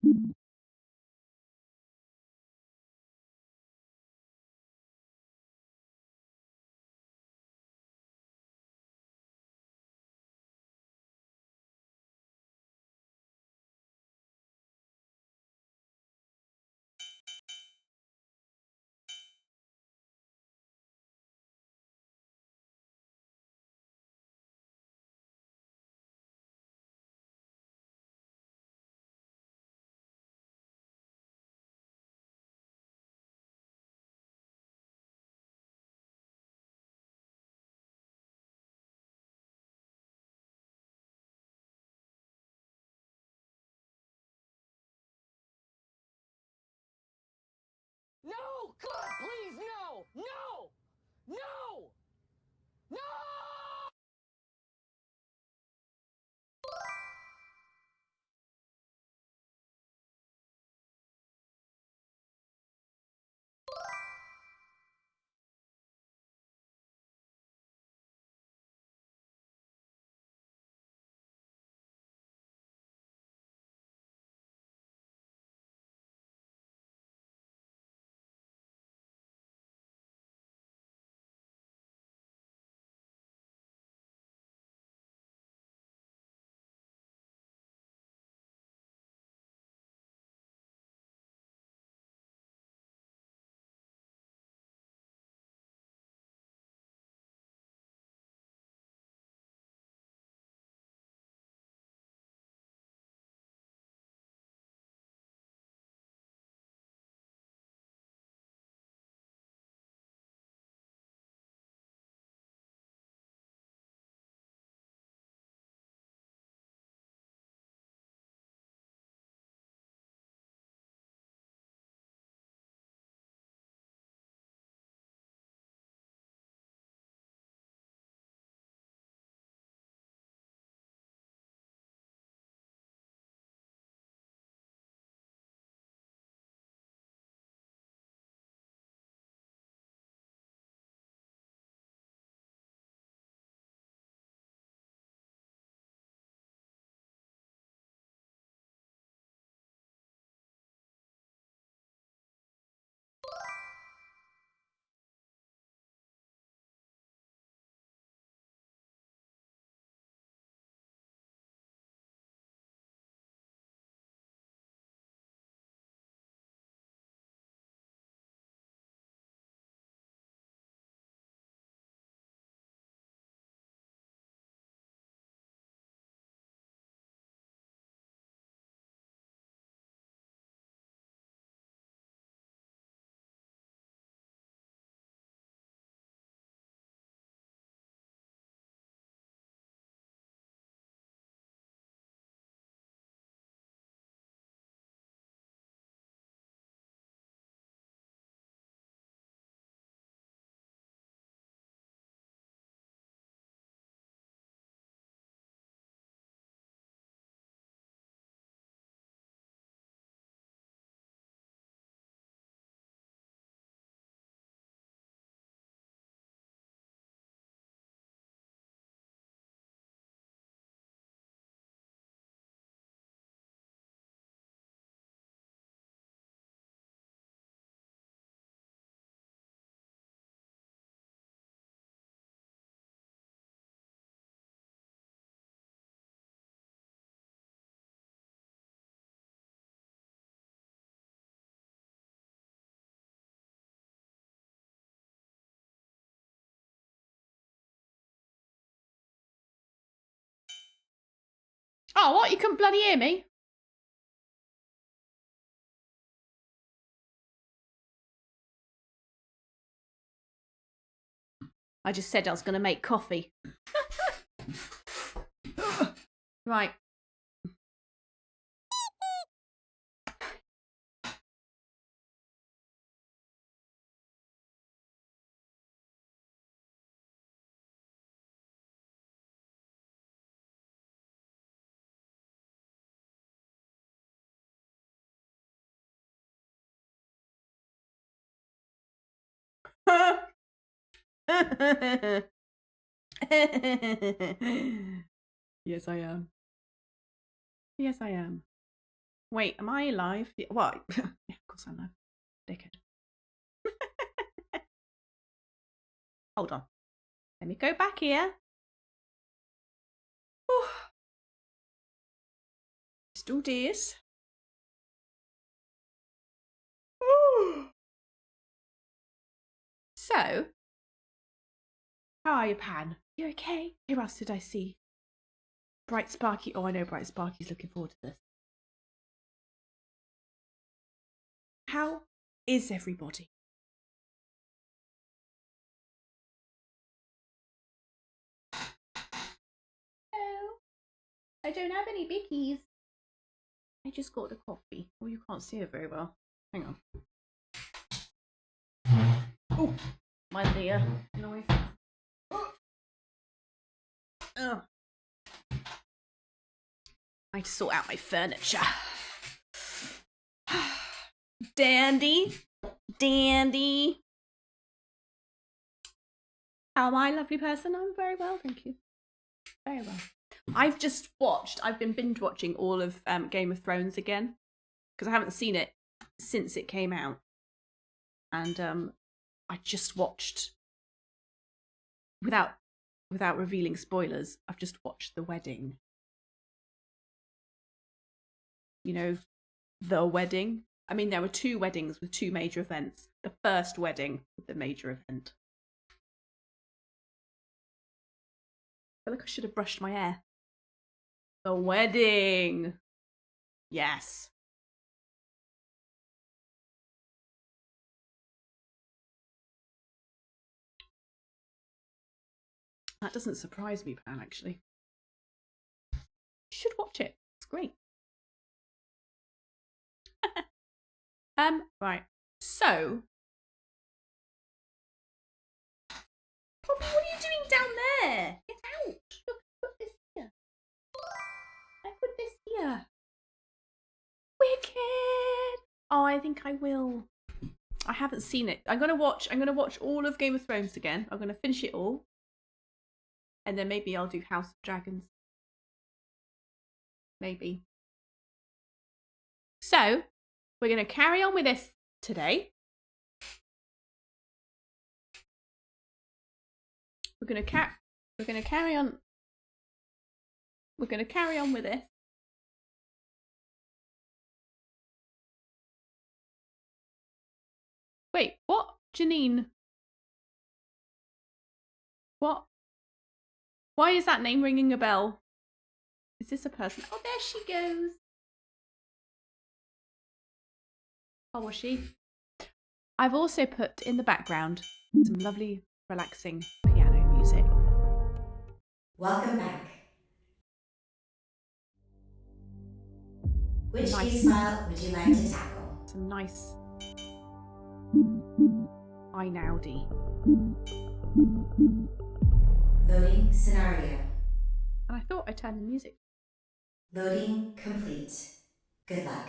No! God, please, no! No! No! No! Oh, what? You couldn't bloody hear me? I just said I was going to make coffee. Right. Yes, I am. Yes, I am. Wait, am I alive? Yeah, what? Yeah, of course I'm alive. Dickhead. Hold on. Let me go back here. Let's do this. So, how are you, Pan? You okay? Who else did I see? Bright Sparky. Oh, I know Bright Sparky's looking forward to this. How is everybody? Oh, I don't have any bickies. I just got the coffee. Oh, you can't see it very well. Hang on. Oh, my dear. Noise. Oh. I need to sort out my furniture. Dandy. Dandy. How am I, lovely person? I'm very well, thank you. Very well. I've been binge watching all of Game of Thrones again. Because I haven't seen it since it came out. And I just watched, without revealing spoilers, I've just watched the wedding. You know, the wedding. I mean, there were 2 weddings with 2 major events. The first wedding with the major event. I feel like I should have brushed my hair. The wedding. Yes. That doesn't surprise me, Pan, actually. You should watch it. It's great. Right. So, Poppy, what are you doing down there? Get out. Look, put this here. I put this here. Wicked. Oh, I think I will. I haven't seen it. I'm gonna watch all of Game of Thrones again. I'm gonna finish it all. And then maybe I'll do House of Dragons. Maybe. So, we're going to carry on with this today. We're going to carry on. We're going to carry on with this. Wait, what? Janine? What? Why is that name ringing a bell? Is this a person? Oh, there she goes. Oh, was she? I've also put in the background some lovely, relaxing piano music. Welcome back. Which key smile would you like to tackle? Some nice I-nowdy. Loading scenario. And I thought I turned the music. Loading complete. Good luck.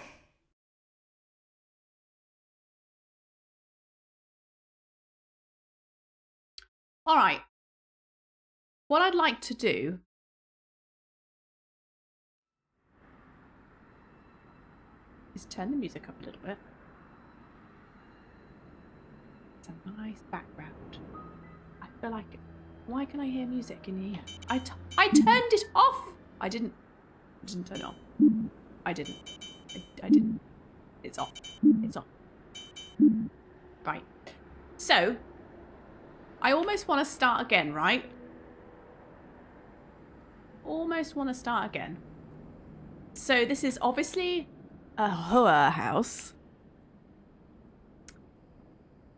All right. What I'd like to do is turn the music up a little bit. It's a nice background. I feel like it. Why can I hear music in here? I turned it off. I didn't turn it off. I didn't. I didn't. It's off. It's off. Right. So, I almost want to start again, right? Almost want to start again. So this is obviously a Hoa house.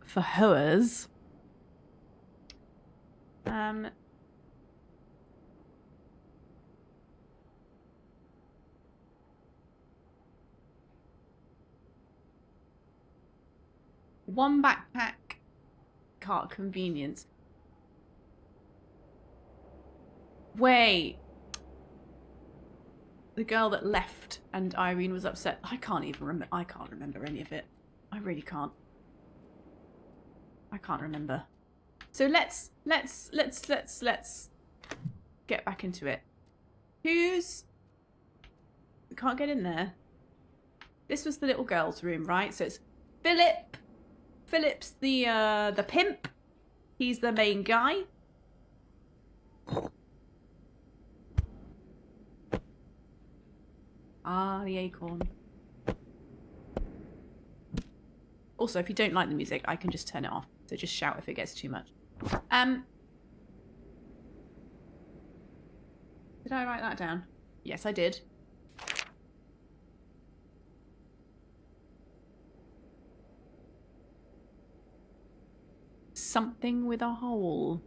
For Hoas. One backpack, cart convenience. Wait. The girl that left and Irene was upset. I can't even remember. I can't remember any of it. I really can't. I can't remember. So let's get back into it. Who's... We can't get in there. This was the little girl's room, right? So it's Philip. Philip's the pimp. He's the main guy. Ah, the acorn. Also, if you don't like the music, I can just turn it off. So just shout if it gets too much. Did I write that down? Yes, I did. Something with a hole.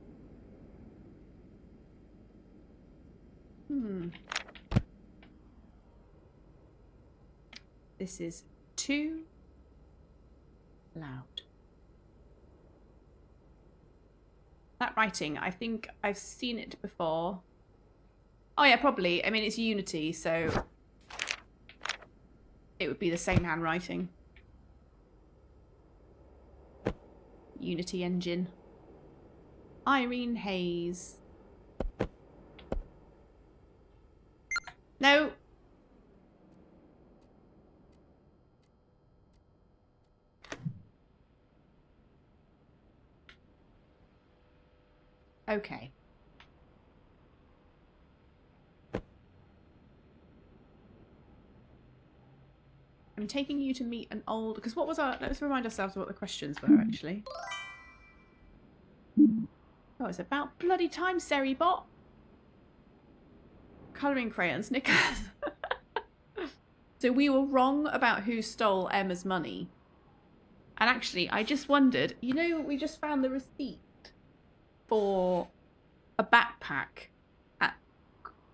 This is too loud. That writing, I think I've seen it before. Oh yeah, probably. I mean, it's Unity, so it would be the same handwriting. Unity engine. Irene Hayes. No. Okay. I'm taking you to meet an old... Because what was our... Let's remind ourselves what the questions were, actually. Oh, it's about bloody time, Seribot. Colouring crayons, Nicholas. So we were wrong about who stole Emma's money. And actually, I just wondered, you know, we just found the receipt for a backpack at,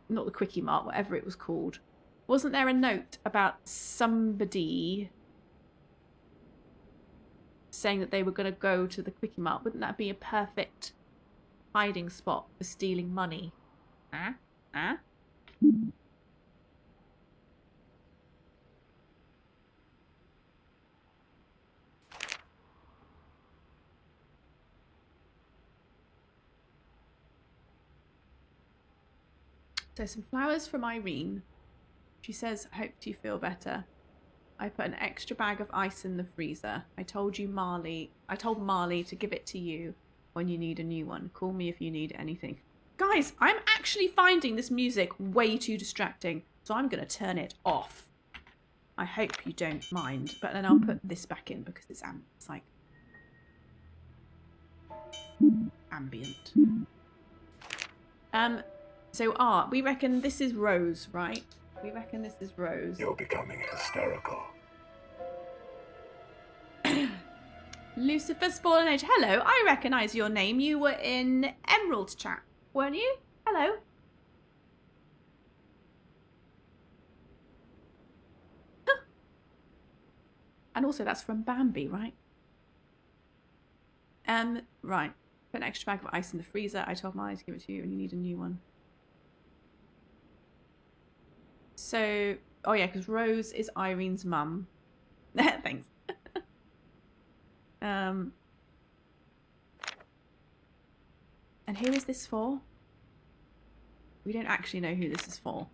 not the Quickie Mart, whatever it was called. Wasn't there a note about somebody saying that they were going to go to the Quickie Mart? Wouldn't that be a perfect hiding spot for stealing money? Huh? Huh? So some flowers from Irene. She says, hope you feel better. I put an extra bag of ice in the freezer. I told Marley to give it to you when you need a new one. Call me if you need anything. Guys, I'm actually finding this music way too distracting, so I'm going to turn it off. I hope you don't mind, but then I'll put this back in because it's like ambient. So art, we reckon this is Rose, right? We reckon this is Rose. You're becoming hysterical. Lucifer's Fallen Age. Hello, I recognise your name. You were in Emerald's chat, weren't you? Hello. And also that's from Bambi, right? Right. Put an extra bag of ice in the freezer. I told Molly to give it to you and you need a new one. So, oh yeah, because Rose is Irene's mum. Thanks. And who is this for? We don't actually know who this is for.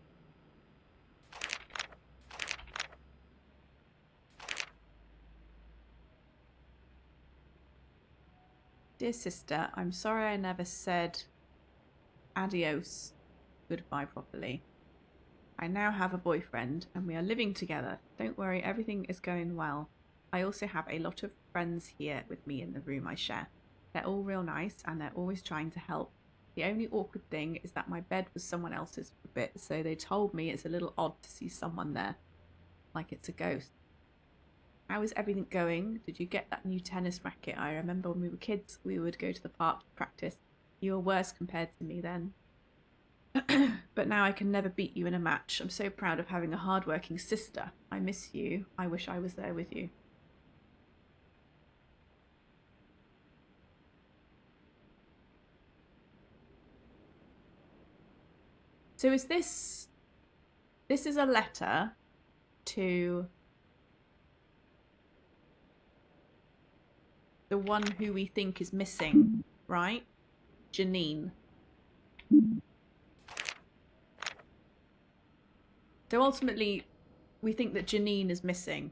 Dear sister, I'm sorry I never said adios, goodbye properly. I now have a boyfriend and we are living together. Don't worry, everything is going well. I also have a lot of friends here with me in the room I share. They're all real nice and they're always trying to help. The only awkward thing is that my bed was someone else's for a bit, so they told me it's a little odd to see someone there, like it's a ghost. How is everything going? Did you get that new tennis racket? I remember when we were kids, we would go to the park to practice. You were worse compared to me then. But now I can never beat you in a match. I'm so proud of having a hard-working sister. I miss you. I wish I was there with you. So is this is a letter to the one who we think is missing, right? Janine. So ultimately, we think that Janine is missing.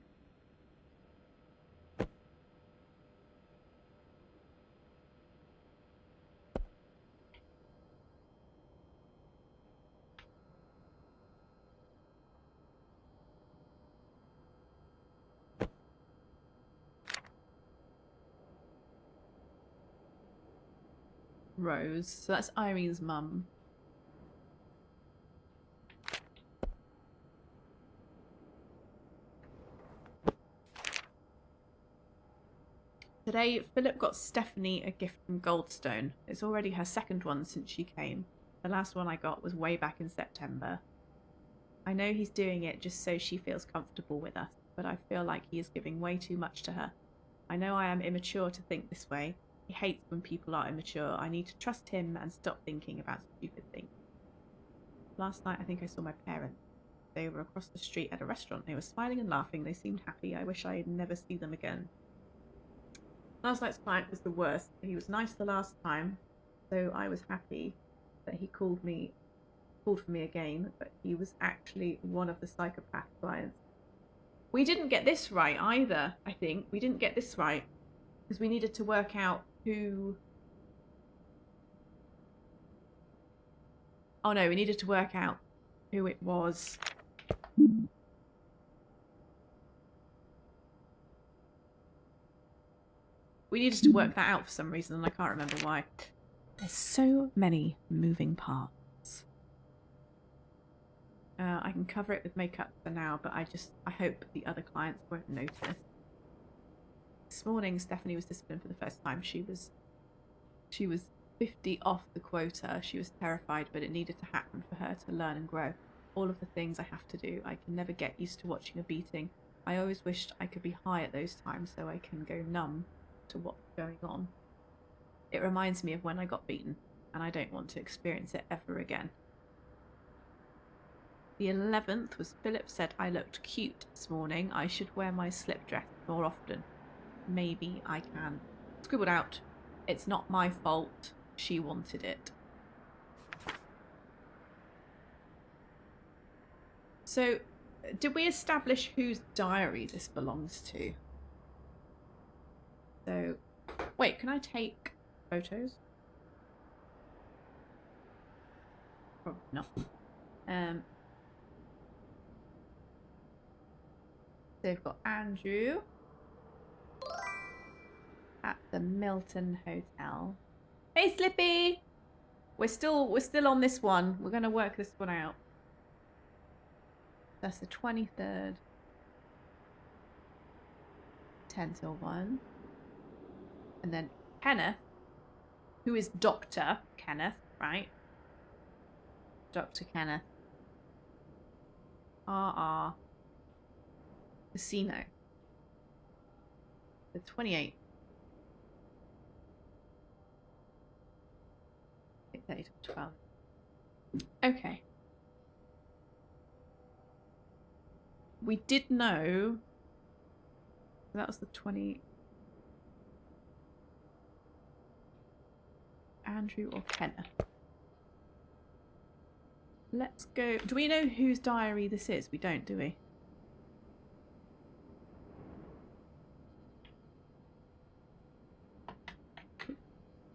Rose. So that's Irene's mum. Today, Philip got Stephanie a gift from Goldstone. It's already her second one since she came. The last one I got was way back in September. I know he's doing it just so she feels comfortable with us, but I feel like he is giving way too much to her. I know I am immature to think this way. He hates when people are immature. I need to trust him and stop thinking about stupid things. Last night, I think I saw my parents. They were across the street at a restaurant. They were smiling and laughing. They seemed happy. I wish I'd never see them again. Last night's client was the worst. He was nice the last time, so I was happy that he called for me again, but he was actually one of the psychopath clients. We didn't get this right either, I think. We didn't get this right because we needed to work out who... Oh no, we needed to work out who it was. We needed to work that out for some reason, and I can't remember why. There's so many moving parts. I can cover it with makeup for now, but I hope the other clients won't notice. This morning, Stephanie was disciplined for the first time. She was 50 off the quota. She was terrified, but it needed to happen for her to learn and grow. All of the things I have to do. I can never get used to watching a beating. I always wished I could be high at those times so I can go numb to what's going on. It reminds me of when I got beaten, and I don't want to experience it ever again. The 11th was Philip said I looked cute this morning. I should wear my slip dress more often. Maybe I can. Scribbled out. It's not my fault. She wanted it. So, did we establish whose diary this belongs to? So, wait, can I take photos? Probably not. So we've got Andrew at the Milton Hotel. Hey, Slippy! We're still on this one. We're gonna work this one out. That's the 23rd. 10 till 1. And then Kenneth, who is Dr. Kenneth, right? Dr. Kenneth. RR. Casino. The 28th. 8:30 to 12. Okay. We did know that was the 20. Andrew or Kenneth. Let's go. Do we know whose diary this is? We don't, do we?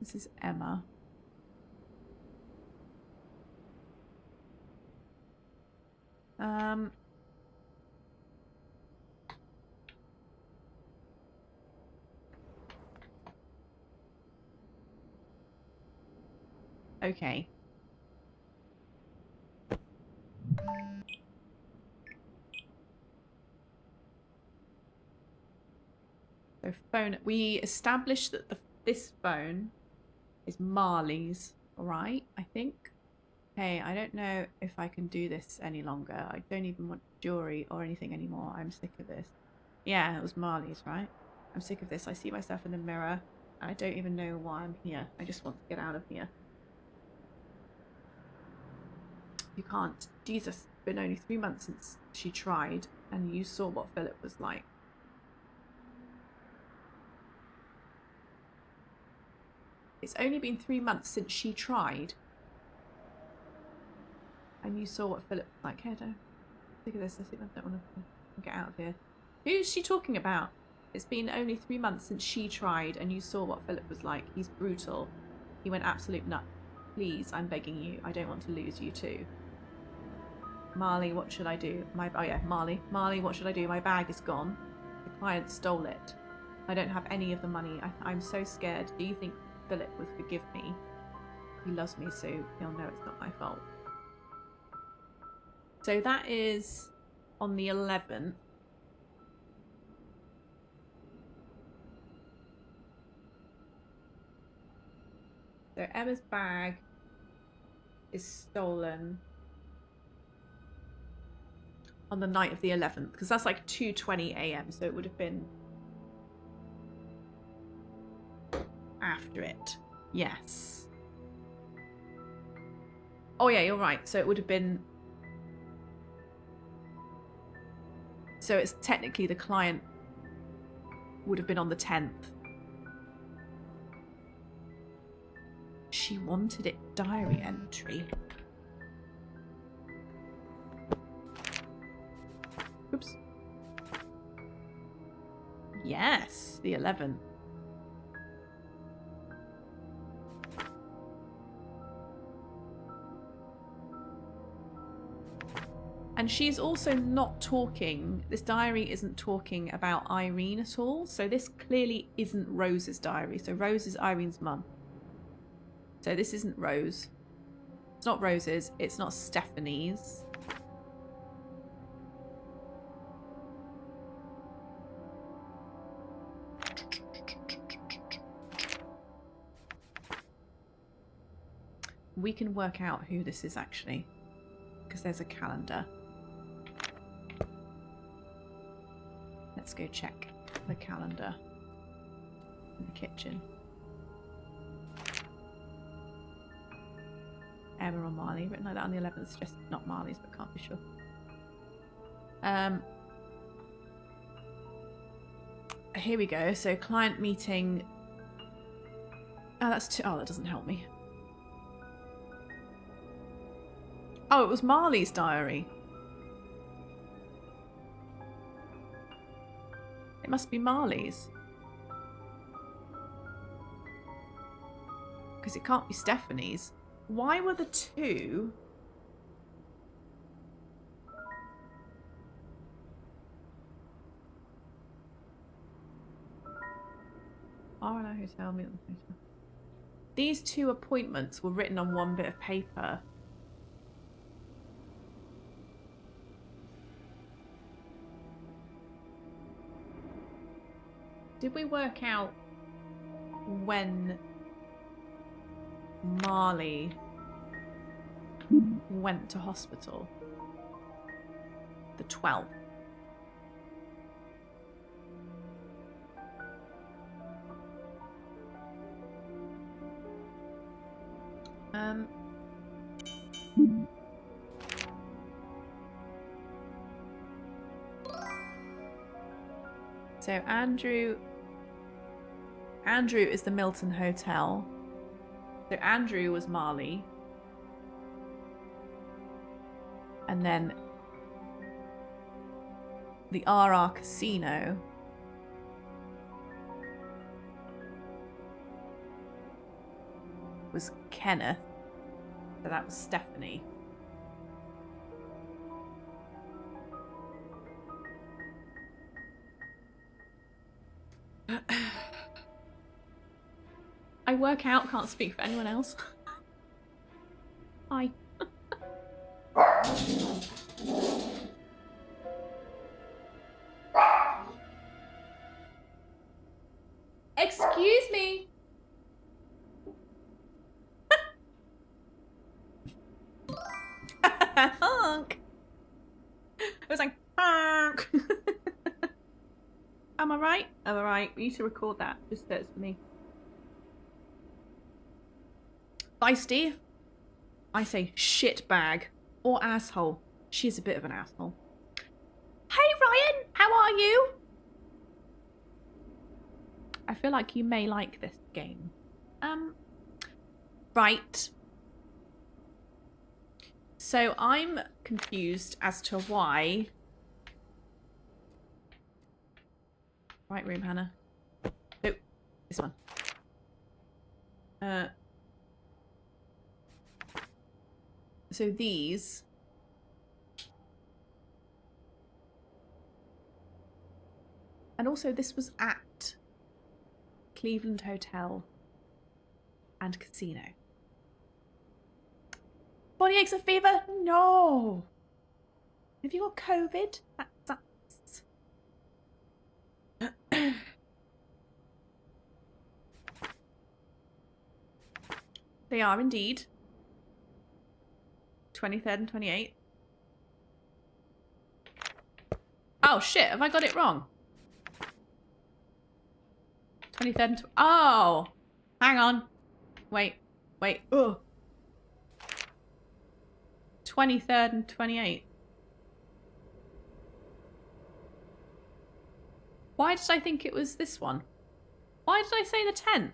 This is Emma. Okay. So phone. We established that this phone is Marley's, right? I think. Hey, I don't know if I can do this any longer. I don't even want jewelry or anything anymore. I'm sick of this. Yeah, it was Marley's, right? I'm sick of this. I see myself in the mirror and I don't even know why I'm here. I just want to get out of here. You can't. Jesus, it's been only 3 months since she tried and you saw what Philip was like. It's only been 3 months since she tried. And you saw what Philip was like. Here, Look at this. I think I don't want to get out of here. Who's she talking about? It's been only 3 months since she tried, and you saw what Philip was like. He's brutal. He went absolute nut. Please, I'm begging you. I don't want to lose you too. Marley, what should I do? Oh yeah, Marley. Marley, what should I do? My bag is gone. The client stole it. I don't have any of the money. I'm so scared. Do you think Philip would forgive me? He loves me, so he'll know it's not my fault. So that is on the 11th. So Emma's bag is stolen on the night of the 11th, because that's like 2:20 a.m. So it would have been after it. Yes. Oh yeah, you're right. So it would have been. So it's technically the client would have been on the 10th. She wanted it diary entry. Oops. Yes, the 11th. And she's also not talking, this diary isn't talking about Irene at all. So this clearly isn't Rose's diary. So Rose is Irene's mum. So this isn't Rose. It's not Rose's. It's not Stephanie's. We can work out who this is actually, because there's a calendar. Let's go check the calendar in the kitchen. Emma or Marley, written like that on the 11th, just not Marley's, but can't be sure. Here we go. So client meeting. Oh, that's oh, that doesn't help me. Oh, it was Marley's diary. It must be Marley's. Because it can't be Stephanie's. Why were the two? R&I Hotel, meet on the hotel. These two appointments were written on one bit of paper. Did we work out when Marley went to hospital? The 12th. So Andrew is the Milton Hotel. So Andrew was Marley. And then the RR Casino was Kenneth. So that was Stephanie. I work out, can't speak for anyone else. Hi. Excuse me. Honk. It was like honk. Am I right? Am I right? We need to record that. Just so it's for me. Feisty. I say shit bag or asshole. She's a bit of an asshole. Hey Ryan, how are you? I feel like you may like this game. Right. So I'm confused as to why... Right room, Hannah. Nope. This one. So these... And also this was at Cleveland Hotel and Casino. Body aches and fever? No! Have you got COVID? That's... They are indeed. 23rd and 28th. Oh shit, have I got it wrong? 23rd and... Oh! Hang on. Wait. Ugh. 23rd and 28th. Why did I think it was this one? Why did I say the 10th?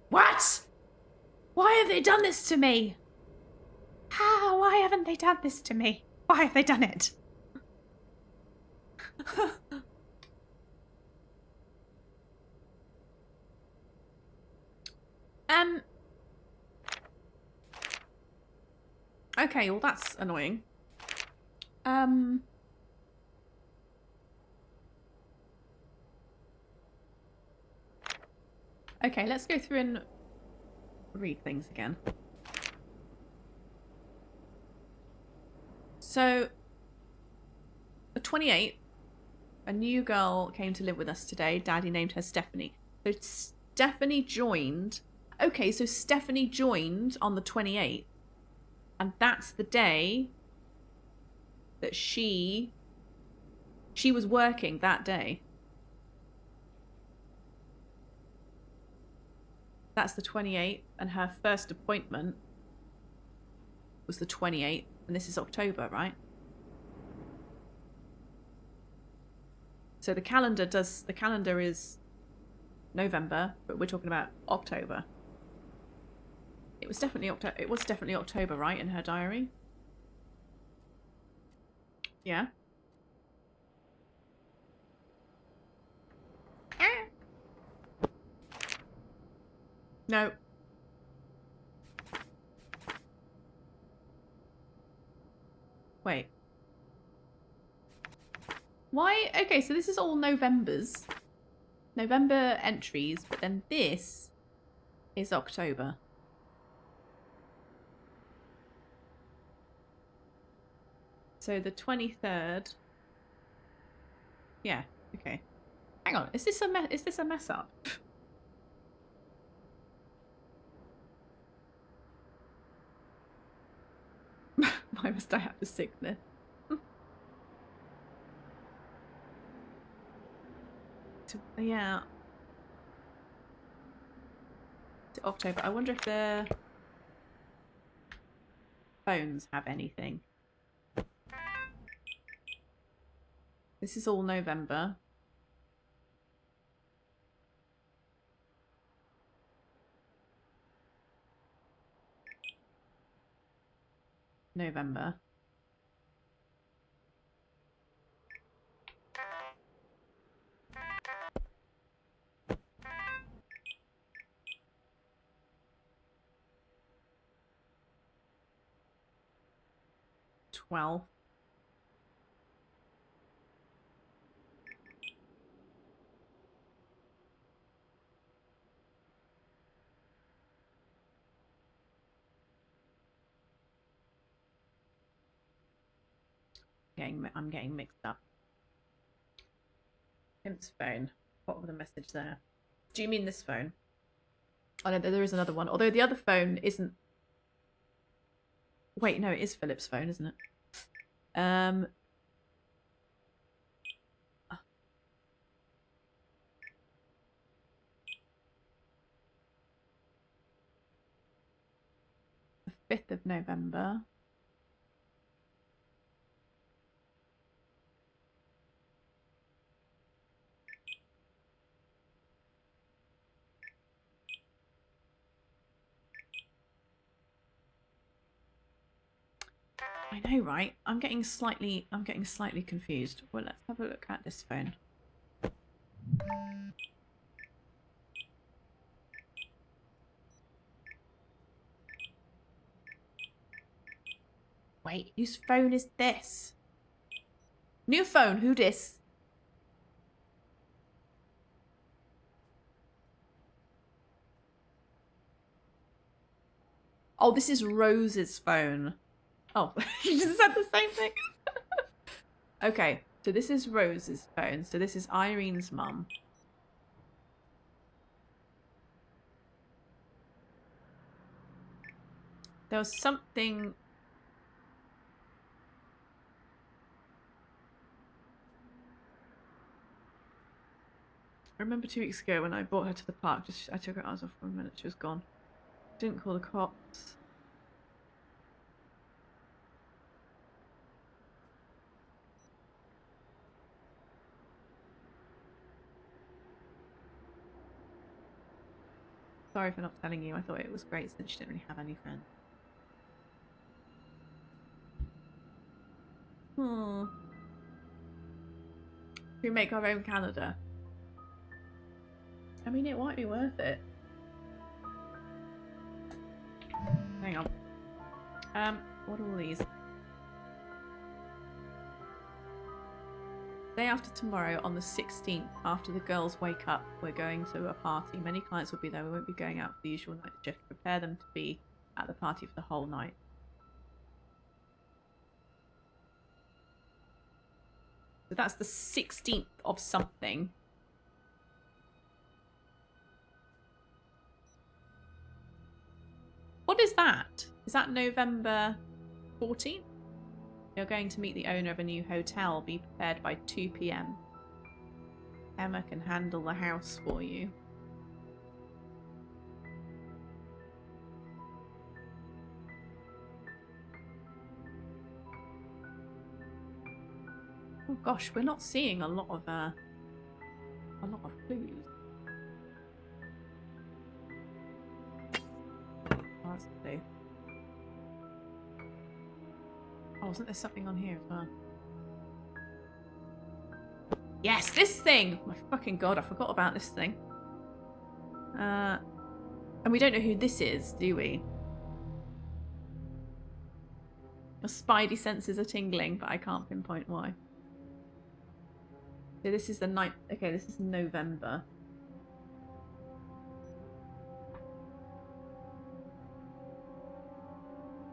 What? Why have they done this to me? How? Why haven't they done this to me? Why have they done it? Okay, well that's annoying. Okay, let's go through and read things again. So, the 28th, a new girl came to live with us today. Daddy named her Stephanie. So Stephanie joined. Okay, so Stephanie joined on the 28th. And that's the day that she was working that day. That's the 28th, and her first appointment was the 28th, and this is October, right? So the calendar is November, but we're talking about October. It was definitely October, right, in her diary? Yeah. No. Wait. Why? Okay, so this is all November's. November entries, but then this is October. So the 23rd. Yeah, okay. Hang on, is this a mess up? Why must I have the sickness? Yeah. To October. I wonder if the phones have anything. This is all November. November. Well. I'm getting mixed up. Pimp's phone. What was the message there? Do you mean this phone? Oh no, there is another one. Although the other phone isn't... Wait, no, it is Philip's phone, isn't it? The 5th of November. I know, right? I'm getting slightly confused. Well, let's have a look at this phone. Wait, whose phone is this? New phone, who dis? Oh, this is Rose's phone. Oh, you just said the same thing. Okay, so this is Rose's phone. So this is Irene's mum. There was something... I remember 2 weeks ago when I brought her to the park, I took her eyes off for a minute, she was gone. Didn't call the cops. Sorry for not telling you, I thought it was great since she didn't really have any friends. Should we make our own Canada? I mean, it might be worth it. Hang on. What are all these? Day after tomorrow, on the 16th, after the girls wake up, we're going to a party. Many clients will be there. We won't be going out for the usual night shift. Prepare them to be at the party for the whole night. So that's the 16th of something. What is that? Is that November 14th? You're going to meet the owner of a new hotel. Be prepared by 2 p.m. Emma can handle the house for you. Oh gosh, we're not seeing a lot of clues. Oh, that's a clue. Oh, wasn't there something on here as well? Yes, this thing! Oh my fucking god, I forgot about this thing. And we don't know who this is, do we? Your spidey senses are tingling, but I can't pinpoint why. So this is the 9th. Okay, this is November.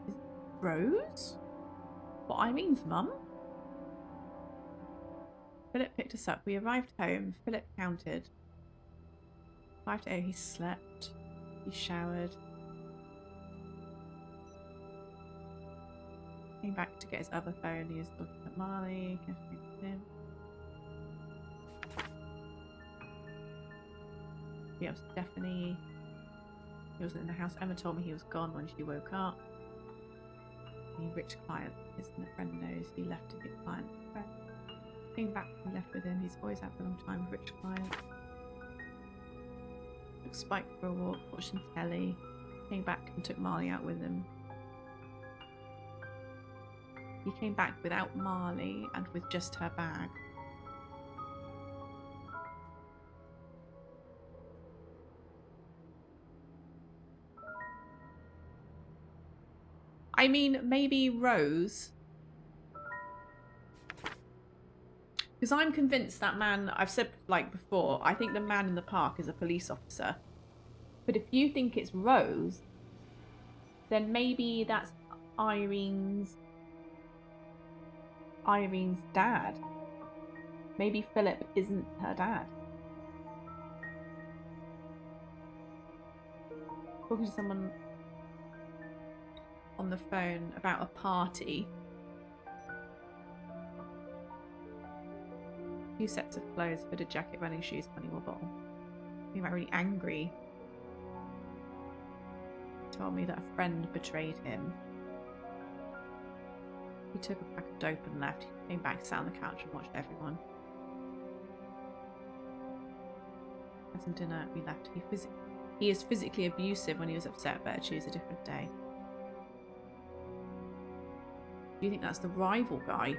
Is Rose? What Irene's mum? Philip picked us up. We arrived home. Philip counted. 5 to 8. He slept. He showered. Came back to get his other phone. He was looking at Marley. Him. Yeah, Stephanie. He wasn't in the house. Emma told me he was gone when she woke up. The rich client, his friend knows he left a big client. Came back and left with him. He's always had for a long time. Rich client. Took Spike for a walk, watched some telly. Came back and took Marley out with him. He came back without Marley and with just her bag. I mean, maybe Rose. Because I'm convinced that man, I've said like before, I think the man in the park is a police officer. But if you think it's Rose, then maybe that's Irene's dad. Maybe Philip isn't her dad. Talking to someone on the phone about a party. Few sets of clothes, fitted jacket, running shoes, money or bottle. He got really angry. He told me that a friend betrayed him. He took a pack of dope and left. He came back, sat on the couch and watched everyone. Had some dinner, we left. He is physically abusive when he was upset, better choose a different day. Do you think that's the rival guy?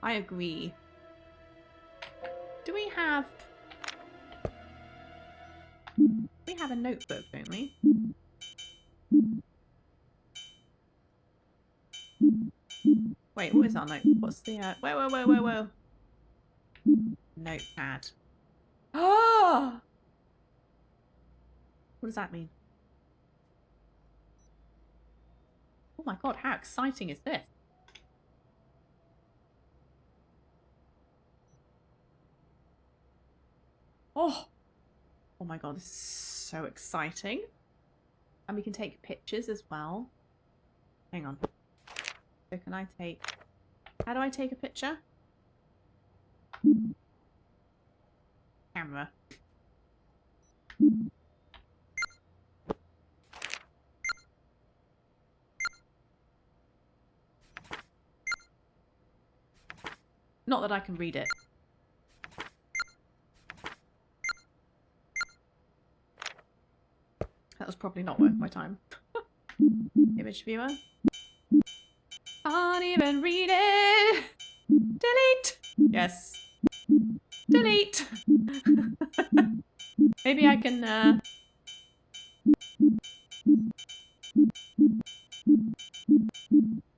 I agree. Do we have... We have a notebook, don't we? Wait, what is our note? What's the... Whoa. Notepad. Oh! What does that mean? Oh my god, how exciting is this? Oh! Oh my god, this is so exciting. And we can take pictures as well. Hang on. So can I take... How do I take a picture? Camera. Not that I can read it. That was probably not worth my time. Image viewer. Can't even read it. Delete. Yes. Delete. Maybe I can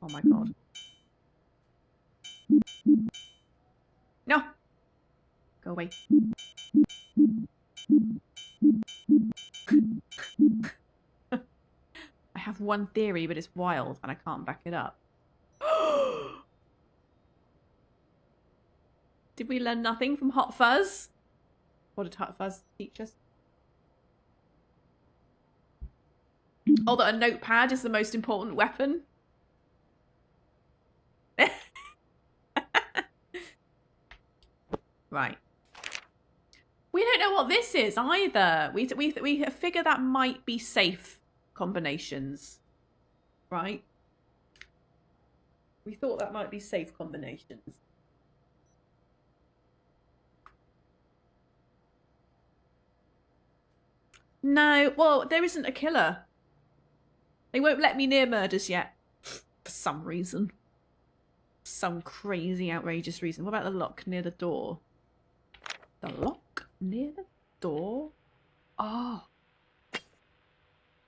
Oh my god. No. Go away. I have one theory, but it's wild and I can't back it up. Did we learn nothing from Hot Fuzz? What did Hot Fuzz teach us? Oh, that a notepad is the most important weapon? Right. We don't know what this is either. We figure that might be safe combinations. Right? We thought that might be safe combinations. No, well, there isn't a killer. They won't let me near murders yet. For some reason. Some crazy, outrageous reason. What about the lock near the door? The lock near the door? Oh.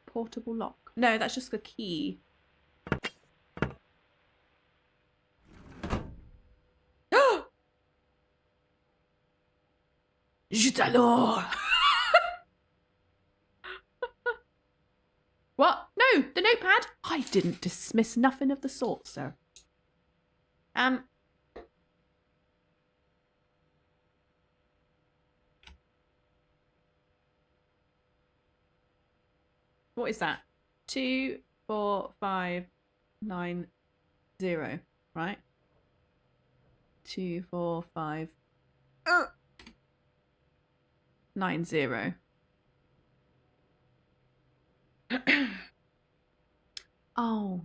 Portable lock. No, that's just the key. Zut alors! What? No, the notepad? I didn't dismiss nothing of the sort, sir. What is that? 2, 4, 5, 9, 0, right? 2, 4, 5, 9, 0. Oh,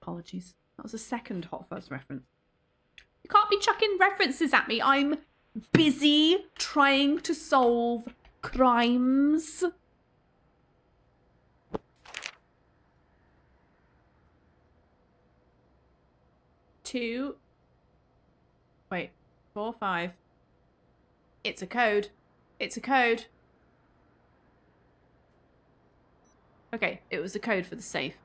apologies. That was a second Hot Fuzz reference. You can't be chucking references at me. I'm busy trying to solve crimes. Two. Wait. 4, 5. It's a code. It's a code. Okay, it was the code for the safe.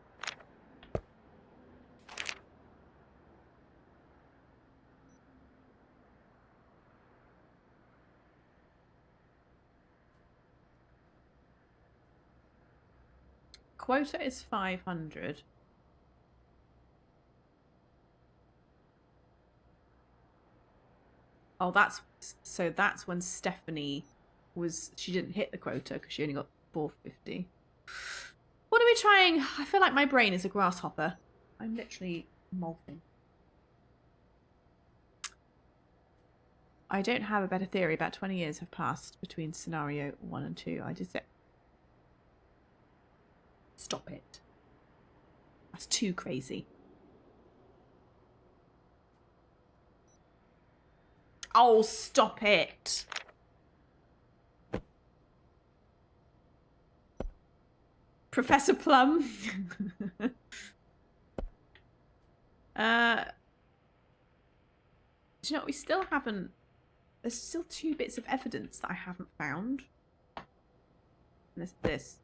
Quota is 500. Oh, that's when Stephanie was, she didn't hit the quota because she only got 450. What are we trying? I feel like my brain is a grasshopper. I'm literally molting. I don't have a better theory. About 20 years have passed between scenario 1 and 2. I just said... Stop it. That's too crazy. Oh, stop it. Professor Plum. Do you know what? We still haven't... There's still 2 bits of evidence that I haven't found. And there's this.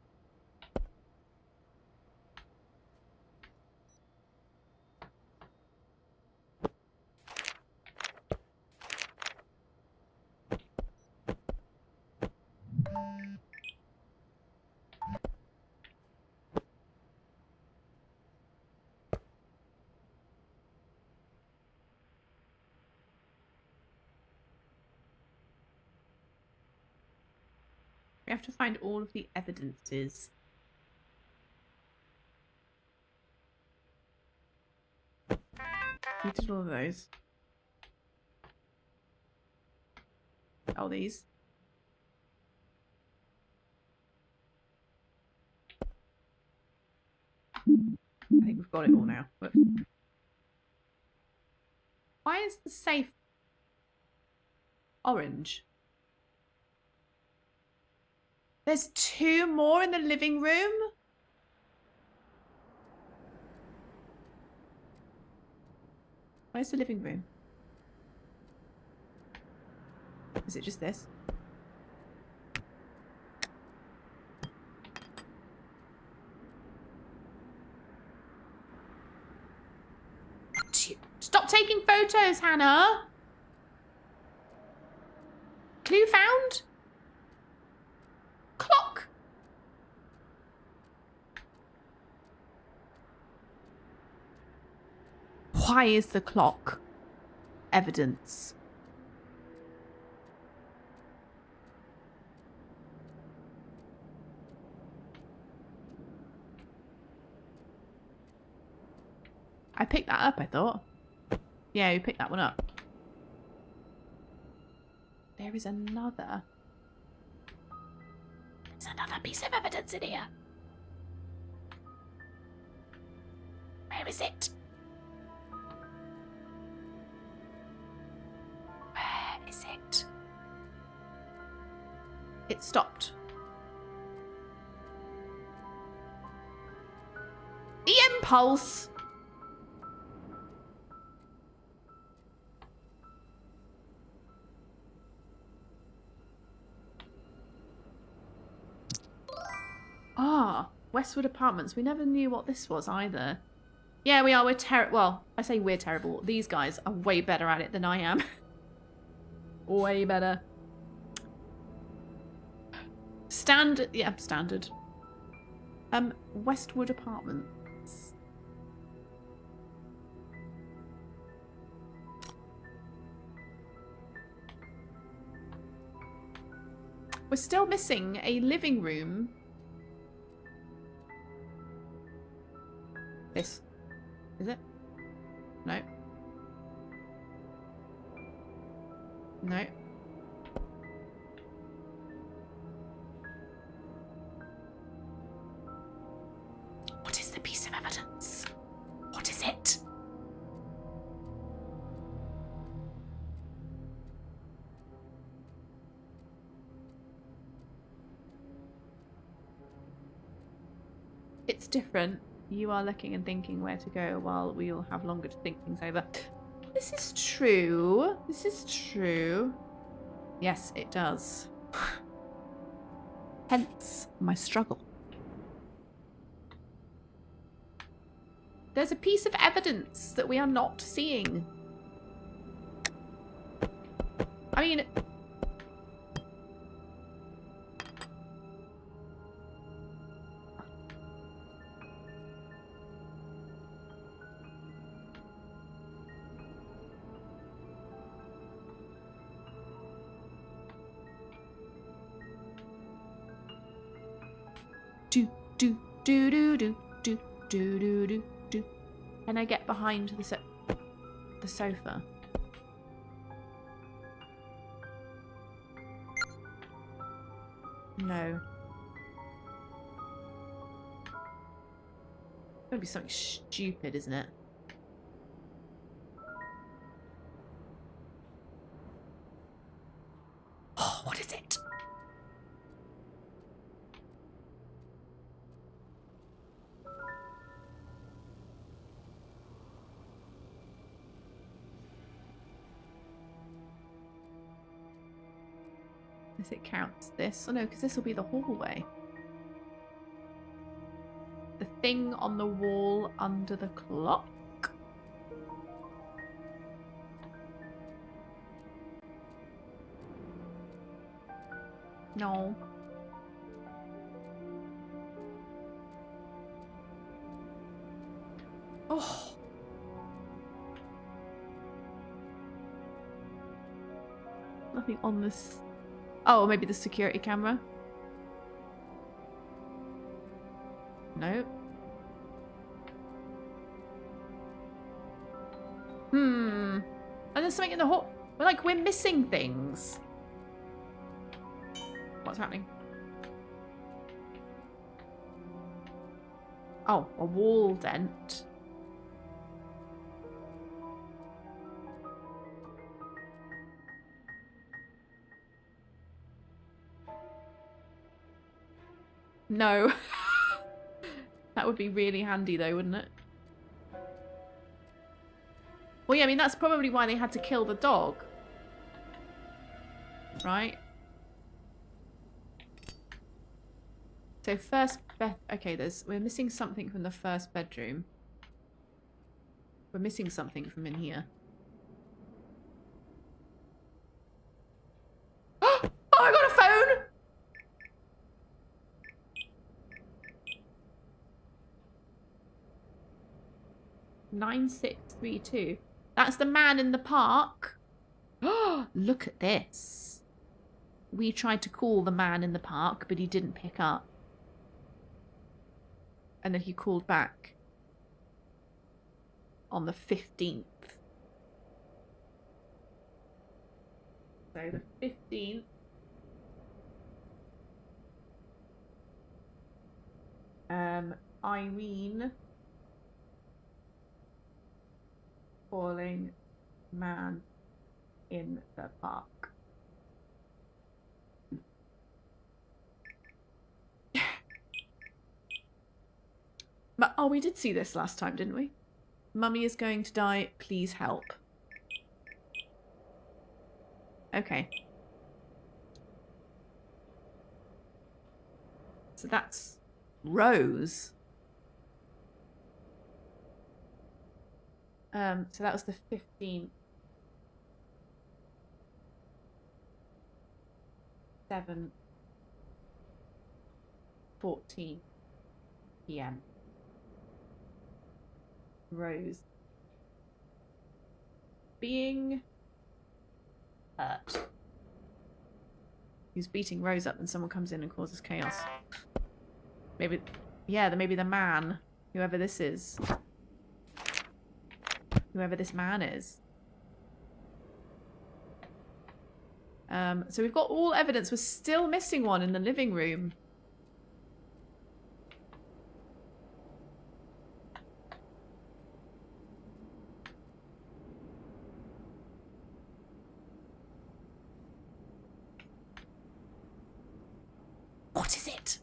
We have to find all of the evidences. We did all of those. Oh, these. I think we've got it all now. But why is the safe orange? There's 2 more in the living room? Where's the living room? Is it just this? Stop taking photos, Hannah! Clue found? Clock! Why is the clock evidence? I picked that up, I thought. Yeah, you picked that one up. There is another. There's another piece of evidence in here. Where is it? Where is it? It stopped. The impulse. Ah, Westwood Apartments. We never knew what this was either. Yeah, we are. We're terrible. Well, I say we're terrible. These guys are way better at it than I am. Way better. Standard. Yeah, standard. Westwood Apartments. We're still missing a living room. This. Is it? No. No. What is the piece of evidence? What is it? It's different. You are looking and thinking where to go while we all have longer to think things over. This is true. This is true. Yes, it does. Hence my struggle. There's a piece of evidence that we are not seeing. I mean... Do, do, do, do, do, do, do, do, do. Can I get behind the sofa? No. It's gonna be something stupid, isn't it? Oh, what is it? Unless it counts this. Oh no, because this will be the hallway. The thing on the wall under the clock? No. Oh. Nothing on this. Oh, maybe the security camera? No. And there's something in the hall. We're missing things. What's happening? Oh, a wall dent. No. That would be really handy though, wouldn't it? Well, yeah, I mean, that's probably why they had to kill the dog. Right? So first okay, we're missing something from the first bedroom. We're missing something from in here. Oh, I got a phone! 9632. That's the man in the park. Oh, look at this. We tried to call the man in the park, but he didn't pick up. And then he called back on the 15th. So the 15th. Irene calling man in the park. But, oh, we did see this last time, didn't we? Mummy is going to die. Please help. Okay. So that's Rose. So that was the 15th. 7:14 p.m. Rose being hurt. He's beating Rose up and someone comes in and causes chaos. Maybe, yeah, maybe the man, whoever this is. Whoever this man is. So we've got all evidence. We're still missing one in the living room. What is it?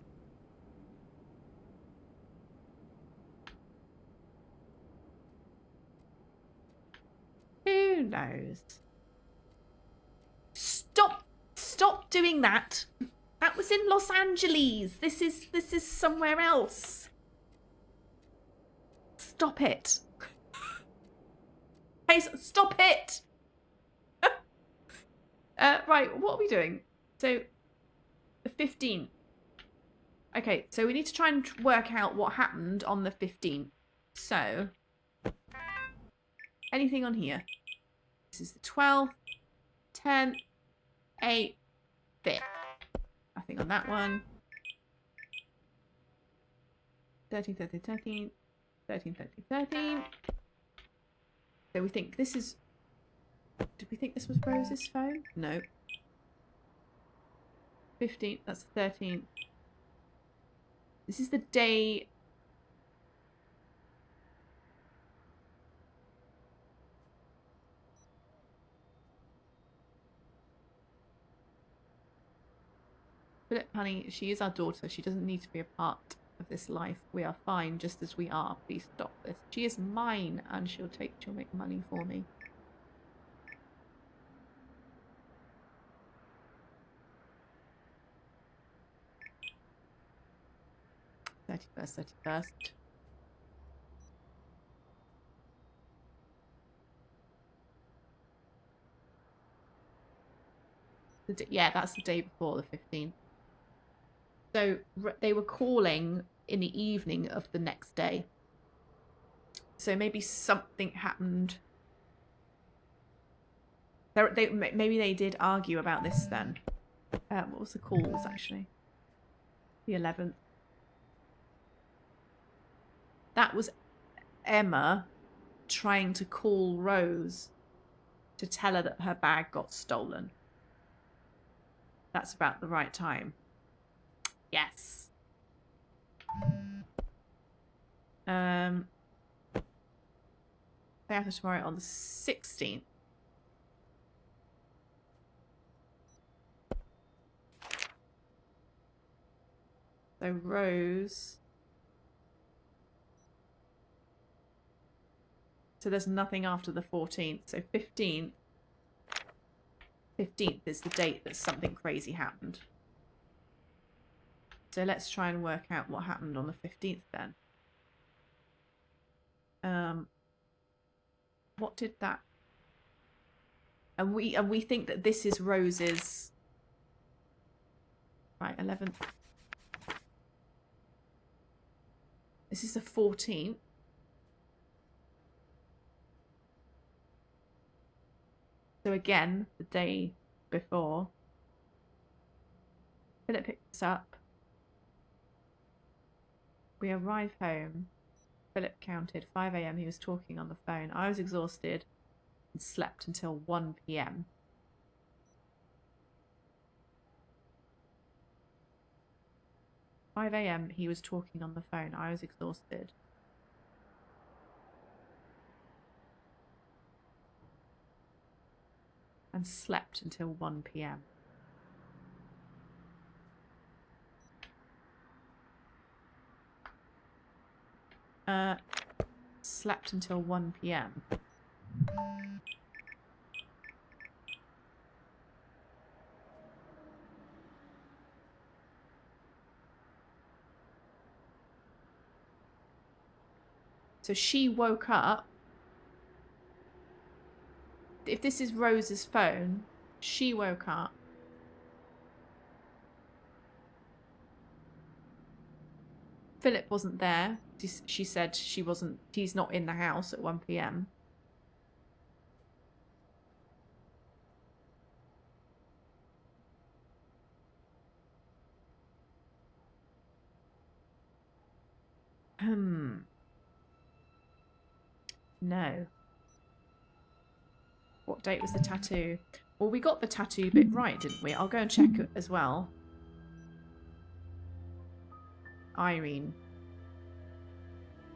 Who knows? Stop doing that. That was in Los Angeles. This is somewhere else. Stop it. Hey, stop it. Right, what are we doing? So, the 15th. Okay, so we need to try and work out what happened on the 15th. So, anything on here? This is the 12th, 10th, 8th, 5th. Nothing on that one. 13th, 13th, 13th, 13th, 13th, 13th. So we think this is... Did we think this was Rose's phone? No. 15th, that's the 13th. This is the day. Philip, honey, she is our daughter. She doesn't need to be a part of this life. We are fine just as we are. Please stop this. She is mine and she'll make money for me. #31st, #31st. Yeah, that's the day before the 15th. So they were calling in the evening of the next day. So maybe something happened. Maybe they did argue about this then. What was the calls actually? The 11th. That was Emma trying to call Rose to tell her that her bag got stolen. That's about the right time. Yes. Day after tomorrow on the 16th. So Rose. So there's nothing after the 14th. So 15th. 15th is the date that something crazy happened. So let's try and work out what happened on the 15th then. What did that? And we think that this is Rose's. Right, 11th. This is the 14th. So again, the day before. Philip picks us up. We arrive home. Philip counted 5 a.m. He was talking on the phone. I was exhausted and slept until 1 p.m. "5 a.m. he was talking on the phone. I was exhausted. And slept until 1 p.m. Slept until 1 p.m. So she woke up. If this is Rose's phone, she woke up. Philip wasn't there. She said she wasn't. He's not in the house at 1 p.m. No. What date was the tattoo? Well, we got the tattoo bit right, didn't we? I'll go and check it as well. Irene.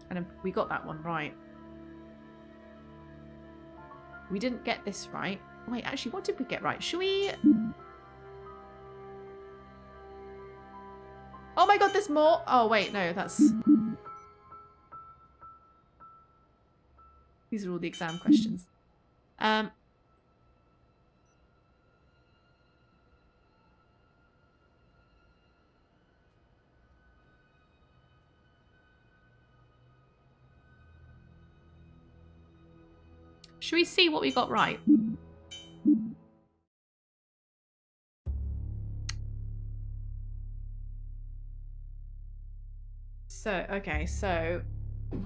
And we got that one right. We didn't get this right. Wait, actually, what did we get right? Should we... Oh my god, there's more! Oh, wait, no, that's... These are all the exam questions. Should we see what we got right? So, okay, so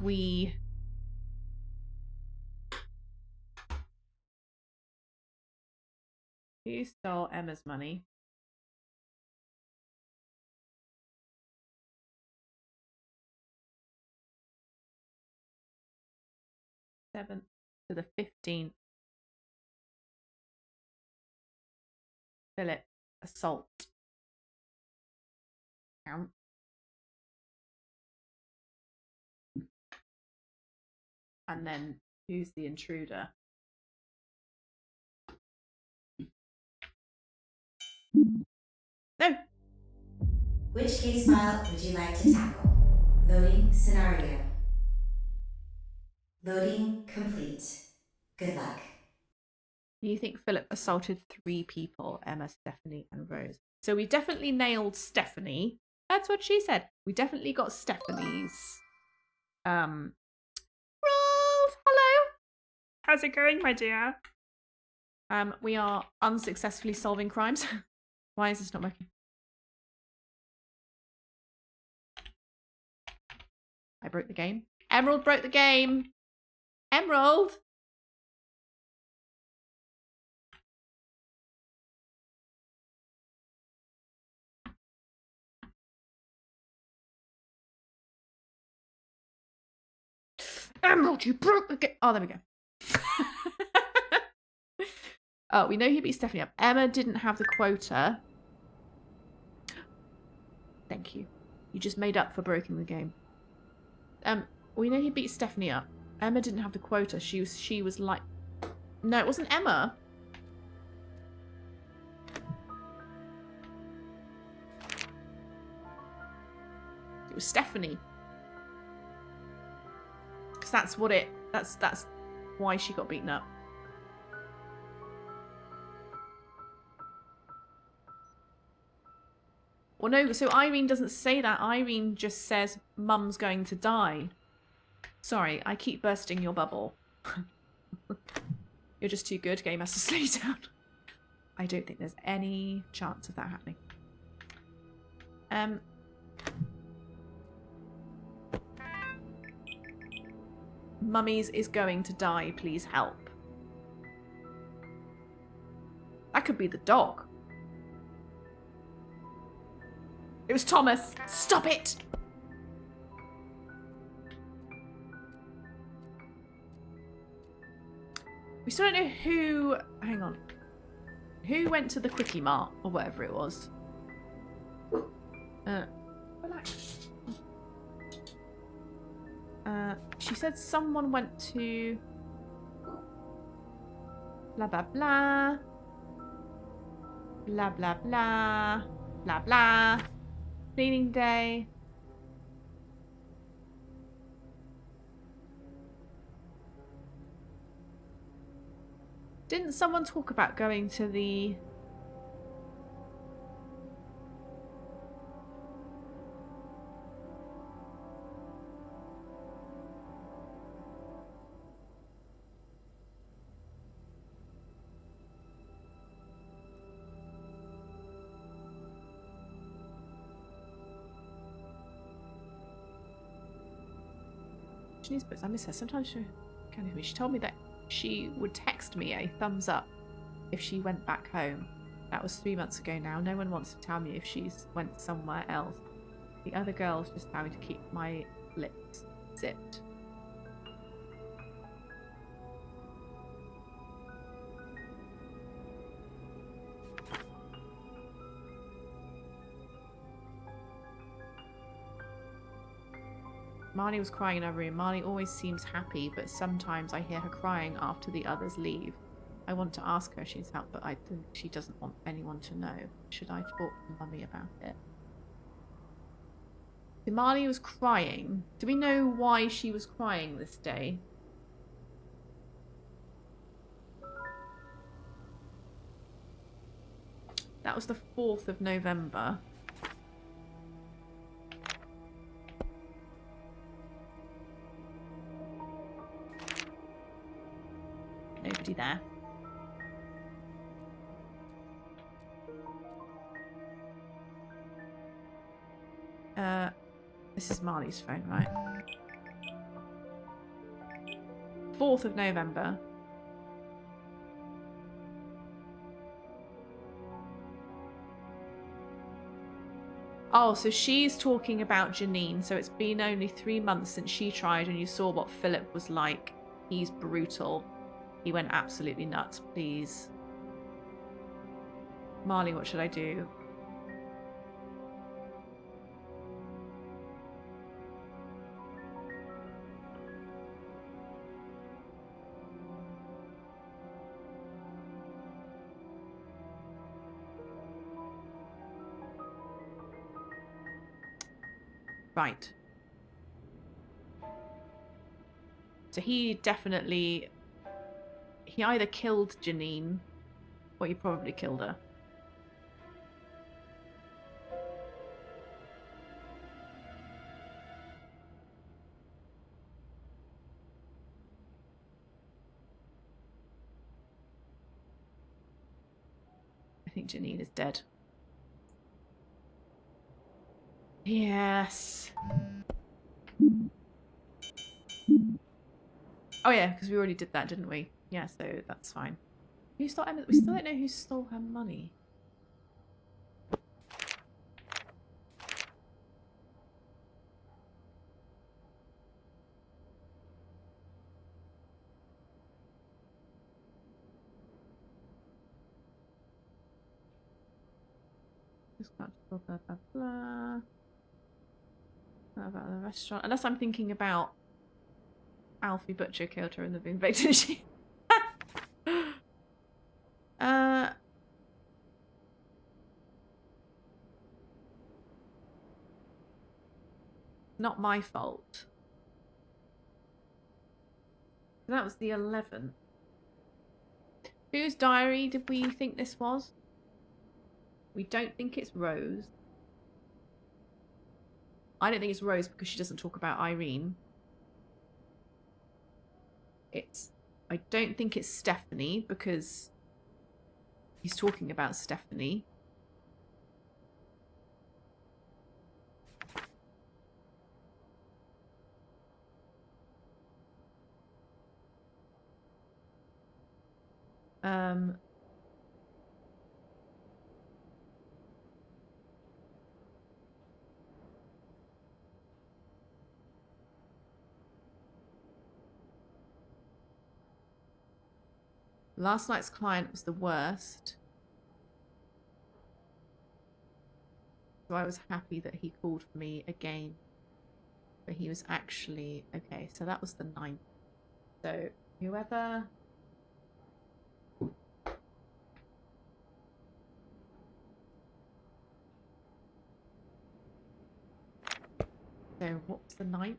we... Who stole Emma's money? Seventh to the 15th. Philip, assault. account. And then who's the intruder? No. Which case file would you like to tackle? Loading scenario. Loading complete. Good luck. You think Philip assaulted 3 people, Emma, Stephanie, and Rose. So we definitely nailed Stephanie. That's what she said. We definitely got Stephanie's. Rolled. Hello. How's it going, my dear? We are unsuccessfully solving crimes. Why is this not working? I broke the game. Emerald broke the game. Emerald. Emerald, you broke the game. Oh, there we go. Oh, we know he beat Stephanie up. Emma didn't have the quota. Thank you. You just made up for breaking the game. We know he beat Stephanie up. Emma didn't have the quota. She was like... No, it wasn't Emma. It was Stephanie. Because that's what it... That's why she got beaten up. Well, no, so Irene doesn't say that. Irene just says, Mum's going to die. Sorry, I keep bursting your bubble. You're just too good, Game Master Slaydown. I don't think there's any chance of that happening. Mummies is going to die, please help. That could be the dog. It was Thomas. Stop it! We still don't know who... Hang on. Who went to the Quickie Mart? Or whatever it was. Relax. She said someone went to... Blah, blah, blah. Blah, blah, blah. Blah, blah. Cleaning day. Didn't someone talk about going to the... Books. I miss her. Sometimes she kind of. She told me that she would text me a thumbs up if she went back home. That was 3 months ago now. No one wants to tell me if she's went somewhere else. The other girl's just having to keep my lips zipped. Marnie was crying in her room. Marnie always seems happy, but sometimes I hear her crying after the others leave. I want to ask her if she needs help, but I think she doesn't want anyone to know. Should I talk to Mummy about it? So Marnie was crying. Do we know why she was crying this day? That was the 4th of November. Nobody there. This is Marley's phone, right? 4th of November. Oh, so she's talking about Janine. So it's been only 3 months since she tried, and you saw what Philip was like. He's brutal. He went absolutely nuts, please. Marley, what should I do? Right. So he definitely... He either killed Janine, or he probably killed her. I think Janine is dead. Yes. Oh yeah, because we already did that, didn't we? Yeah, so that's fine. Who stole Emma? We still don't know who stole her money. Just got blah blah blah blah. What about the restaurant? Unless I'm thinking about Alfie Butcher killed her in the bin victim sheet. Not my fault. That was the 11th. Whose diary did we think this was? We don't think it's Rose. I don't think it's Rose because she doesn't talk about Irene. I don't think it's Stephanie because he's talking about Stephanie. Last night's client was the worst. So I was happy that he called for me again. But he was actually... Okay, so that was the 9th. So whoever... So what was the 9th?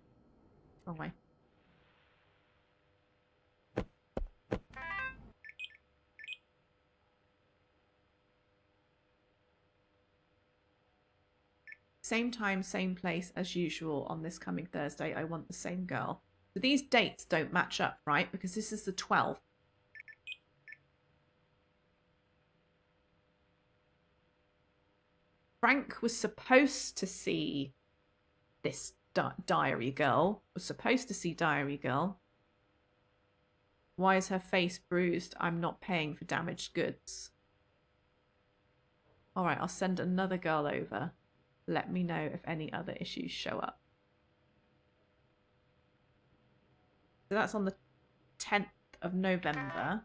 Wrong way. Same time, same place as usual on this coming Thursday. I want the same girl. So these dates don't match up, right? Because this is the 12th. Frank was supposed to see this diary girl. Was supposed to see diary girl. Why is her face bruised? I'm not paying for damaged goods. All right, I'll send another girl over. Let me know if any other issues show up. So that's on the 10th of November.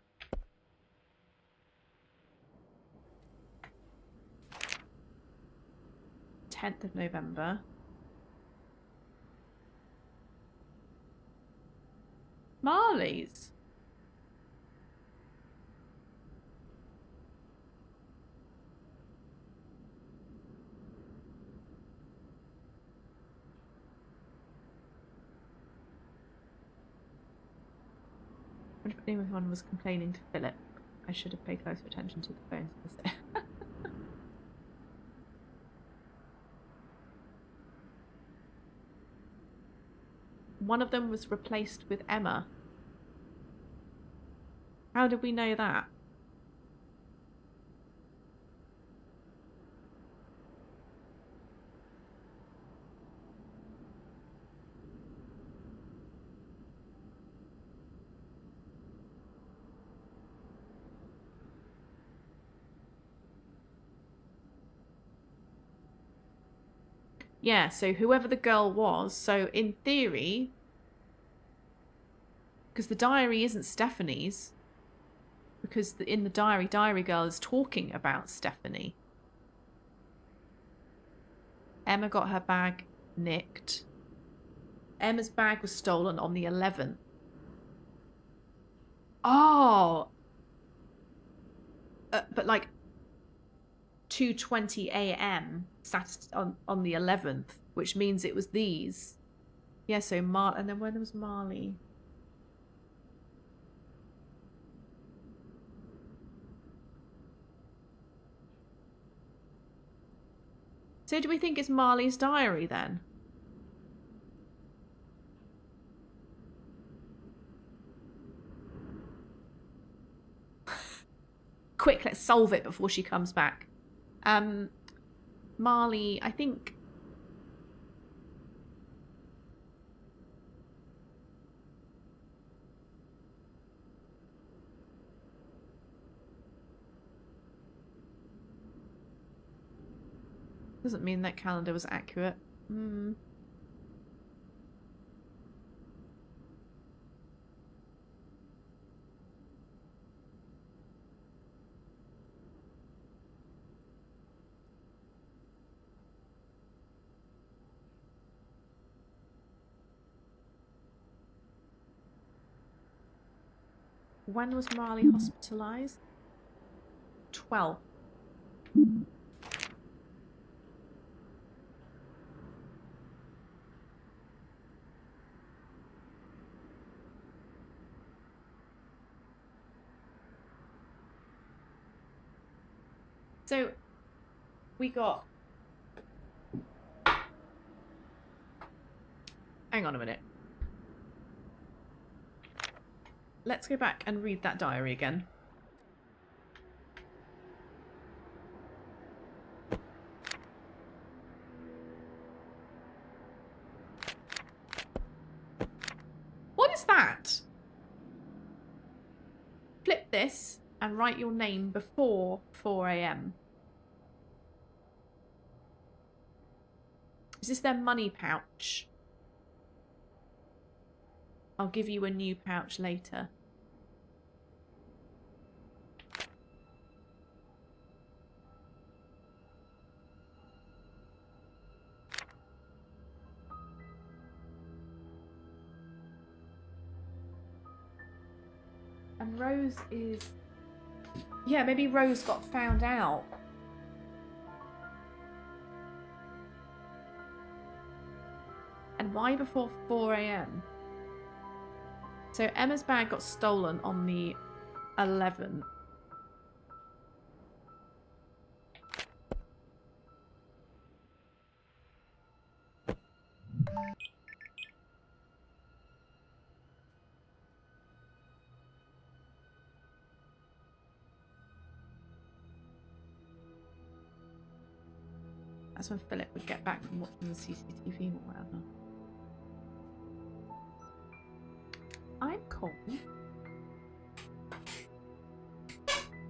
November. Marley's. If anyone was complaining to Philip, I should have paid closer attention to the phones. One of them was replaced with Emma. How did we know that? Yeah, so whoever the girl was, so in theory, because the diary isn't Stephanie's, because in the diary girl is talking about Stephanie. Emma got her bag nicked. Emma's bag was stolen on the 11th. Oh! But like 2:20 a.m. on the 11th, which means it was these. Yeah, so and then when was Marley? So do we think it's Marley's diary then? Quick, let's solve it before she comes back. Marley, I think... Doesn't mean that calendar was accurate. When was Marley hospitalised? 12th. So, we got... Hang on a minute. Let's go back and read that diary again. What is that? Flip this and write your name before 4 a.m. Is this their money pouch? I'll give you a new pouch later. And Rose is... Yeah, maybe Rose got found out. And why before 4 a.m? So Emma's bag got stolen on the 11th. That's when Philip would get back from watching the CCTV or whatever. I'm cold.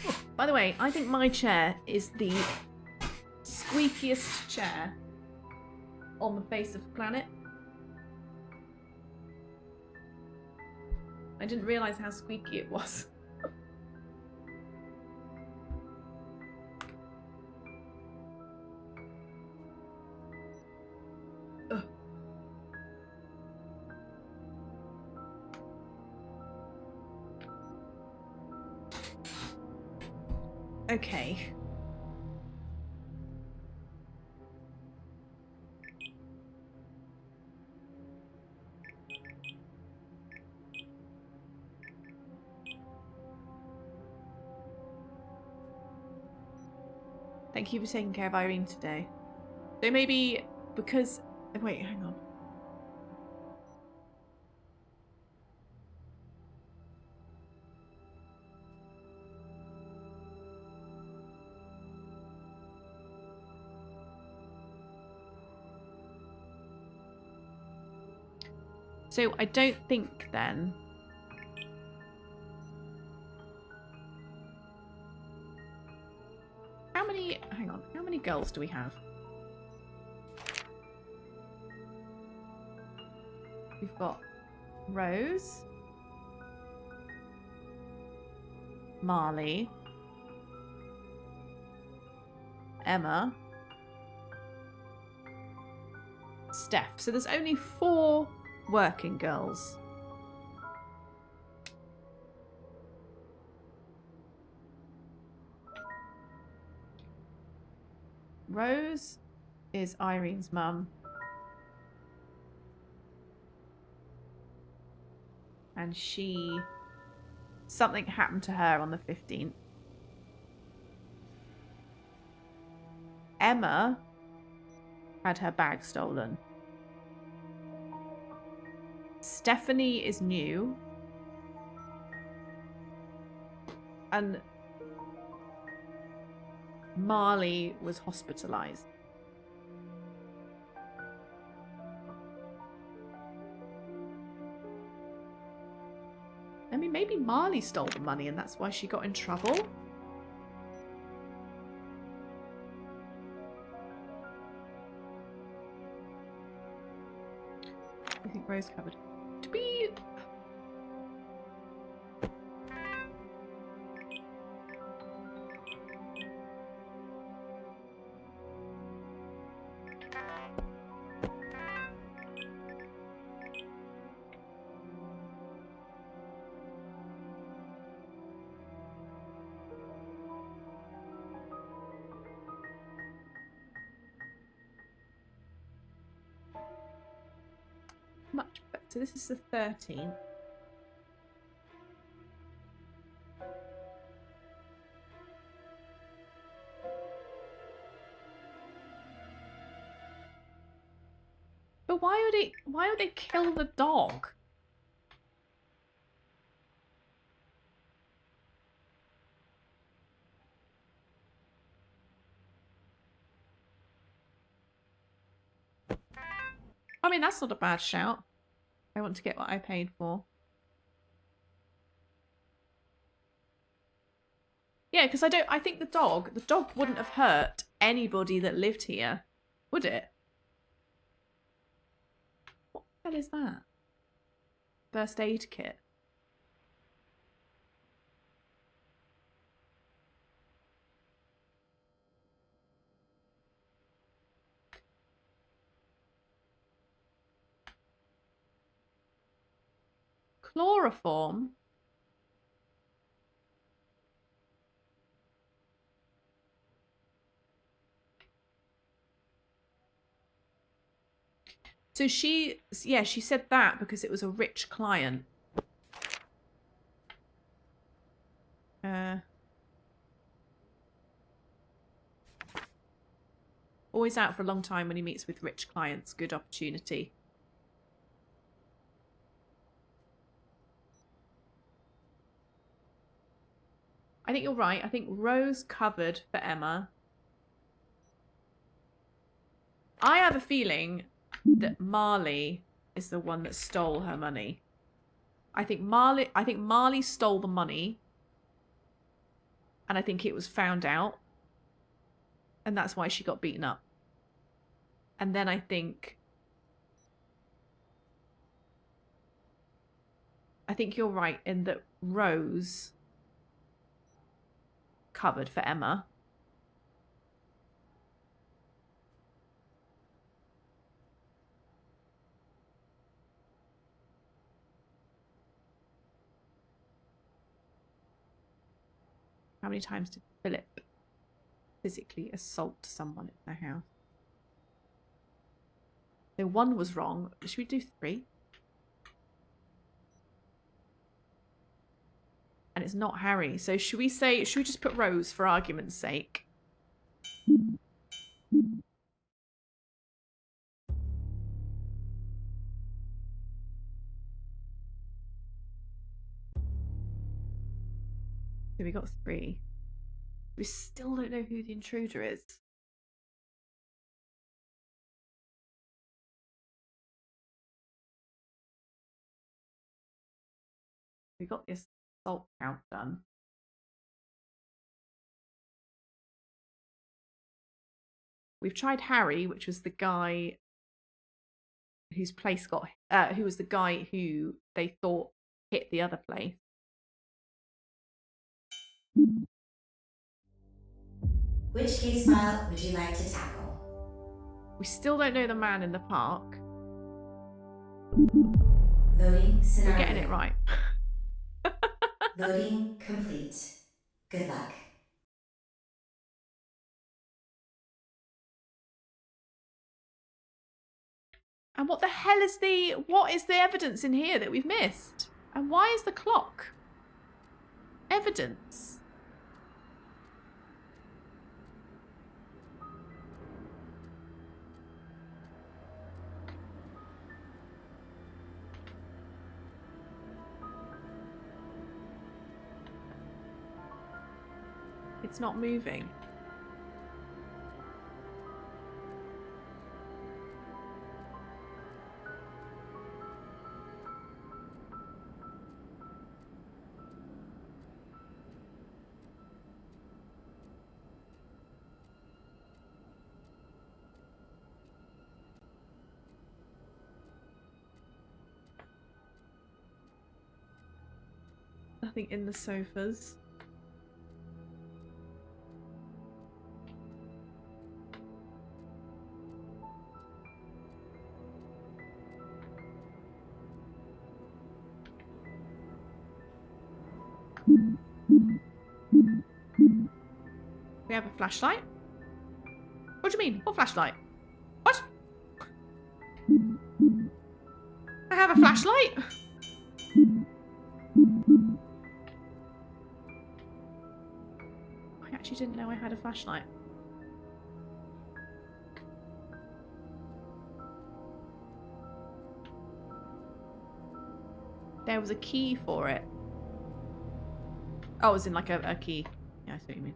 Oh, by the way, I think my chair is the squeakiest chair on the face of the planet. I didn't realise how squeaky it was. Okay. Thank you for taking care of Irene today. So maybe because... Wait, hang on. So I don't think then... How many... Hang on. How many girls do we have? We've got Rose, Marley, Emma, Steph. So there's only 4 working girls. Rose is Irene's mum. And something happened to her on the 15th. Emma had her bag stolen. Stephanie is new. And Marley was hospitalized. I mean, maybe Marley stole the money and that's why she got in trouble. I think Rose covered. To be... much better. So this is the 13th. But why would they kill the dog? I mean, that's not a bad shout. I want to get what I paid for. Yeah, because I think the dog wouldn't have hurt anybody that lived here, would it? What the hell is that? First aid kit. Chloroform. So she said that because it was a rich client. Always out for a long time when he meets with rich clients. Good opportunity. I think you're right. I think Rose covered for Emma. I have a feeling that Marley is the one that stole her money. I think Marley stole the money. And I think it was found out. And that's why she got beaten up. And then I think you're right in that Rose covered for Emma. How many times did Philip physically assault someone in their house? So 1 was wrong. Should we do 3? And it's not Harry. So should we just put Rose for argument's sake? So we got 3. We still don't know who the intruder is. We got this assault count done. We've tried Harry, which was the guy whose place got who was the guy who they thought hit the other place. Which case file would you like to tackle? We still don't know the man in the park. Loading scenario. We're getting it right. Loading complete. Good luck. And what the hell is what is the evidence in here that we've missed? And why is the clock evidence? It's not moving. Nothing in the sofas. We have a flashlight? What do you mean? What flashlight? What? I have a flashlight? I actually didn't know I had a flashlight. There was a key for it. Oh, it was in like a key. Yeah, I see what you mean.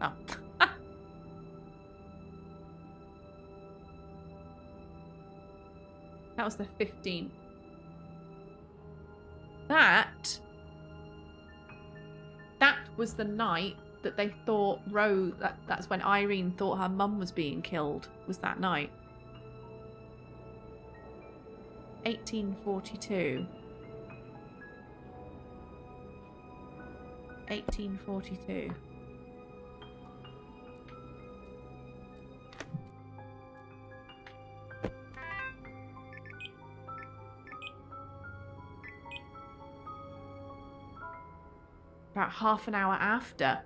Oh. That was the 15th. That was the night that they thought Rose... That's when Irene thought her mum was being killed. Was that night. 1842. 1842. About half an hour after.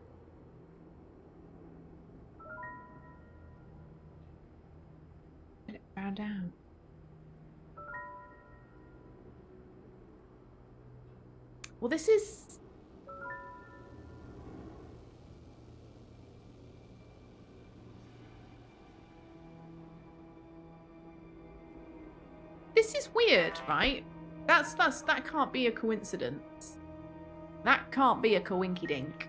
And it found out. Well, this is... This is weird, right? That can't be a coincidence. That can't be a coinky-dink.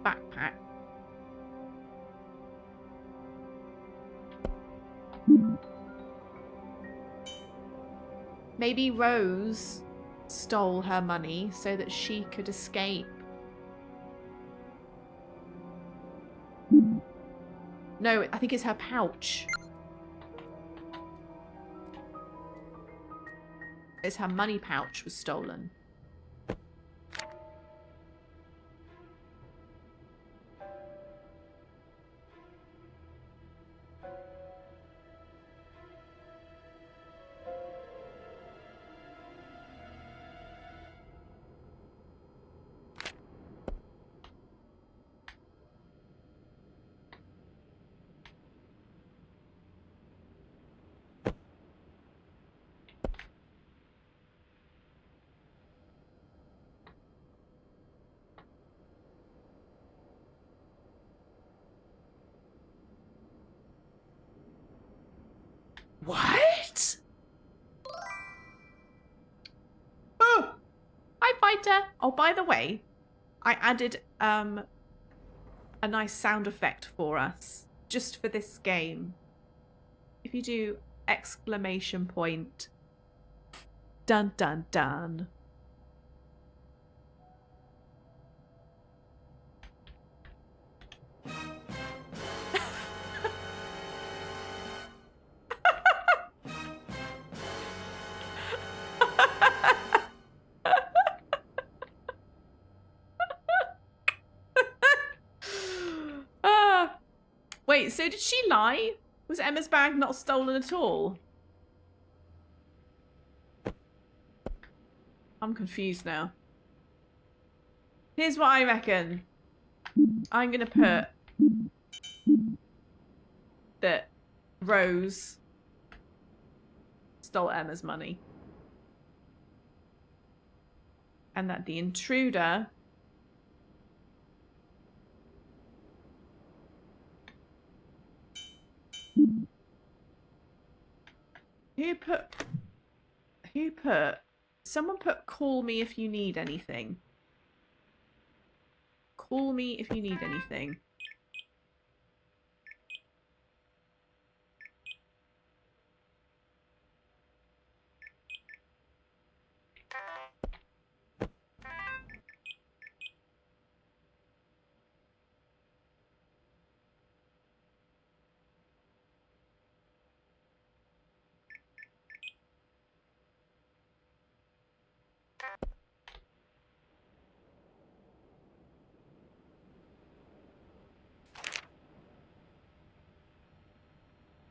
Backpack. Maybe Rose stole her money so that she could escape. No, I think it's her pouch. It's her money pouch was stolen. What? Oh, hi fighter. Oh, by the way, I added a nice sound effect for us, just for this game. If you do exclamation point, dun dun dun. Wait, so did she lie? Was Emma's bag not stolen at all? I'm confused now. Here's what I reckon. I'm gonna put that Rose stole Emma's money. And that the intruder who put someone put call me if you need anything. Call me if you need anything.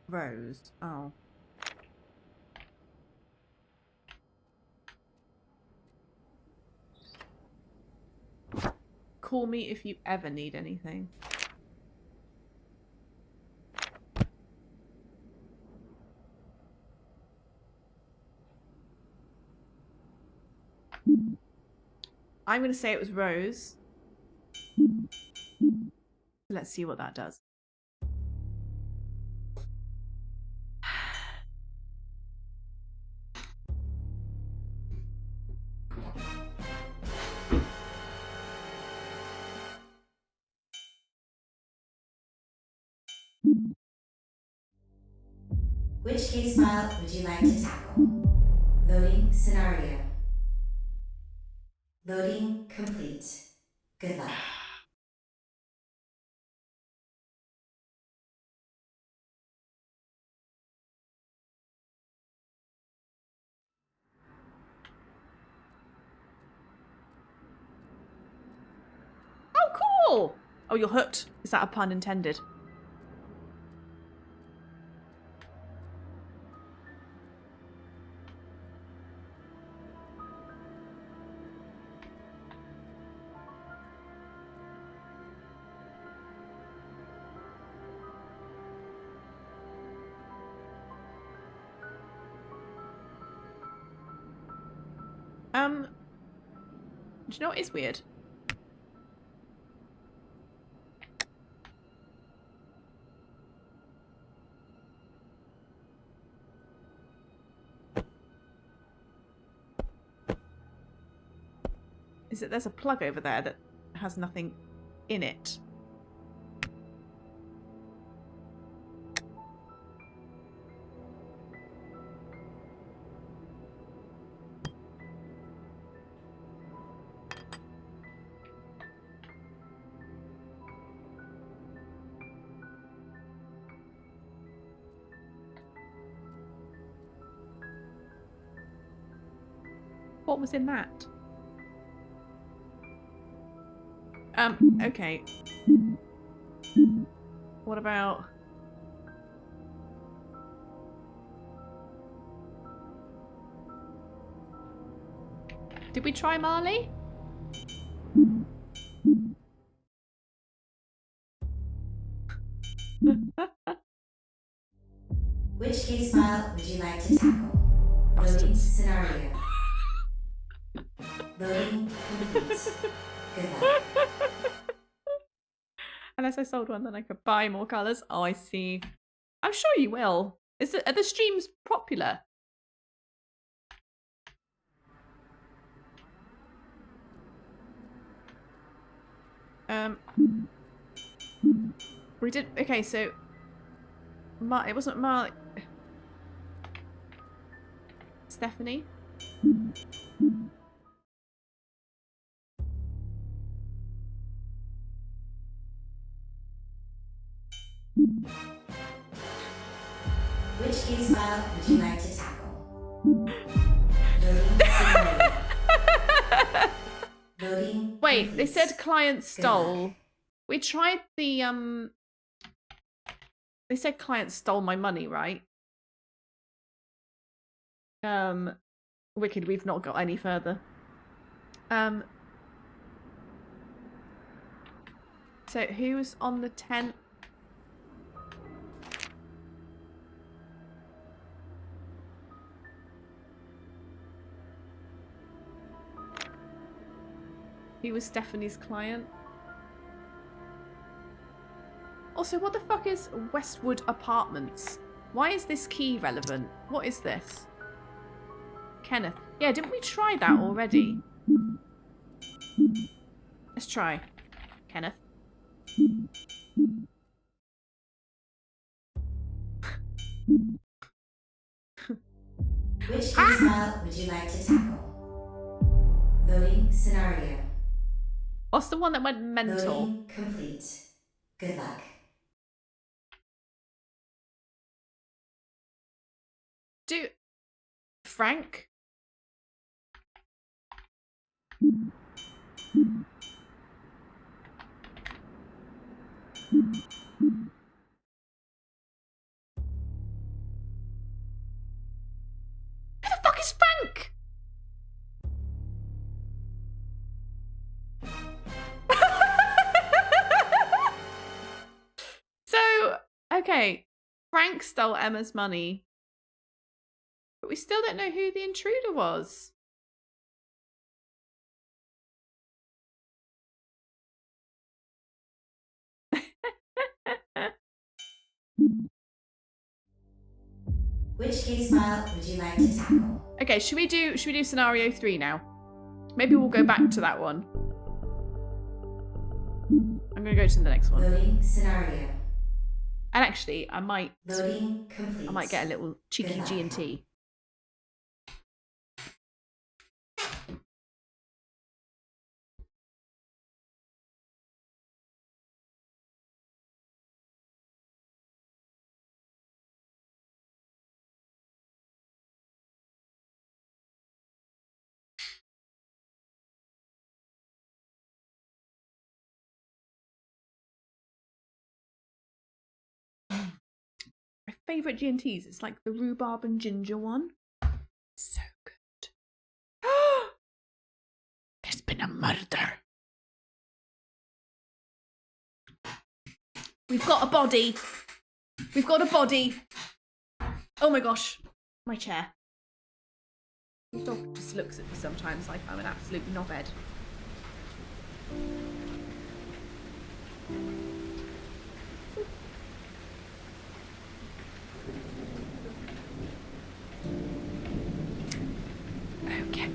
Rose. Oh. Call me if you ever need anything. I'm going to say it was Rose. Let's see what that does. Which case file would you like to tackle? Loading scenario. Loading complete. Good luck. Oh, cool! Oh, you're hooked. Is that a pun intended? Do you know what is weird? Is that there's a plug over there that has nothing in it. What was in that? Okay. What about... Did we try Marley? Which case file would you like to tackle? Loading scenario. Loading complete. Good luck. Unless I sold one, then I could buy more colours. Oh, I see. I'm sure you will. Are the streams popular? We did. Okay, so it wasn't Mark. Stephanie. Which case file would you like to tackle? Loading scenario. Loading. Wait, complete. they said client Good stole. luck. We tried the They said client stole my money, right? Wicked, we've not got any further. So who was on the 10th? Who was Stephanie's client? Also, what the fuck is Westwood Apartments? Why is this key relevant? What is this? Kenneth. Yeah, didn't we try that already? Let's try. Kenneth. Which case file would you like to tackle? Loading scenario. What's the one that went mental? Loading complete. Good luck. Do Frank? Who the fuck is Frank? So, okay, Frank stole Emma's money, but we still don't know who the intruder was. Which case file would you like to tackle? Okay, should we do scenario 3 now? Maybe we'll go back to that one. I'm gonna go to the next one. Loading scenario. And actually, I might Loading complete. get a little cheeky Good luck. G&T. My favourite G&Ts, it's like the rhubarb and ginger one. So good. There's been a murder. We've got a body. We've got a body. Oh my gosh. My chair. The dog just looks at me sometimes like I'm an absolute knobhead. Okay.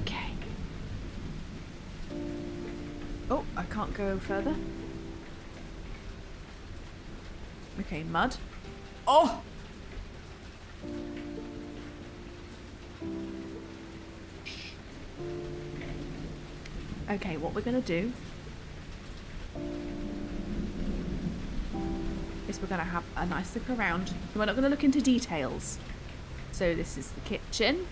Okay. Oh, I can't go further. Okay, mud. Oh! Okay, what we're gonna do is we're gonna have a nice look around. We're not gonna look into details. So this is the kitchen.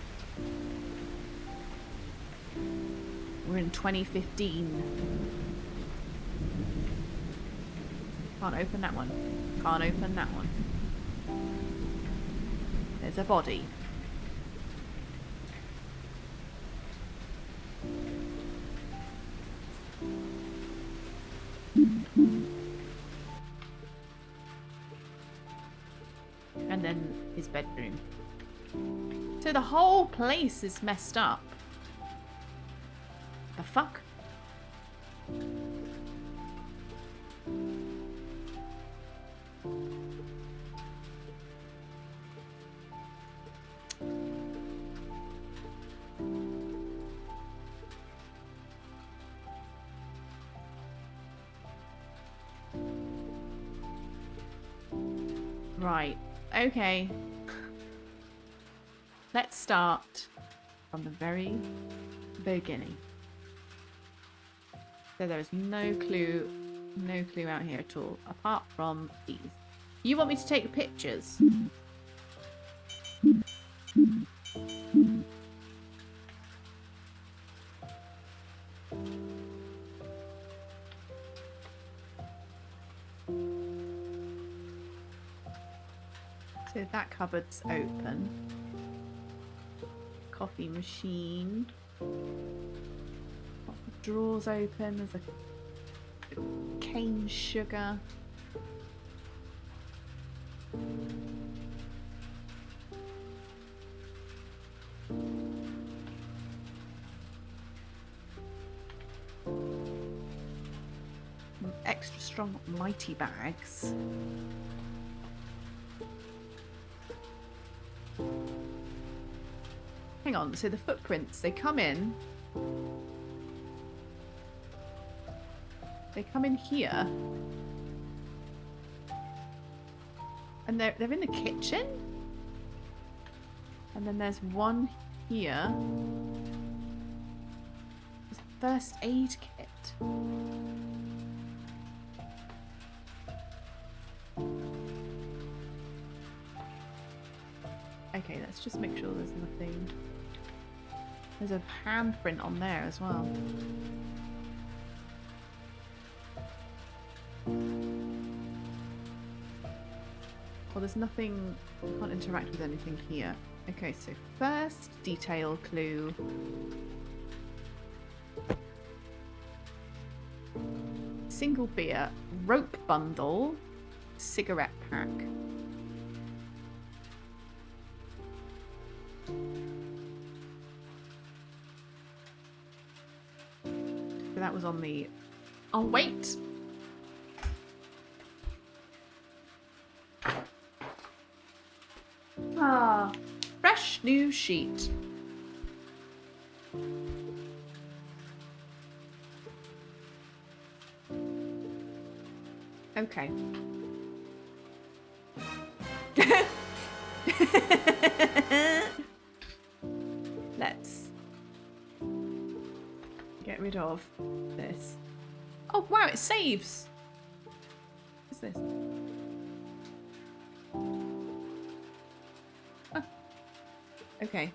We're in 2015. Can't open that one. Can't open that one. There's a body. And then his bedroom. So the whole place is messed up. The fuck? Right. Okay. Let's start from the very beginning. So there is no clue out here at all, apart from these. You want me to take pictures? So that cupboard's open. Coffee machine. Drawers open. There's a cane sugar. Extra strong mighty bags. Hang on, so the footprints, they come in here, and they're in the kitchen, and then there's one here. There's a first aid kit. Okay, let's just make sure there's nothing. There's a handprint on there as well. Well, there's nothing. You can't interact with anything here. Okay, so first detail clue. Single beer, rope bundle, cigarette pack. So that was on the... Oh, wait! Ah, fresh new sheet. Okay. Let's get rid of this. Oh wow, it saves. What's this? Oh. Okay.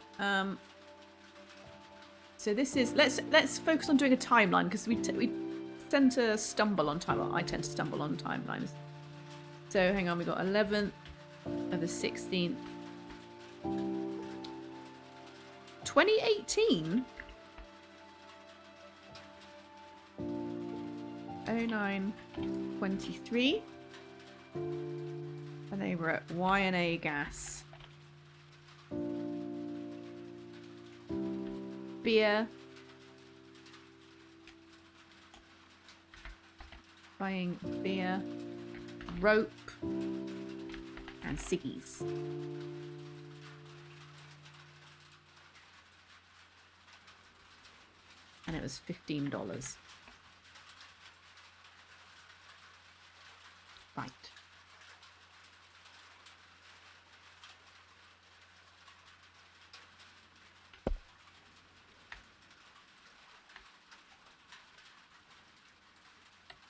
So this is let's focus on doing a timeline because we tend to stumble on time. Well, I tend to stumble on timelines. So hang on, we got 11th of the 16th. 2018? 0923. And they were at Y&A Gas. Beer. Buying beer. Rope. And ciggies. And it was $15. Right.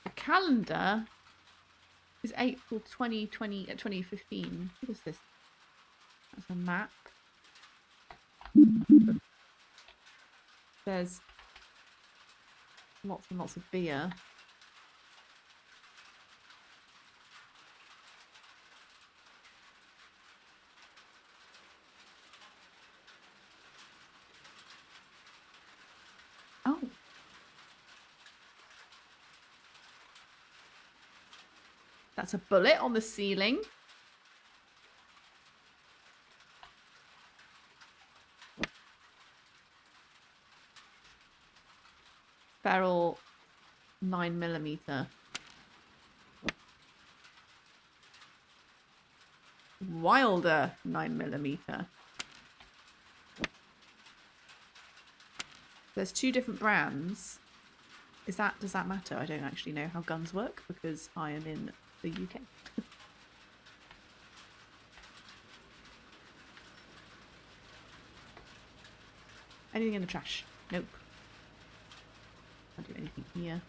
The calendar is April 2020 2015. What is this? That's a map. There's lots and lots of beer. Oh. That's a bullet on the ceiling. Barrel 9mm. Wilder 9mm. There's two different brands. Does that matter? I don't actually know how guns work because I am in the UK. Anything in the trash? Nope. Can't do anything here.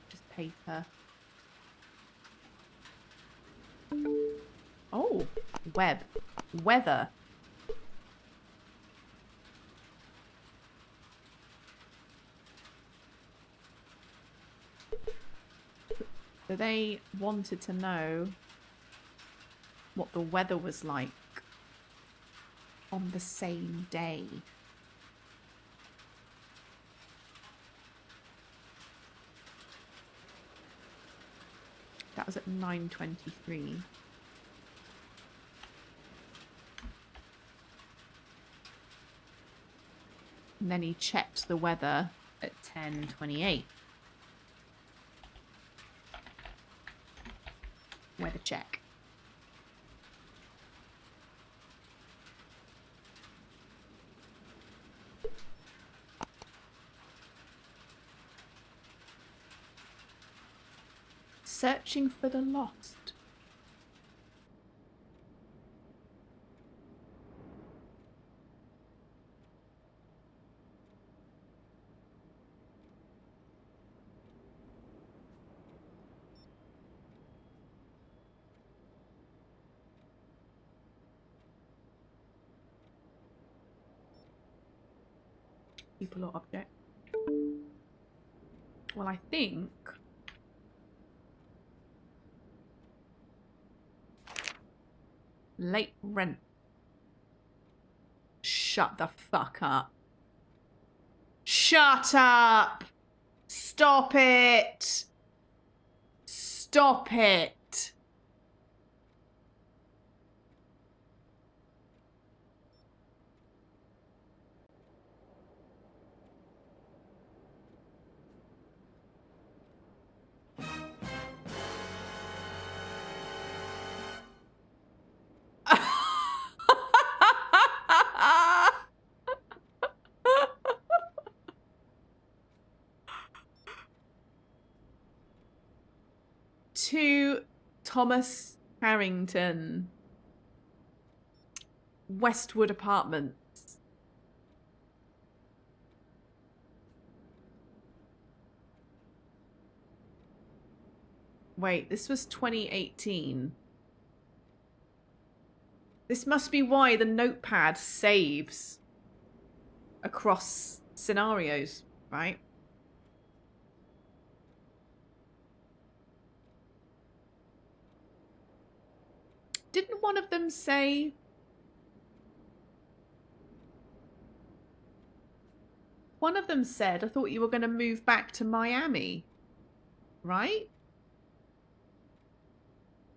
Just paper. Oh, web. Weather. So they wanted to know what the weather was like on the same day. That was at 9:23. And then he checked the weather at 10:28. Weather check. Searching for the lost. People or object. Well, I think late rent. Shut the fuck up. Shut up! Stop it! Stop it! To Thomas Harrington, Westwood Apartments. Wait, this was 2018. This must be why the notepad saves across scenarios, right? Didn't one of them say... One of them said, I thought you were going to move back to Miami. Right?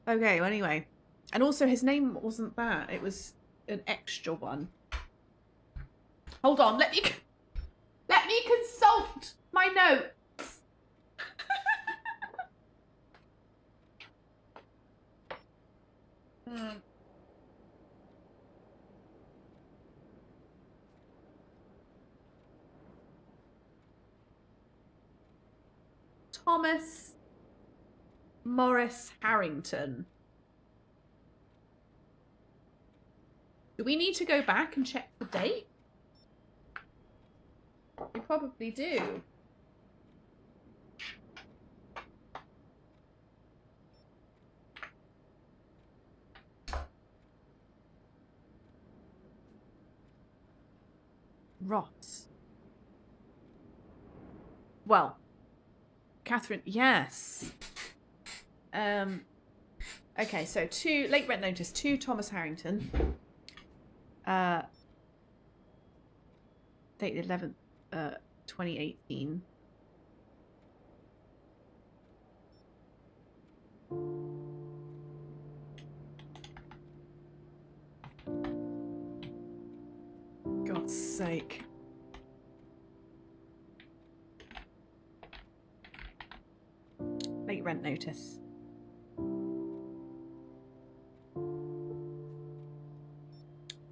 Okay, well, anyway. And also, his name wasn't that. It was an extra one. Hold on, let me consult my notes. Thomas Morris Harrington. Do we need to go back and check the date? We probably do. Ross. Well, Catherine, yes. Okay, so late rent notice to Thomas Harrington. Date 11th, 2018. God's sake. Late rent notice.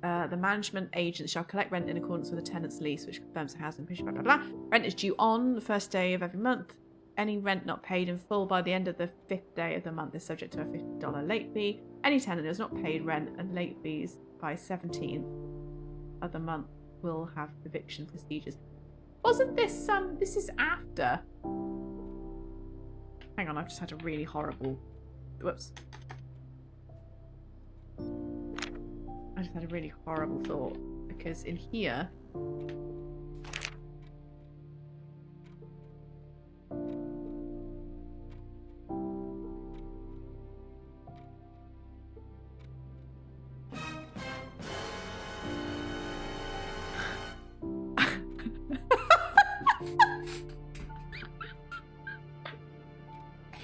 The management agent shall collect rent in accordance with the tenant's lease, which confirms the housing position, blah, blah, blah. Rent is due on the first day of every month. Any rent not paid in full by the end of the 5th day of the month is subject to a $50 late fee. Any tenant who has not paid rent and late fees by 17th other month will have eviction procedures. Wasn't this this is after? Hang on, I've just had a really horrible whoops. I just had a really horrible thought because in here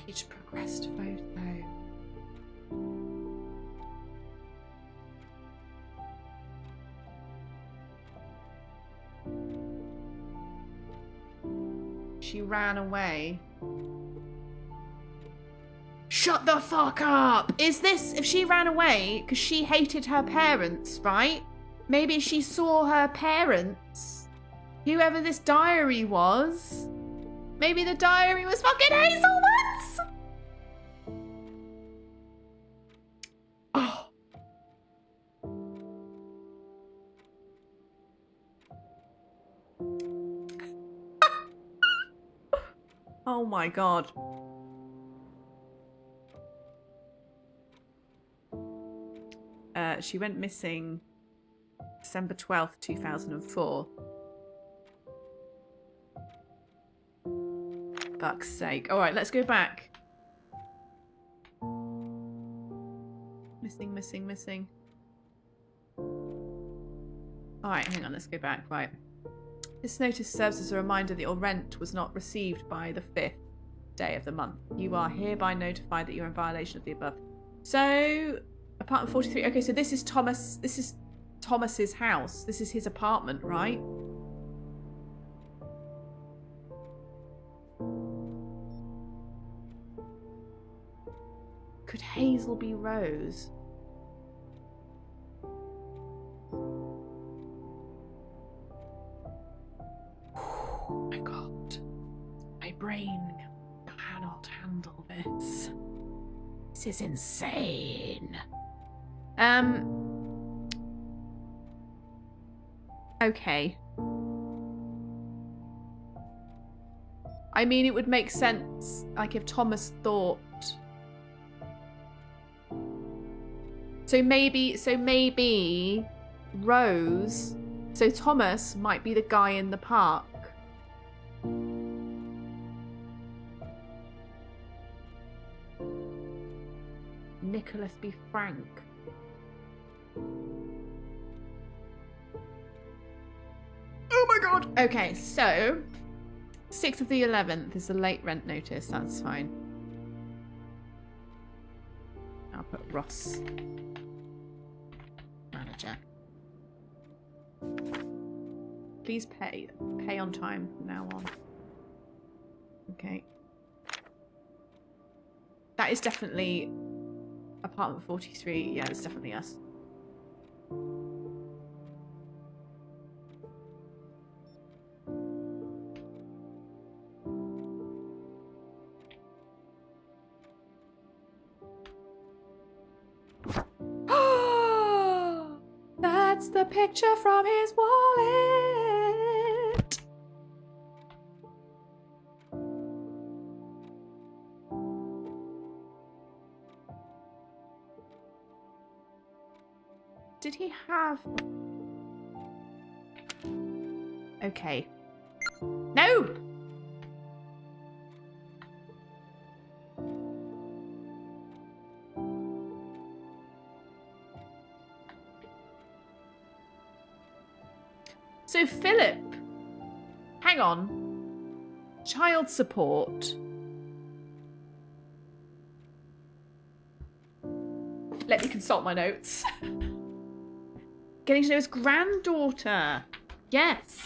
age progressed photo. She ran away. Shut the fuck up! Is this if she ran away because she hated her parents, right? Maybe she saw her parents. Whoever this diary was. Maybe the diary was fucking Hazelwood's! Oh. Oh my god. She went missing December 12th, 2004. Fuck's sake. Alright, let's go back. Missing. Alright, hang on, let's go back. Right. This notice serves as a reminder that your rent was not received by the 5th day of the month. You are hereby notified that you're in violation of the above. So, apartment 43. Okay, so this is Thomas. This is Thomas's house. This is his apartment, right? Could Hazel be Rose? Oh my god. My brain cannot handle this. This is insane. Okay. I mean, it would make sense, like, if Thomas thought... So maybe Rose... So Thomas might be the guy in the park. Nicholas B. Frank. Oh my god! Okay, so 6th of the 11th is the late rent notice. That's fine. I'll put Ross. Manager. Please pay. Pay on time from now on. Okay. That is definitely apartment 43. Yeah, it's definitely us. That's the picture from his wallet. Did he have... Okay. No! So Philip, hang on, child support. Let me consult my notes. Getting to know his granddaughter. Yes.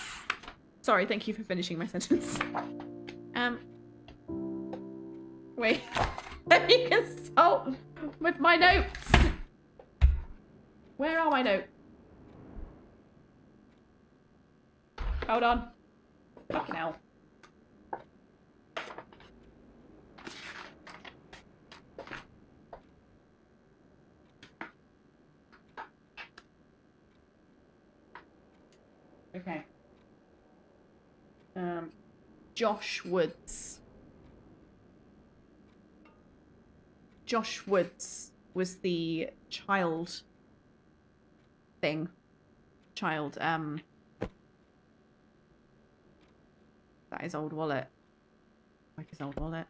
Sorry, thank you for finishing my sentence. Wait, let me consult with my notes. Where are my notes? Hold on. Fucking hell. Okay. Josh Woods. Josh Woods was the child thing. Child, that is old wallet. Like his old wallet.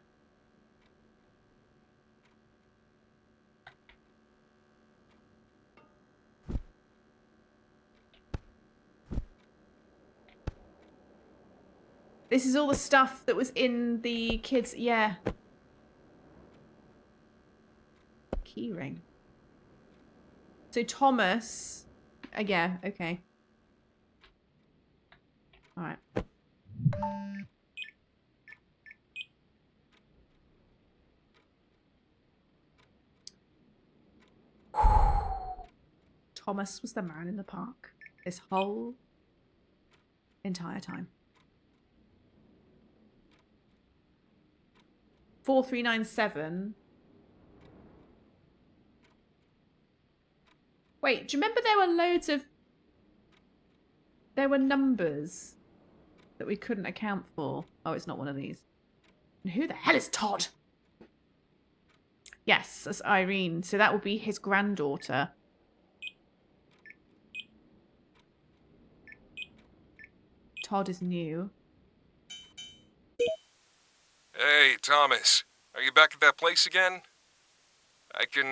This is all the stuff that was in the kids. Yeah. Keyring. So Thomas. Yeah, okay. Alright. Thomas was the man in the park this whole entire time. 4397. Wait, do you remember there were loads of... There were numbers that we couldn't account for. Oh, it's not one of these. And who the hell is Todd? Yes, that's Irene. So that would be his granddaughter. Todd is new. Hey, Thomas. Are you back at that place again? I can,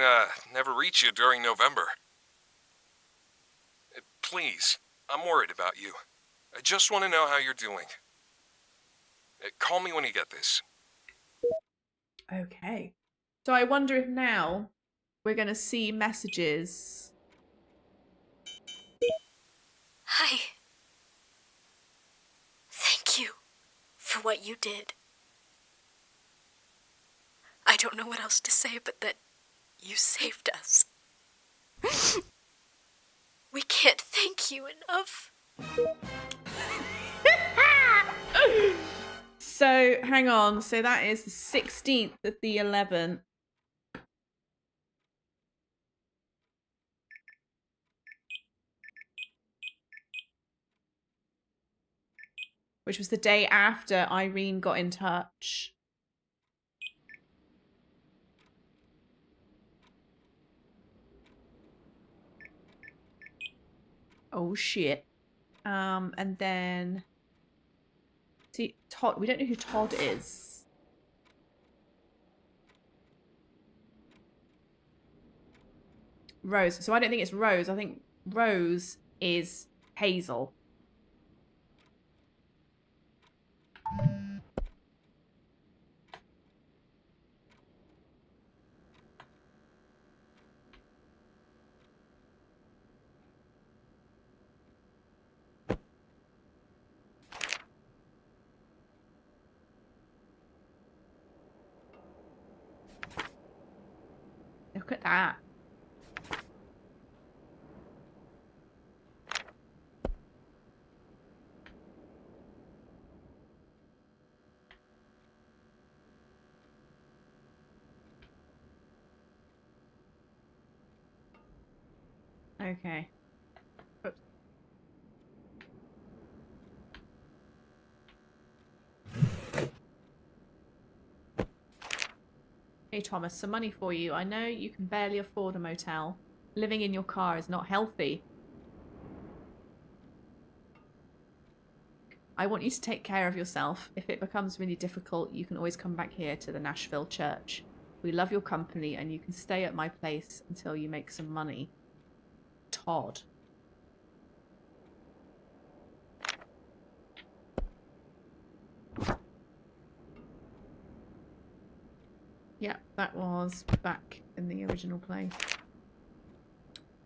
never reach you during November. Please, I'm worried about you. I just want to know how you're doing. Call me when you get this. Okay. So I wonder if now we're going to see messages. Hi. Thank you for what you did. I don't know what else to say but that you saved us. We can't thank you enough. So, hang on. So that is the 16th of the 11th. Which was the day after Irene got in touch. Oh, shit. And then... See, Todd... We don't know who Todd is. Rose. So I don't think it's Rose. I think Rose is Hazel. Look at that. Okay. Oops. Hey Thomas, some money for you. I know you can barely afford a motel. Living in your car is not healthy. I want you to take care of yourself. If it becomes really difficult, you can always come back here to the Nashville church. We love your company and you can stay at my place until you make some money. Todd. Yeah, that was back in the original play.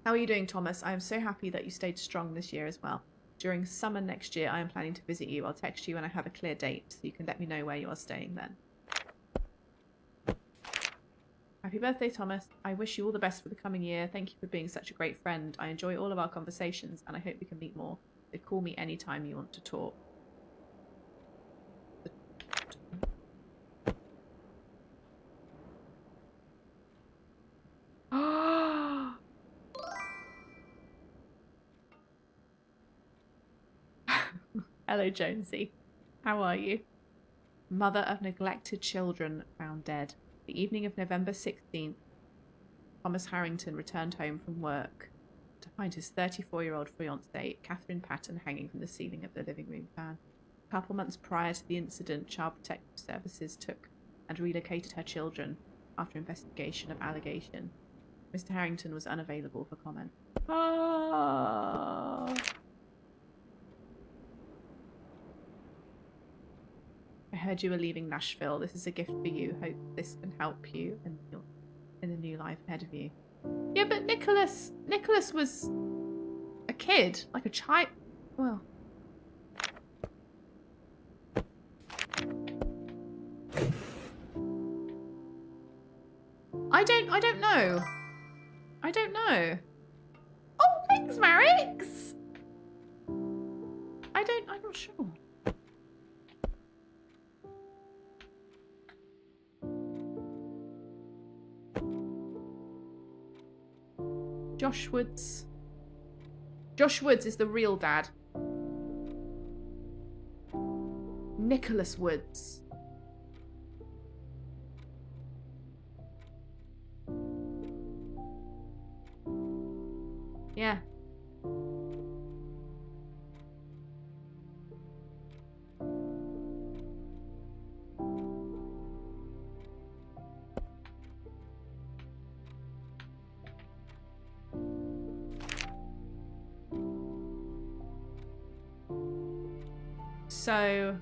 How are you doing, Thomas? I am so happy that you stayed strong this year as well. During summer next year, I am planning to visit you. I'll text you when I have a clear date, so you can let me know where you are staying then. Happy birthday, Thomas. I wish you all the best for the coming year. Thank you for being such a great friend. I enjoy all of our conversations, and I hope we can meet more. So call me anytime you want to talk. Hello, Jonesy. How are you? Mother of neglected children found dead. The evening of November 16th, Thomas Harrington returned home from work to find his 34-year-old fiancée, Catherine Patton, hanging from the ceiling of the living room fan. A couple months prior to the incident, Child Protective Services took and relocated her children after investigation of allegation. Mr. Harrington was unavailable for comment. Oh. I heard you were leaving Nashville. This is a gift for you. Hope this can help you in the new life ahead of you. Yeah, but Nicholas was a kid, like a child. Well, I don't know. I don't know. Oh, thanks, Marix. I'm not sure. Josh Woods. Josh Woods is the real dad. Nicholas Woods. Yeah. So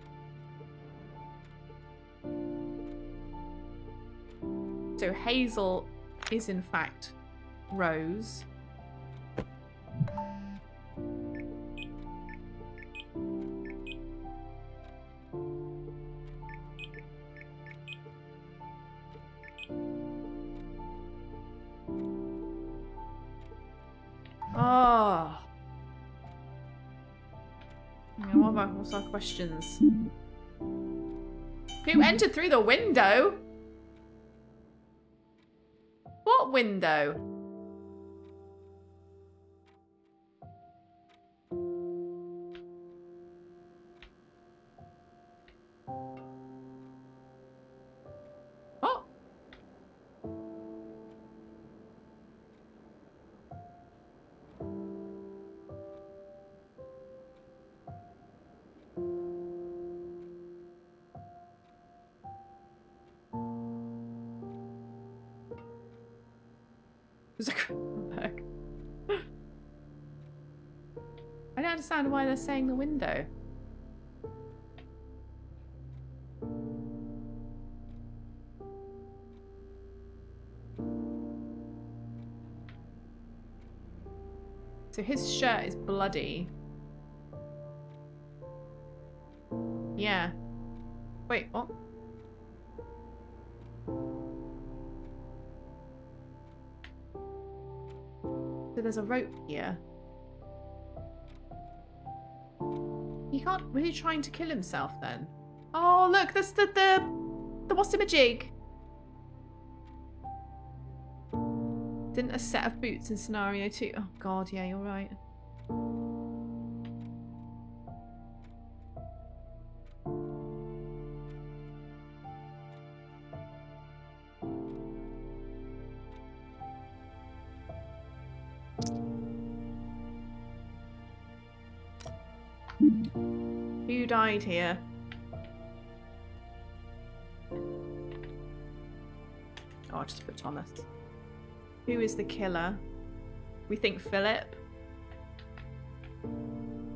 Hazel is in fact Rose. Oh. Yeah, what's our questions? Who entered through the window? What window? What? Zuckerberg. I don't understand why they're saying the window. So his shirt is bloody. Yeah. Wait, what? So there's a rope here. He can't. Was he trying to kill himself then? Oh look, that's the what's-him-a-jig. Didn't a set of boots in scenario 2? Oh god, yeah, you're right. Who died here? Oh, I'll just put Thomas. Who is the killer? We think Philip.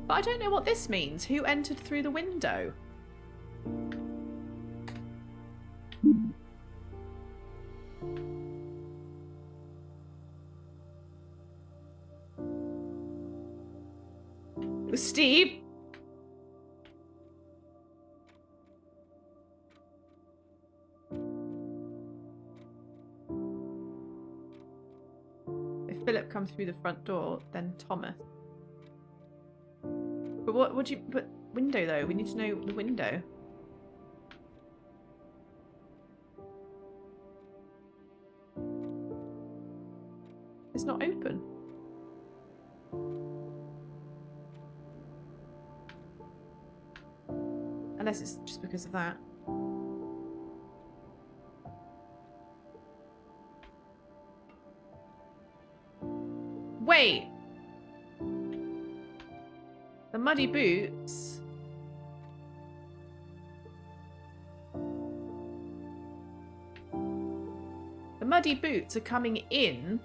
But I don't know what this means. Who entered through the window? It was Steve. Philip comes through the front door, then Thomas. But what would you put? Window though? We need to know the window. It's not open. Unless it's just because of that. Wait! The muddy boots... The muddy boots are coming in.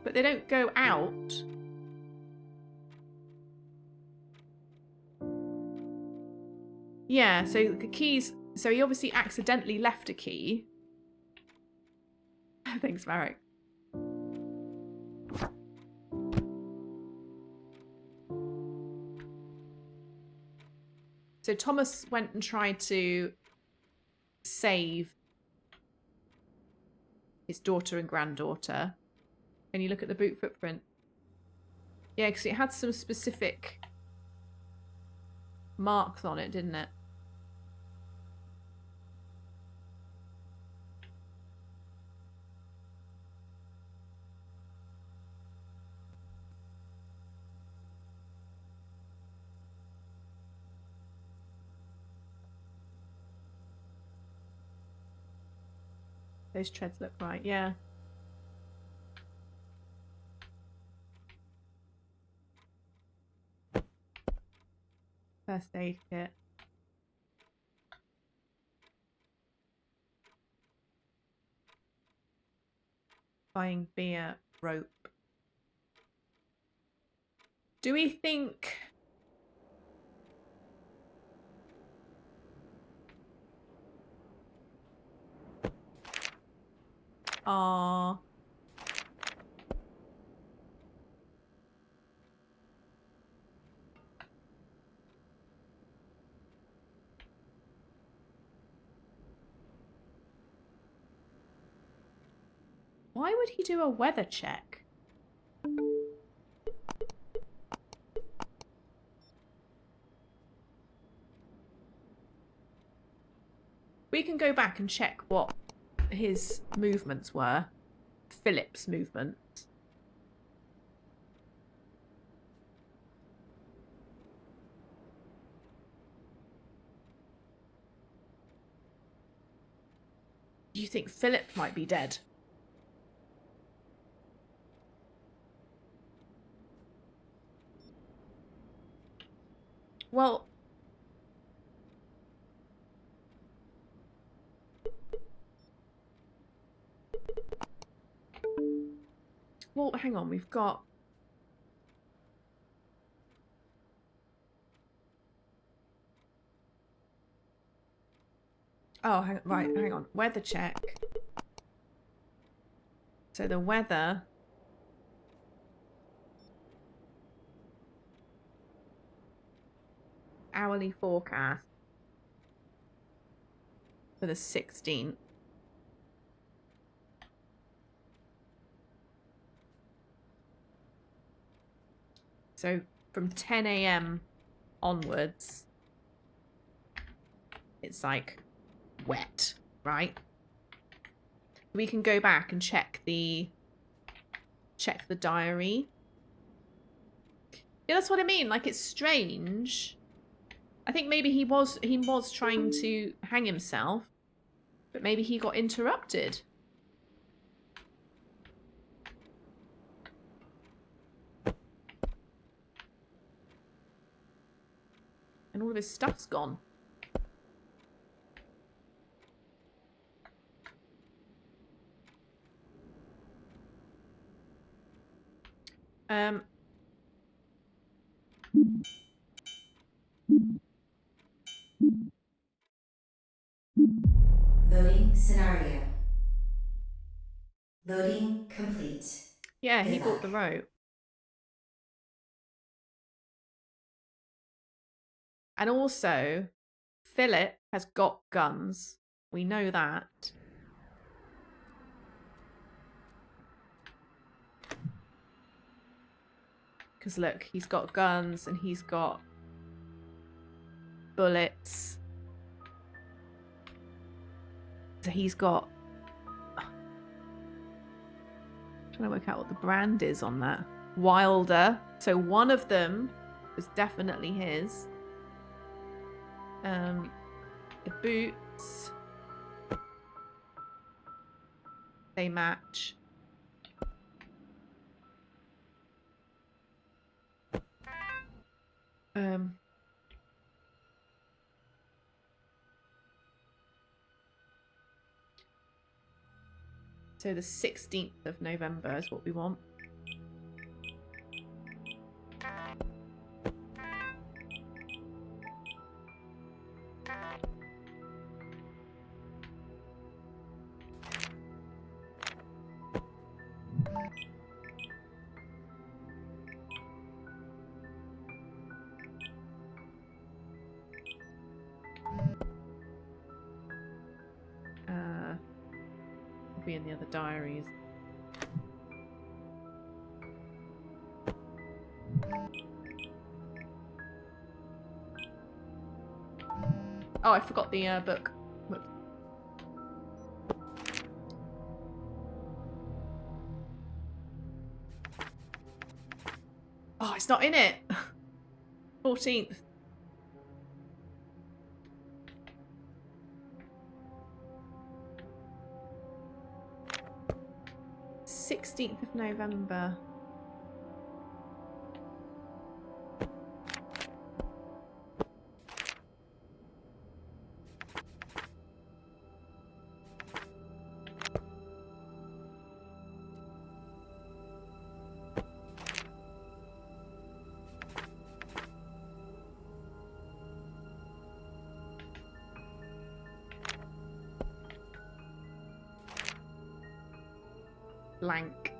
But they don't go out. Yeah, so the keys... So he obviously accidentally left a key. Thanks, Marek. So Thomas went and tried to save his daughter and granddaughter. Can you look at the boot footprint? Yeah, because it had some specific marks on it, didn't it? Those treads look right, yeah. First aid kit. Buying beer, rope. Do we think... Aww. Why would he do a weather check? We can go back and check what his movements were. Philip's movements. Do you think Philip might be dead? Well... Well, hang on, we've got... Oh, hang on. Weather check. So the weather... Hourly forecast for the 16th. So from 10 a.m. onwards, it's like wet, right? We can go back and check the diary. Yeah, that's what I mean. Like, it's strange. I think maybe he was trying to hang himself, but maybe he got interrupted. And all of his stuff's gone. Loading scenario. Loading complete. Yeah, he Good bought luck. the rope. And also, Philip has got guns. We know that. Because look, he's got guns and he's got bullets. So he's got... I'm trying to work out what the brand is on that. Wilder. So one of them was definitely his. The boots. They match. So the 16th of November is what we want. Be in the other diaries. Oh, I forgot the book. Whoops. Oh, it's not in it. 14th. 16th of November. Blank.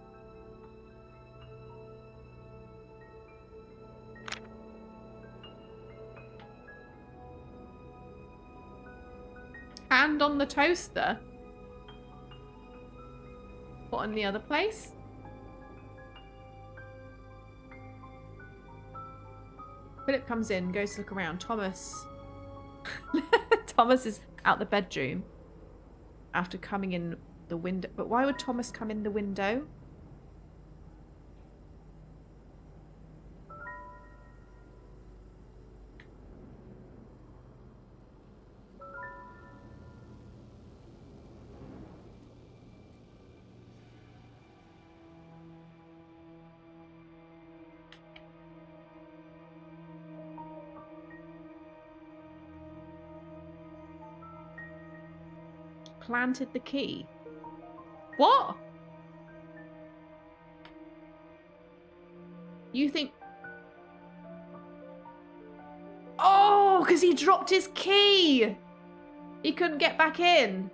Hand on the toaster. What, in the other place? Philip comes in, goes to look around. Thomas. Thomas is out the bedroom after coming in the window. But why would Thomas come in the window? Planted the key. What? You think... Oh, because he dropped his key. He couldn't get back in.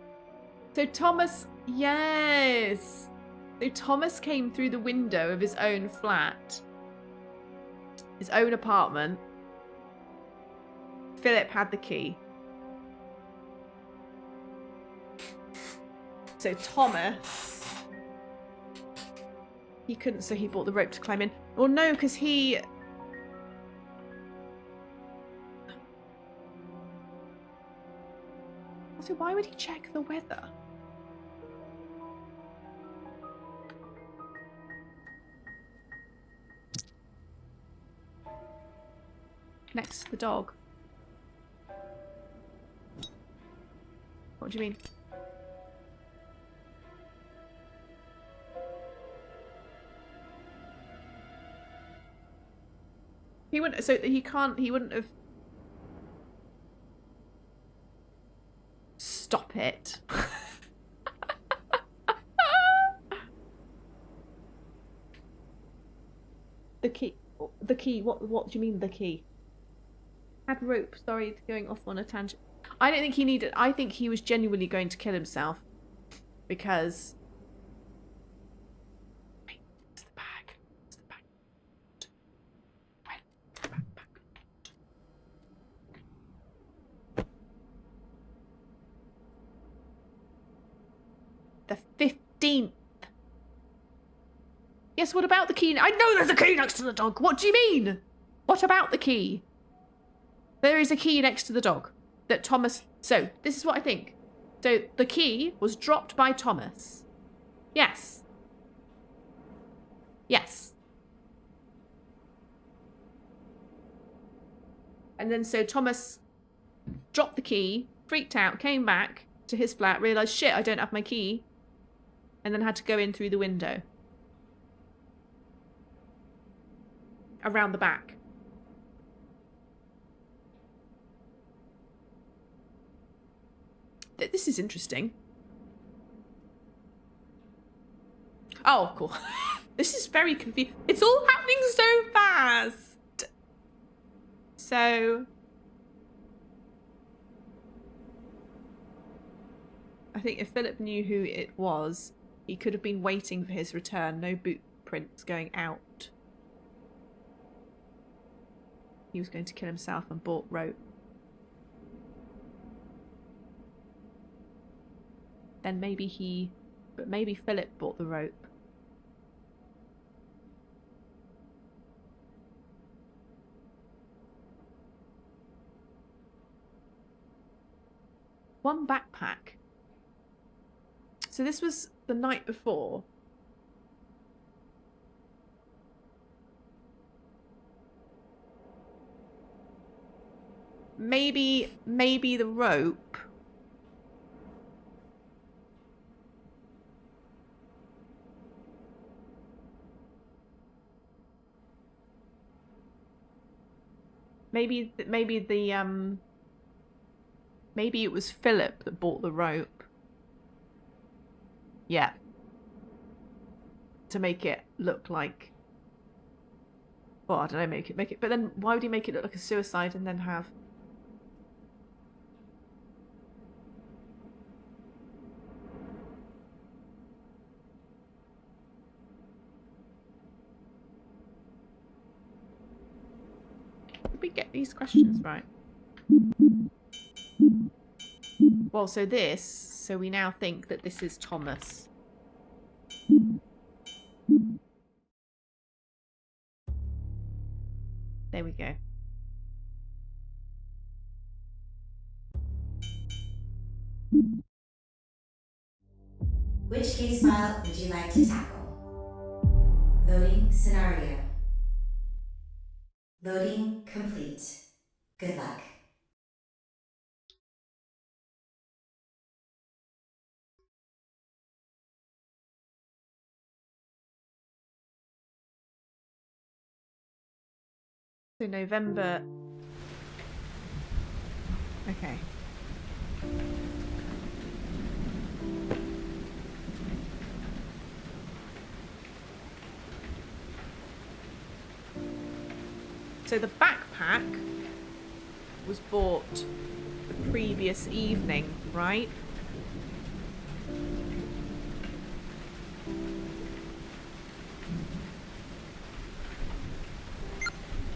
So Thomas... Yes. So Thomas came through the window of his own flat. His own apartment. Philip had the key. So Thomas, he couldn't, so he bought the rope to climb in. Well, no, because he... Also, why would he check the weather? Next to the dog. What do you mean? He wouldn't, so he can't, he wouldn't have... Stop it. The key, what do you mean the key? Had rope, sorry, going off on a tangent. I don't think he needed, I think he was genuinely going to kill himself. Because... Wait, where's the bag? Where's the bag? The 15th. Yes, what about the key? I know there's a key next to the dog. What do you mean? What about the key? There is a key next to the dog that Thomas... So, this is what I think. So, the key was dropped by Thomas. Yes. Yes. And then so Thomas dropped the key, freaked out, came back to his flat, realised, shit, I don't have my key, and then had to go in through the window. Around the back. This is interesting. Oh, cool. This is very confusing. It's all happening so fast. So... I think if Philip knew who it was, he could have been waiting for his return. No boot prints going out. He was going to kill himself and bought rope. Then maybe he... But maybe Philip bought the rope. One backpack. So this was the night before. Maybe the rope. Maybe it was Philip that bought the rope. Yeah. To make it look like... Well, I don't know, make it... But then why would he make it look like a suicide and then have... Did we get these questions right? Well, so we now think that this is Thomas. There we go. Which case file would you like to tackle? Loading scenario. Loading complete. Good luck. So November... Okay. So the backpack was bought the previous evening, right?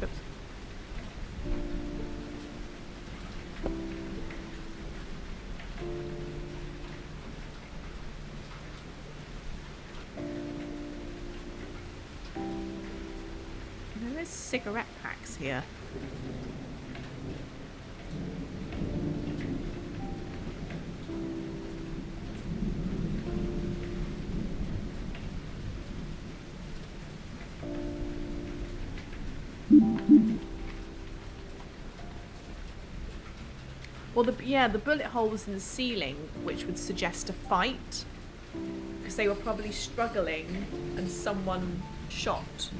Oops. There's cigarette packs here. Well, the bullet holes in the ceiling, which would suggest a fight, because they were probably struggling and someone shot.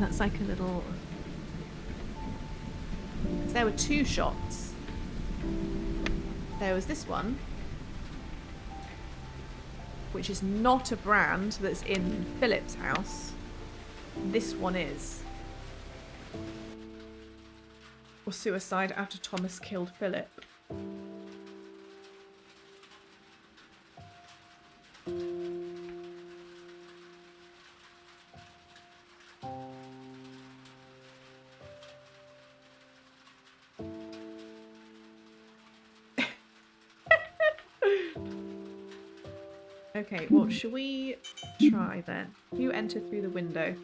That's like a little... There were two shots. There was this one, which is not a brand that's in Philip's house. This one is. Or suicide after Thomas killed Philip. Okay, well, shall we try then? Who entered through the window?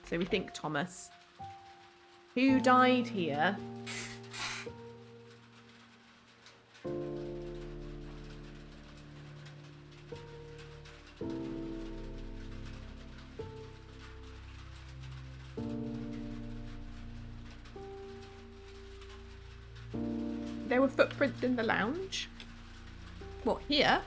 So we think Thomas. Who died here? There were footprints in the lounge. What, here?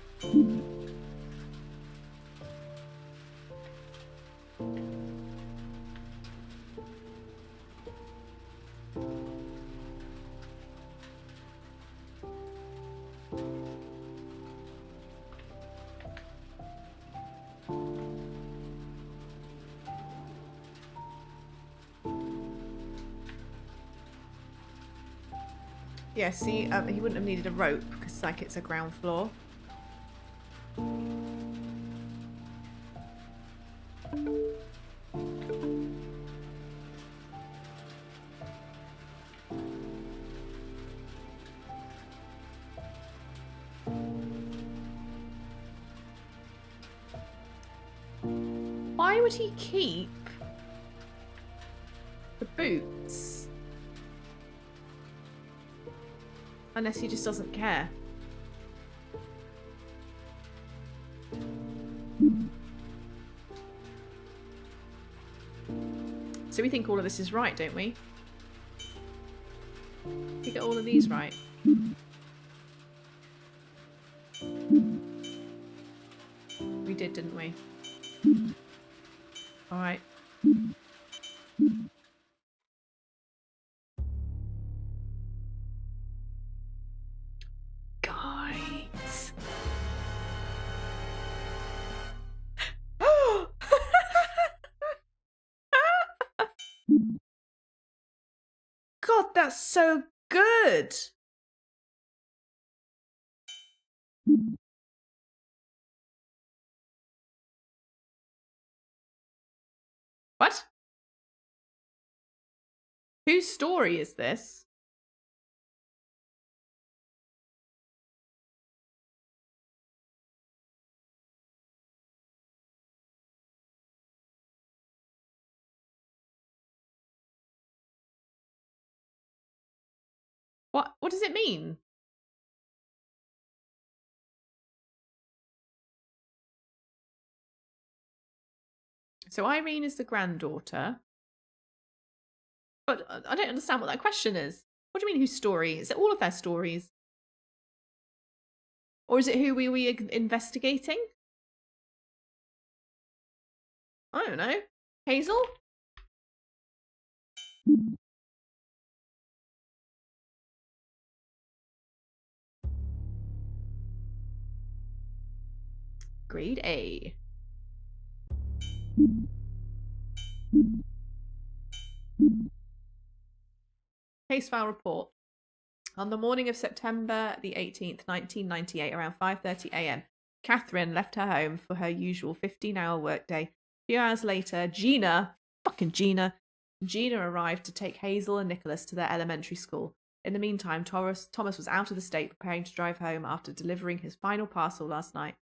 Yeah, see, he wouldn't have needed a rope because, like, it's a ground floor. Why would he keep the boots? Unless he just doesn't care. So we think all of this is right, don't we? We get all of these right. We did, didn't we? All right. Guys. God, that's so good. What? Whose story is this? What does it mean? So Irene is the granddaughter. But I don't understand what that question is. What do you mean, whose story? Is it all of their stories? Or is it who we investigating? I don't know. Hazel? Grade A. Case file report. On the morning of September the 18th, 1998, around 5:30 a.m., Catherine left her home for her usual 15-hour workday. A few hours later, Gina arrived to take Hazel and Nicholas to their elementary school. In the meantime, Thomas was out of the state preparing to drive home after delivering his final parcel last night.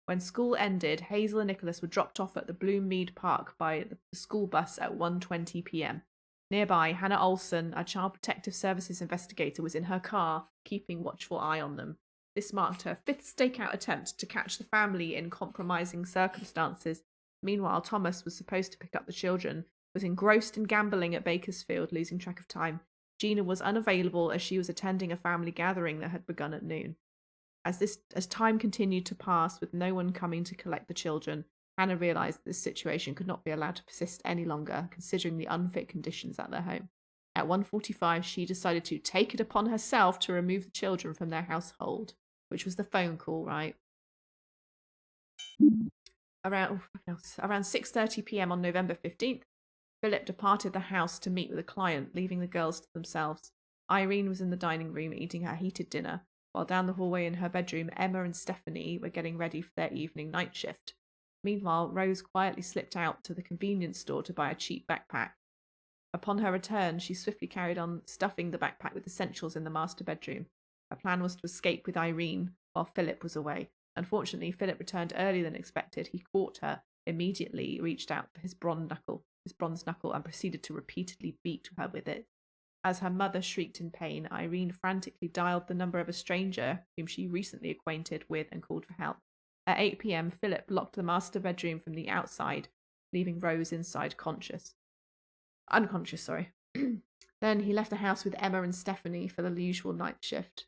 When school ended, Hazel and Nicholas were dropped off at the Bloommead Park by the school bus at 1:20 p.m. Nearby, Hannah Olsen, a Child Protective Services investigator, was in her car, keeping watchful eye on them. This marked her fifth stakeout attempt to catch the family in compromising circumstances. Meanwhile, Thomas was supposed to pick up the children, was engrossed in gambling at Bakersfield, losing track of time. Gina was unavailable as she was attending a family gathering that had begun at noon. As time continued to pass with no one coming to collect the children, Hannah realised that this situation could not be allowed to persist any longer, considering the unfit conditions at their home. At 1:45, she decided to take it upon herself to remove the children from their household, which was the phone call, right? Around 6:30 p.m. on November 15th, Philip departed the house to meet with a client, leaving the girls to themselves. Irene was in the dining room eating her heated dinner, while down the hallway in her bedroom, Emma and Stephanie were getting ready for their evening night shift. Meanwhile, Rose quietly slipped out to the convenience store to buy a cheap backpack. Upon her return, she swiftly carried on stuffing the backpack with essentials in the master bedroom. Her plan was to escape with Irene while Philip was away. Unfortunately, Philip returned earlier than expected. He caught her, immediately reached out for his bronze knuckle, and proceeded to repeatedly beat her with it. As her mother shrieked in pain, Irene frantically dialed the number of a stranger whom she recently acquainted with and called for help. At 8 p.m, Philip locked the master bedroom from the outside, leaving Rose inside unconscious. Then he left the house with Emma and Stephanie for the usual night shift.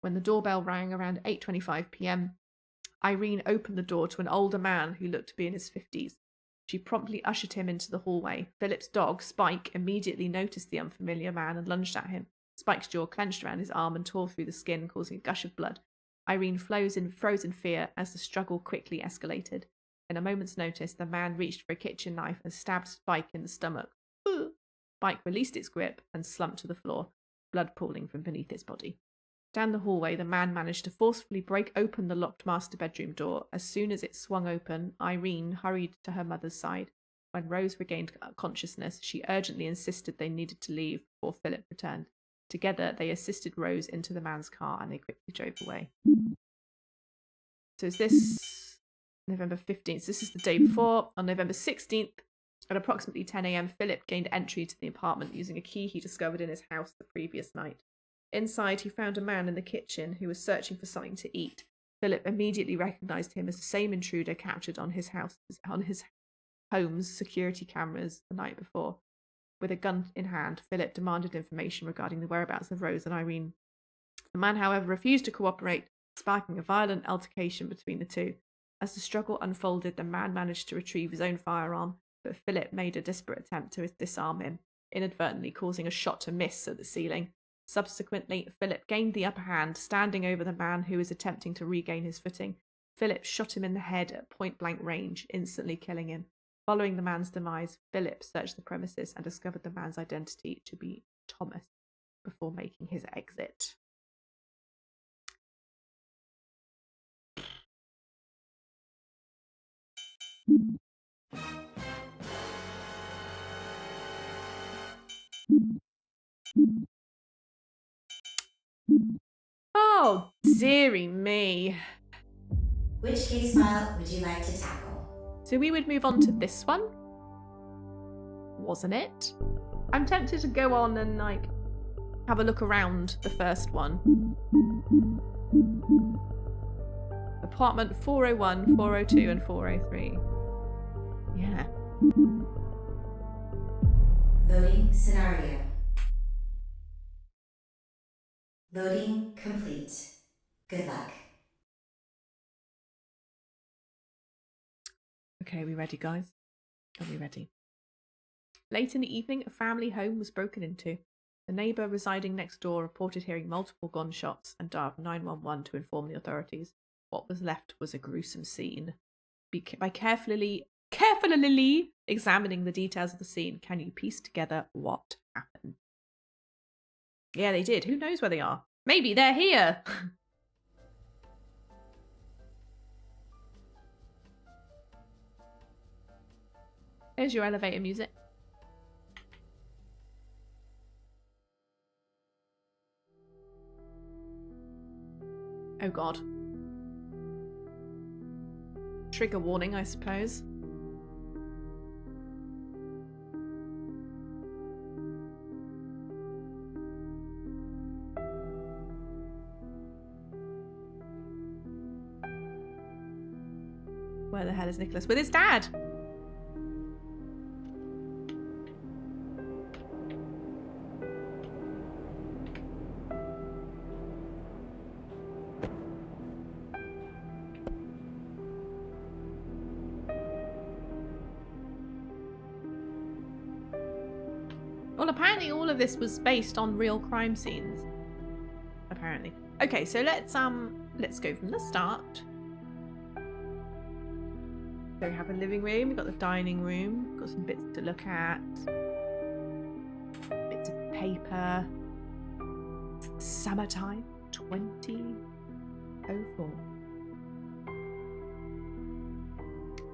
When the doorbell rang around 8:25 p.m, Irene opened the door to an older man who looked to be in his 50s. She promptly ushered him into the hallway. Philip's dog, Spike, immediately noticed the unfamiliar man and lunged at him. Spike's jaw clenched around his arm and tore through the skin, causing a gush of blood. Irene froze in fear as the struggle quickly escalated. In a moment's notice, the man reached for a kitchen knife and stabbed Spike in the stomach. Spike released its grip and slumped to the floor, blood pooling from beneath its body. Down the hallway, the man managed to forcefully break open the locked master bedroom door. As soon as it swung open, Irene hurried to her mother's side. When Rose regained consciousness, she urgently insisted they needed to leave before Philip returned. Together, they assisted Rose into the man's car and they quickly drove away. So is this November 15th? This is the day before. On November 16th, at approximately 10 a.m, Philip gained entry to the apartment using a key he discovered in his house the previous night. Inside, he found a man in the kitchen who was searching for something to eat. Philip immediately recognised him as the same intruder captured on his home's security cameras the night before. With a gun in hand, Philip demanded information regarding the whereabouts of Rose and Irene. The man, however, refused to cooperate, sparking a violent altercation between the two. As the struggle unfolded, the man managed to retrieve his own firearm, but Philip made a desperate attempt to disarm him, inadvertently causing a shot to miss at the ceiling. Subsequently, Philip gained the upper hand, standing over the man who was attempting to regain his footing. Philip shot him in the head at point-blank range, instantly killing him. Following the man's demise, Philip searched the premises and discovered the man's identity to be Thomas before making his exit. Oh, dearie me. Which case file would you like to tackle? So we would move on to this one, wasn't it? I'm tempted to go on and have a look around the first one. Apartment 401, 402 and 403. Yeah. Loading scenario. Loading complete. Good luck. Okay, we ready, guys? Are we ready? Late in the evening, a family home was broken into. The neighbour residing next door reported hearing multiple gunshots and dialed 911 to inform the authorities. What was left was a gruesome scene. By carefully examining the details of the scene, can you piece together what happened? Yeah, they did. Who knows where they are? Maybe they're here. Here's your elevator music. Oh God. Trigger warning, I suppose. Where the hell is Nicholas? With his dad! Well, apparently all of this was based on real crime scenes. Apparently. Okay, so let's go from the start. So we have a living room, we've got the dining room, got some bits to look at. Bits of paper. It's summertime, 2004.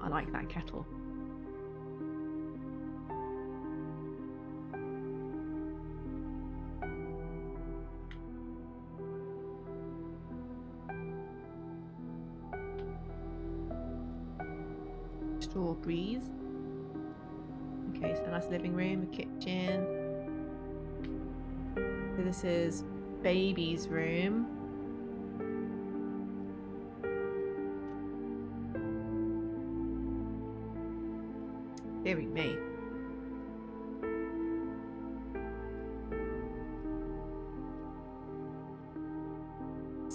I like that kettle. Strawberries. Okay, so nice living room, a kitchen. So this is baby's room. Deary me.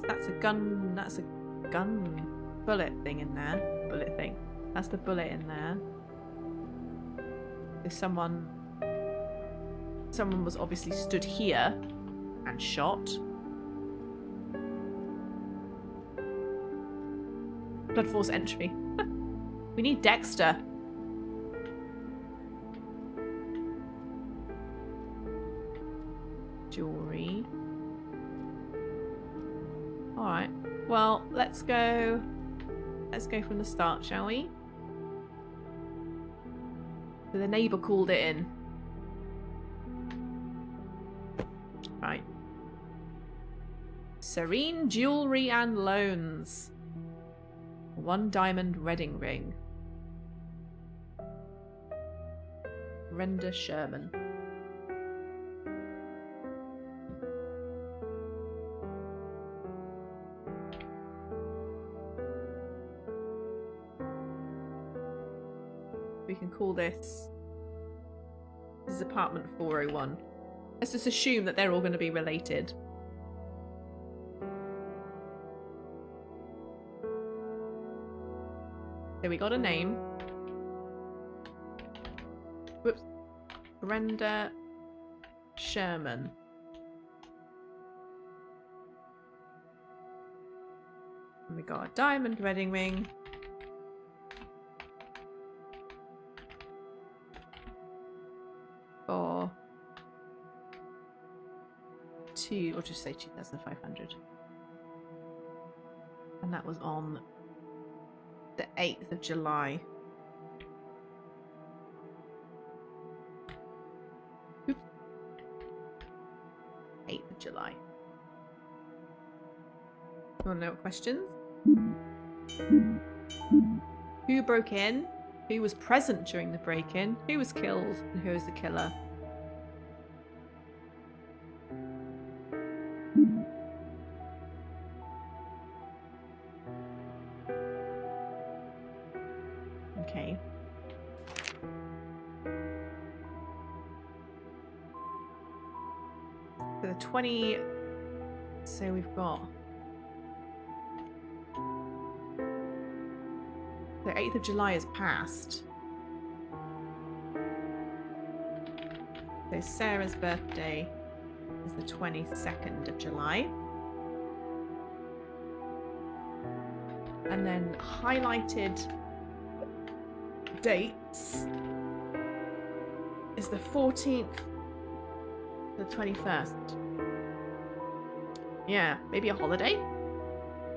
That's a gun. That's a gun bullet thing in there. Bullet thing. That's the bullet in there. There's someone was obviously stood here and shot. Blood Force entry. We need Dexter. Jewelry. Alright. Well, let's go from the start, shall we? So the neighbour called it in. Right. Serene jewellery and loans. 1 diamond wedding ring. Brenda Sherman. We can call this is apartment 401. Let's just assume that they're all going to be related. So we got a name. Whoops. Brenda Sherman. And we got a diamond wedding ring. For we'll just say 2,500. And that was on the 8th of July. Oops. 8th of July. You want to know what questions? Who broke in? Who was present during the break-in? Who was killed? And who is the killer? Okay. So the 20... So we've got... The 8th of July has passed. So Sarah's birthday is the 22nd of July. And then highlighted dates is the 14th, the 21st. Yeah, maybe a holiday.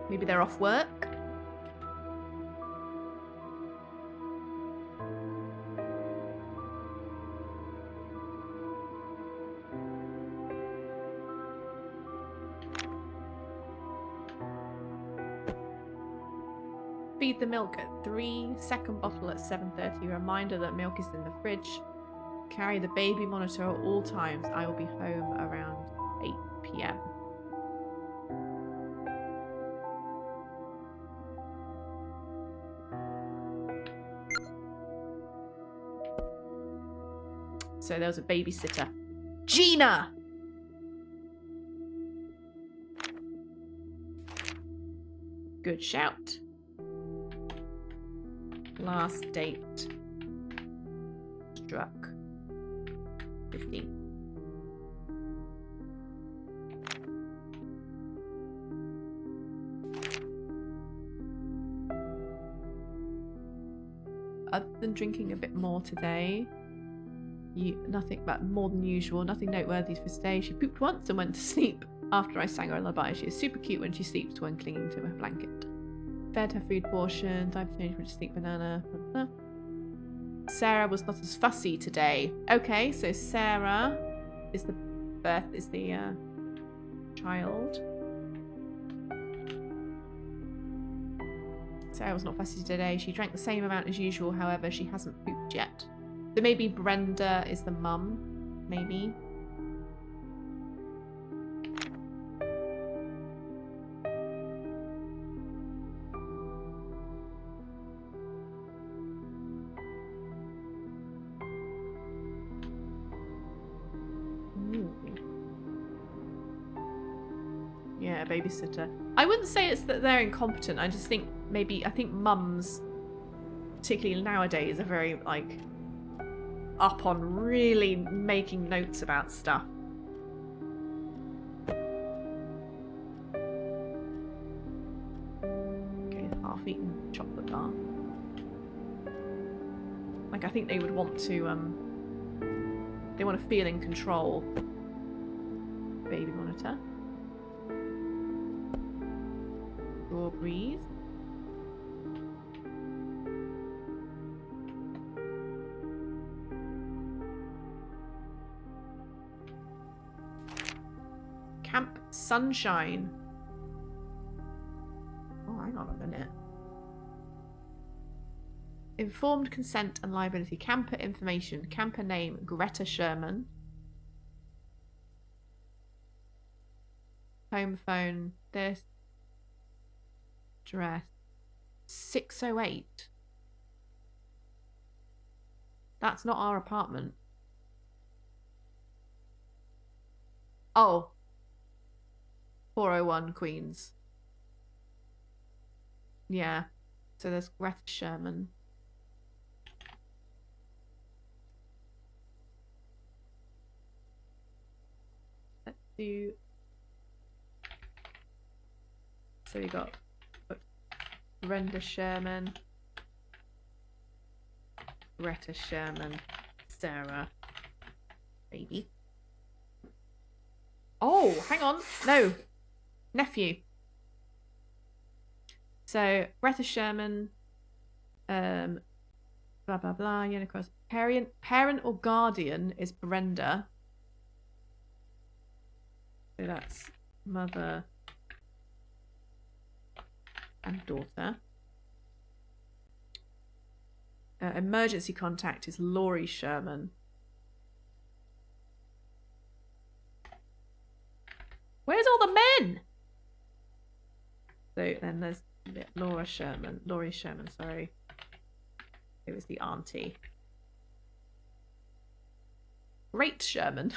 Maybe they're off work. Feed the milk at 3, second bottle at 7:30. Reminder that milk is in the fridge. Carry the baby monitor at all times. I will be home around 8 p.m. So there was a babysitter. Gina! Good shout. Last date struck 15. Other than drinking a bit more today, nothing but more than usual, nothing noteworthy for today. She pooped once and went to sleep after I sang her a lullaby. She is super cute when she sleeps when clinging to her blanket. Fed her food portion, time to change for a sleep banana. Blah, blah. Sarah was not as fussy today. Okay, so Sarah is the child. Sarah was not fussy today. She drank the same amount as usual, however, she hasn't pooped yet. So maybe Brenda is the mum, maybe. babysitter. I wouldn't say it's that they're incompetent. I just think I think mums, particularly nowadays, are very like up on really making notes about stuff. Okay, half-eaten chocolate bar. Like, I think they would want to they want to feel in control. Baby monitor. Raw breeze. Camp Sunshine. Oh, hang on a minute. Informed consent and liability. Camper information. Camper name Greta Sherman. Home phone. This. Address. 608. That's not our apartment. Oh. 401 Queens. Yeah. So there's Greta Sherman. Let's do... So we got Brenda Sherman, Greta Sherman, Sarah, baby. Oh, hang on. No. Nephew. So, Greta Sherman, blah, blah, blah, Unicross. Parent or guardian is Brenda. So that's mother and daughter. Emergency contact is Laurie Sherman. Where's all the men? So then there's Laurie Sherman, sorry. It was the auntie. Great Sherman.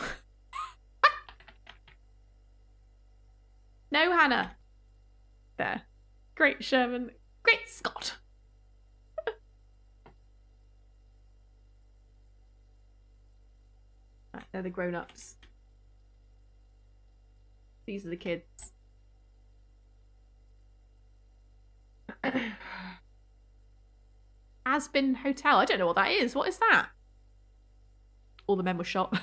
No, Hannah. There. Great Sherman. Great Scott. Right, they're the grown-ups. These are the kids. Aspen Hotel. I don't know what that is. What is that? All the men were shot.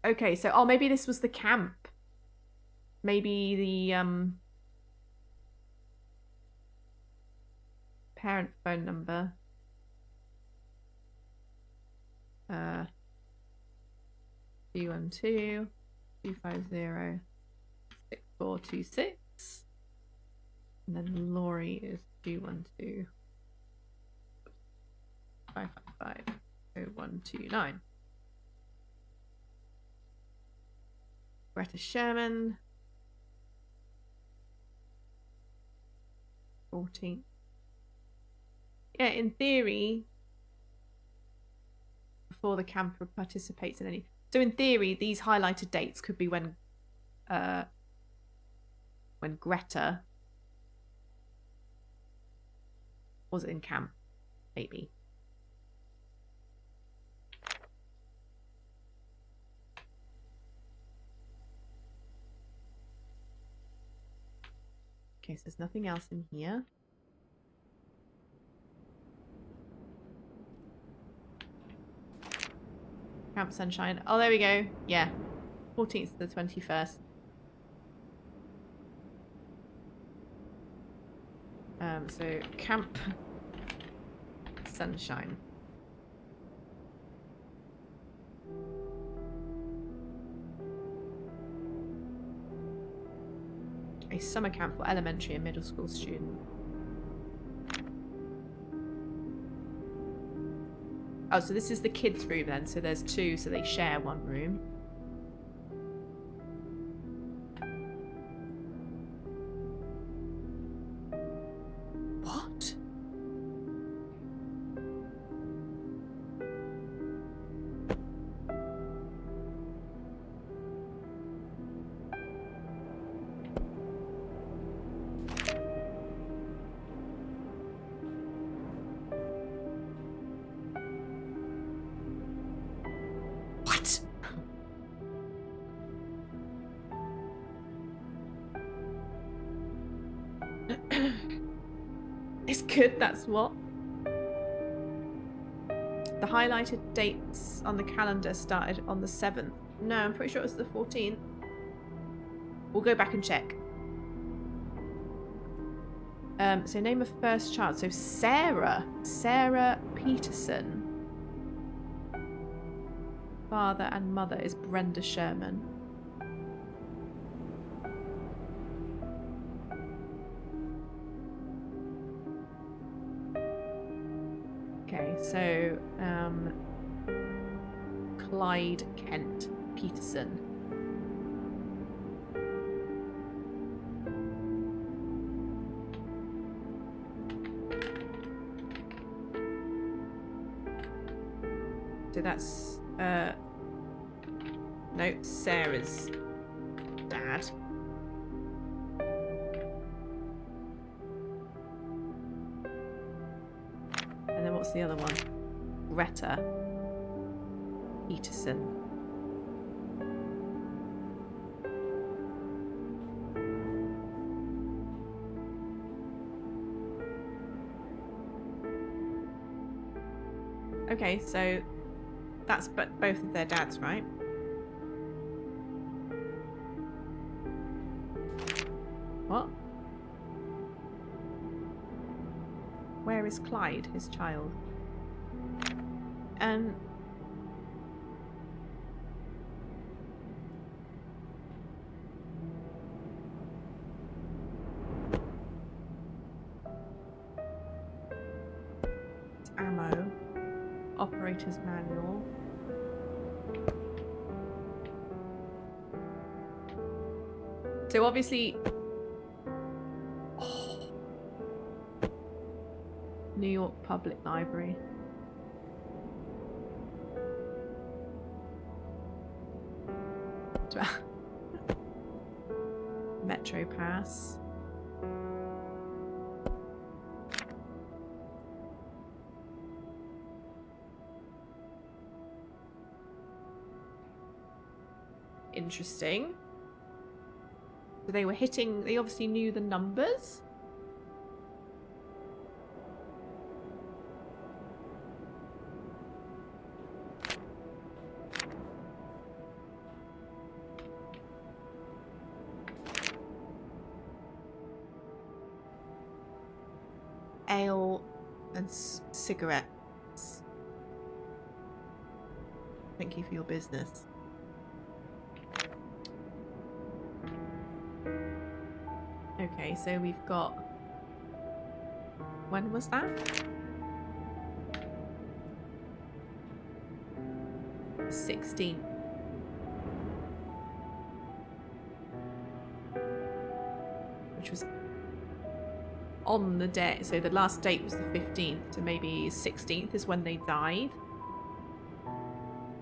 Okay, so maybe this was the camp. Maybe the parent phone number. 212 250 6426. And then Laurie is 212 555 0129. Greta Sherman. 14th. Yeah, in theory, before the camper participates in any. So in theory, these highlighted dates could be when Greta was in camp, maybe. Okay, so there's nothing else in here. Camp Sunshine. Oh, there we go. Yeah. 14th to the 21st. So Camp Sunshine. A summer camp for elementary and middle school students. Oh, so this is the kids' room then. So there's two, so they share one room. What? It's good, that's what. The highlighted dates on the calendar started on the 7th. No, I'm pretty sure it was the 14th. We'll go back and check. So name of first child. So Sarah. Sarah Peterson. Father and mother is Brenda Sherman. Okay, so Clyde Kent Peterson. So that's no, Sarah's dad. And then what's the other one? Greta Peterson. Okay, so that's both of their dads, right? What? Where is Clyde, his child? It's ammo. Operator's manual. So obviously... Oh. New York Public Library. Metro Pass. Interesting. So they were hitting, they obviously knew the numbers. Ale and cigarettes. Thank you for your business. Okay, so we've got... When was that? 16th. Which was on the day, so the last date was the 15th, so maybe 16th is when they died.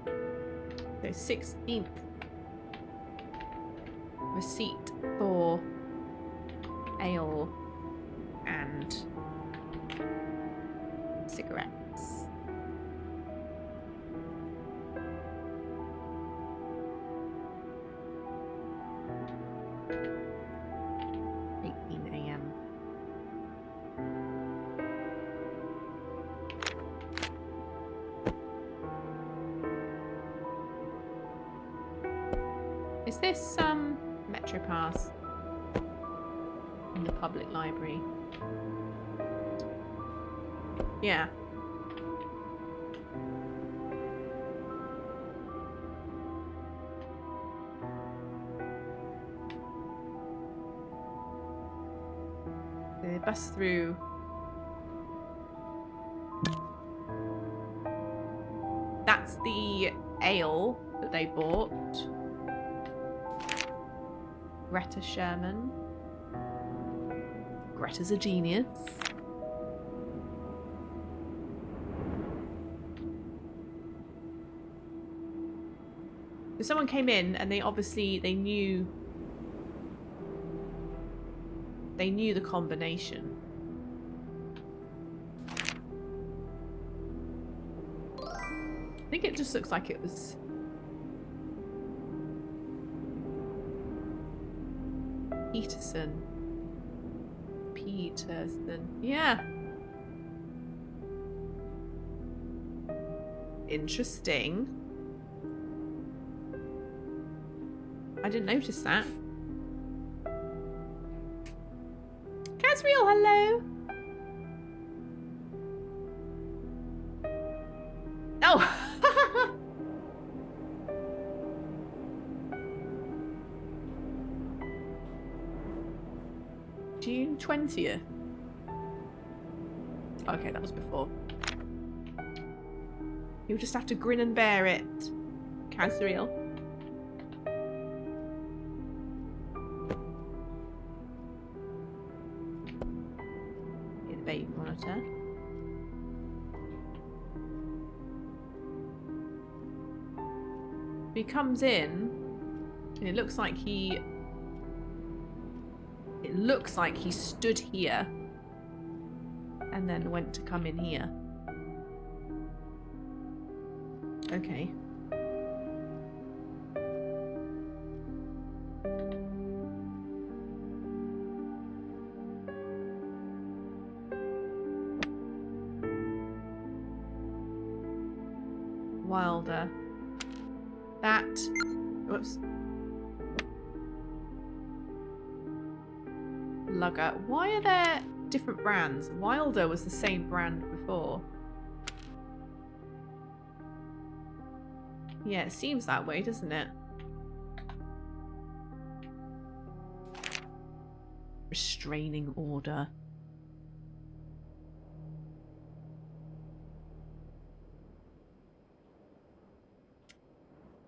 So 16th receipt for ale and cigarettes. Is this Metro Pass in the public library? Yeah. They bust through. That's the ale that they bought. Greta Sherman. Greta's a genius. So someone came in and they obviously knew the combination. I think it just looks like it was Peterson. Yeah. Interesting. I didn't notice that. Casriel, hello. Oh. June 20th. Okay, that was before. You'll just have to grin and bear it, Casriel. The baby monitor. He comes in, and it looks like he stood here and then went to come in here. Okay. Wilder. That... Whoops. Lugger. Why are there different brands? Wilder was the same brand before. Yeah, it seems that way, doesn't it? Restraining order.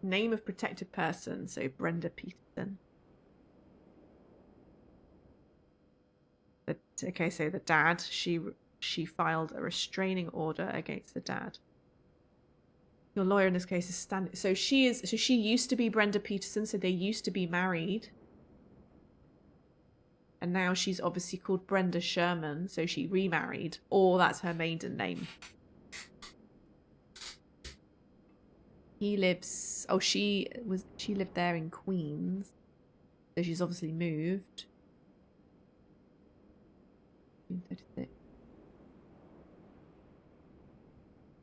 Name of protected person, so Brenda Peterson. Okay, so the dad, she filed a restraining order against the dad. Your lawyer in this case is standing. So she used to be Brenda Peterson, so they used to be married. And now she's obviously called Brenda Sherman, so she remarried, or that's her maiden name. He lives... Oh, she lived there in Queens. So she's obviously moved. 1936.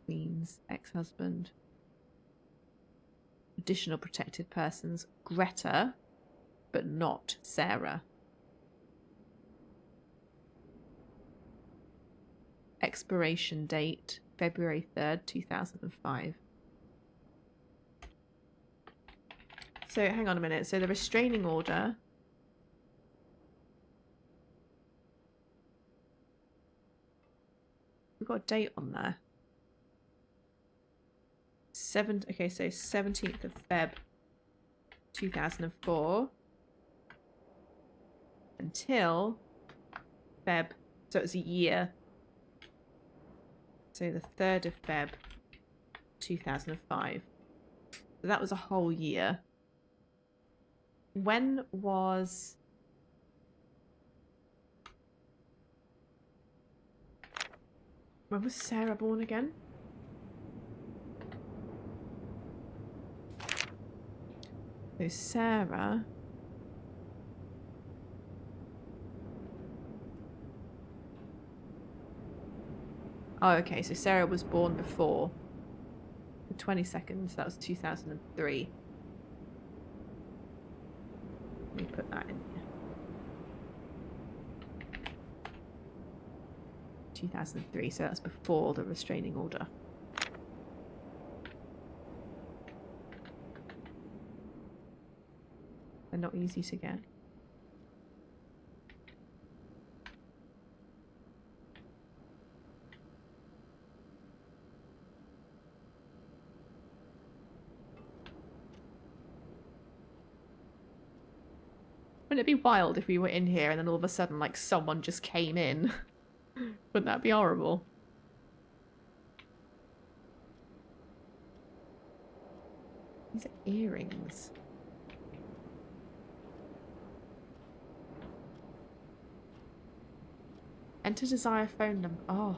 Queens, ex-husband. Additional protected persons. Greta, but not Sarah. Expiration date, February 3rd, 2005. So, hang on a minute. So, the restraining order... We've got a date on there. Okay, so 17th of Feb, 2004. Until Feb... So, it's a year. So, the 3rd of Feb, 2005. So, that was a whole year. When was Sarah born again? So Sarah... Oh, okay, so Sarah was born before the 22nd, so that was 2003. Let me put that in here. 2003, so that's before the restraining order. They're not easy to get. Wouldn't it be wild if we were in here and then all of a sudden, like, someone just came in? Wouldn't that be horrible? These are earrings. Enter desired phone number. Oh.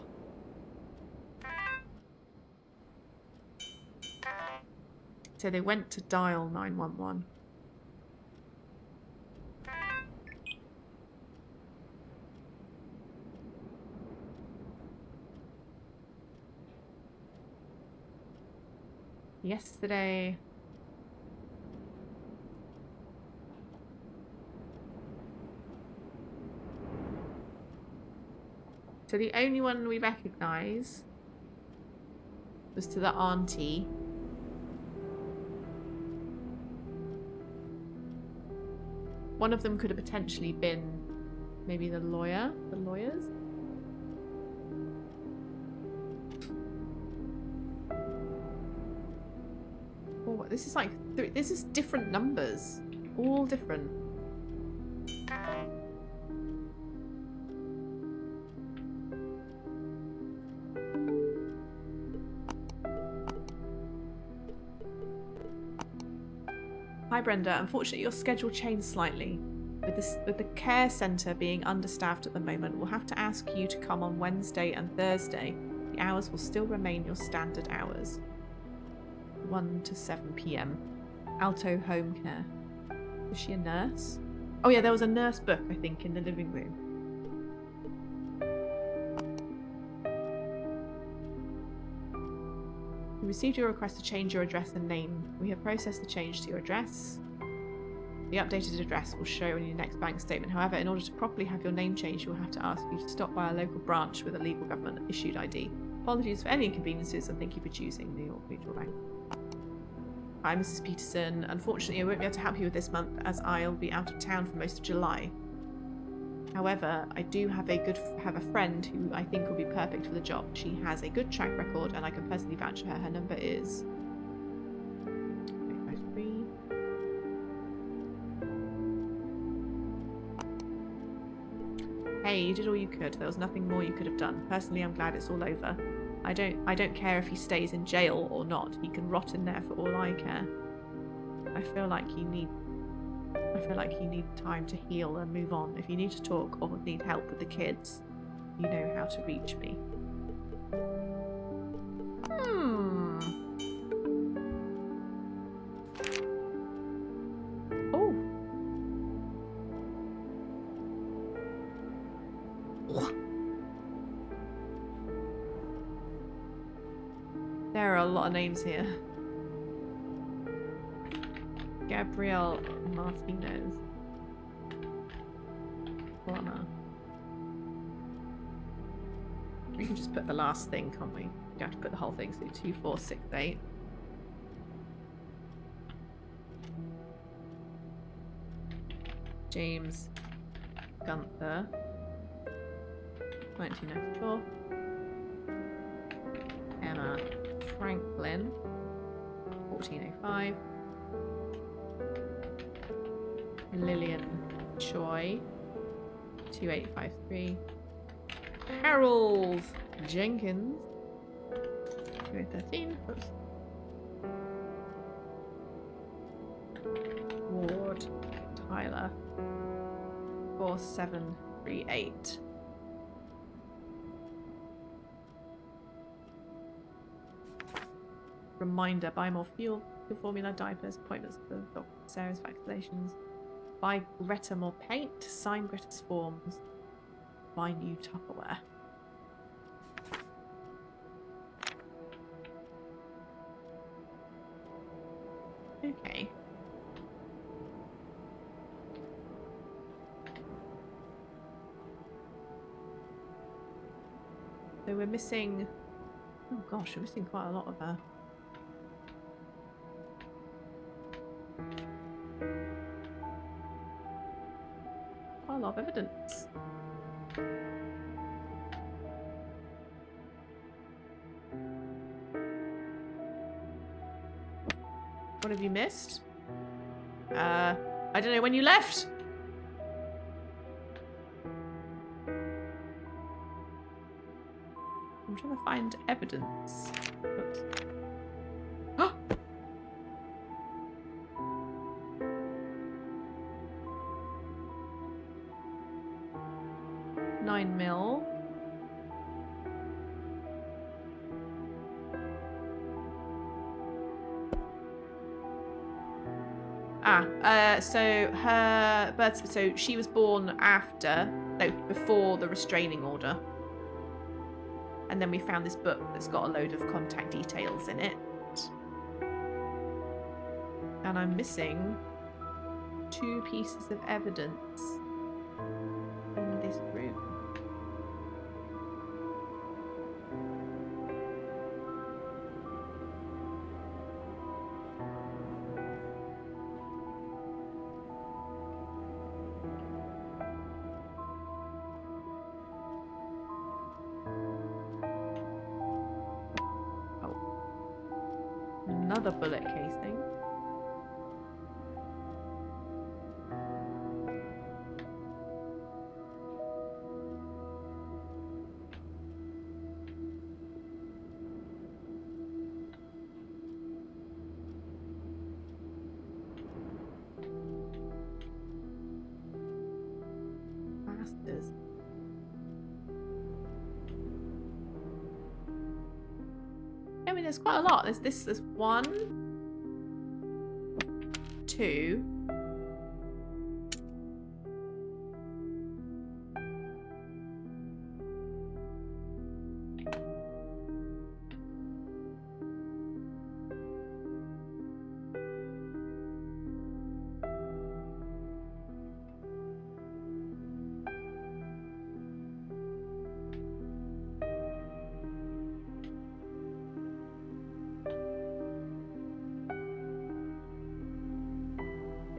So they went to dial 911. Yesterday. So the only one we recognise was to the auntie. One of them could have potentially been maybe the lawyers. Oh, this is like, this is different numbers. All different. Hi Brenda, unfortunately your schedule changed slightly. With the care centre being understaffed at the moment, we'll have to ask you to come on Wednesday and Thursday. The hours will still remain your standard hours. 1 to 7 PM. Alto home care. Is she a nurse? Oh yeah, there was a nurse book, I think, in the living room. We received your request to change your address and name. We have processed the change to your address. The updated address will show in your next bank statement. However, in order to properly have your name changed, we'll have to ask you to stop by a local branch with a legal government issued ID. Apologies for any inconveniences and thank you for choosing New York Mutual Bank. Hi, Mrs. Peterson. Unfortunately, I won't be able to help you with this month as I'll be out of town for most of July. However, I do have a friend who I think will be perfect for the job. She has a good track record and I can personally vouch for her. Her number is 853. Hey, you did all you could. There was nothing more you could have done. Personally, I'm glad it's all over. I don't care if he stays in jail or not. He can rot in there for all I care. I feel like you need time to heal and move on. If you need to talk or need help with the kids, you know how to reach me. Oh. There are a lot of names here. Gabriel Martinez. Lana. We can just put the last thing, can't we? We have to put the whole thing, so 2468. James Gunther. 1994. Emma Franklin. 1405. Lillian Choi, 2853. Harold Jenkins, 2013. Oops. Ward Tyler, 4738. Reminder: buy more fuel, formula, diapers, appointments for Dr. Sarah's vaccinations. Buy Greta more paint, sign Greta's forms, buy new Tupperware. Okay. So we're missing... Oh gosh, we're missing quite a lot of her. A lot of evidence. What have you missed? I don't know when you left. I'm trying to find evidence. Oops. 9 mil. So her birth, so she was born before the restraining order. And then we found this book that's got a load of contact details in it. And I'm missing 2 pieces of evidence in this room. Another bullet casing. Bastards. I mean, there's quite a lot. There's 1, 2.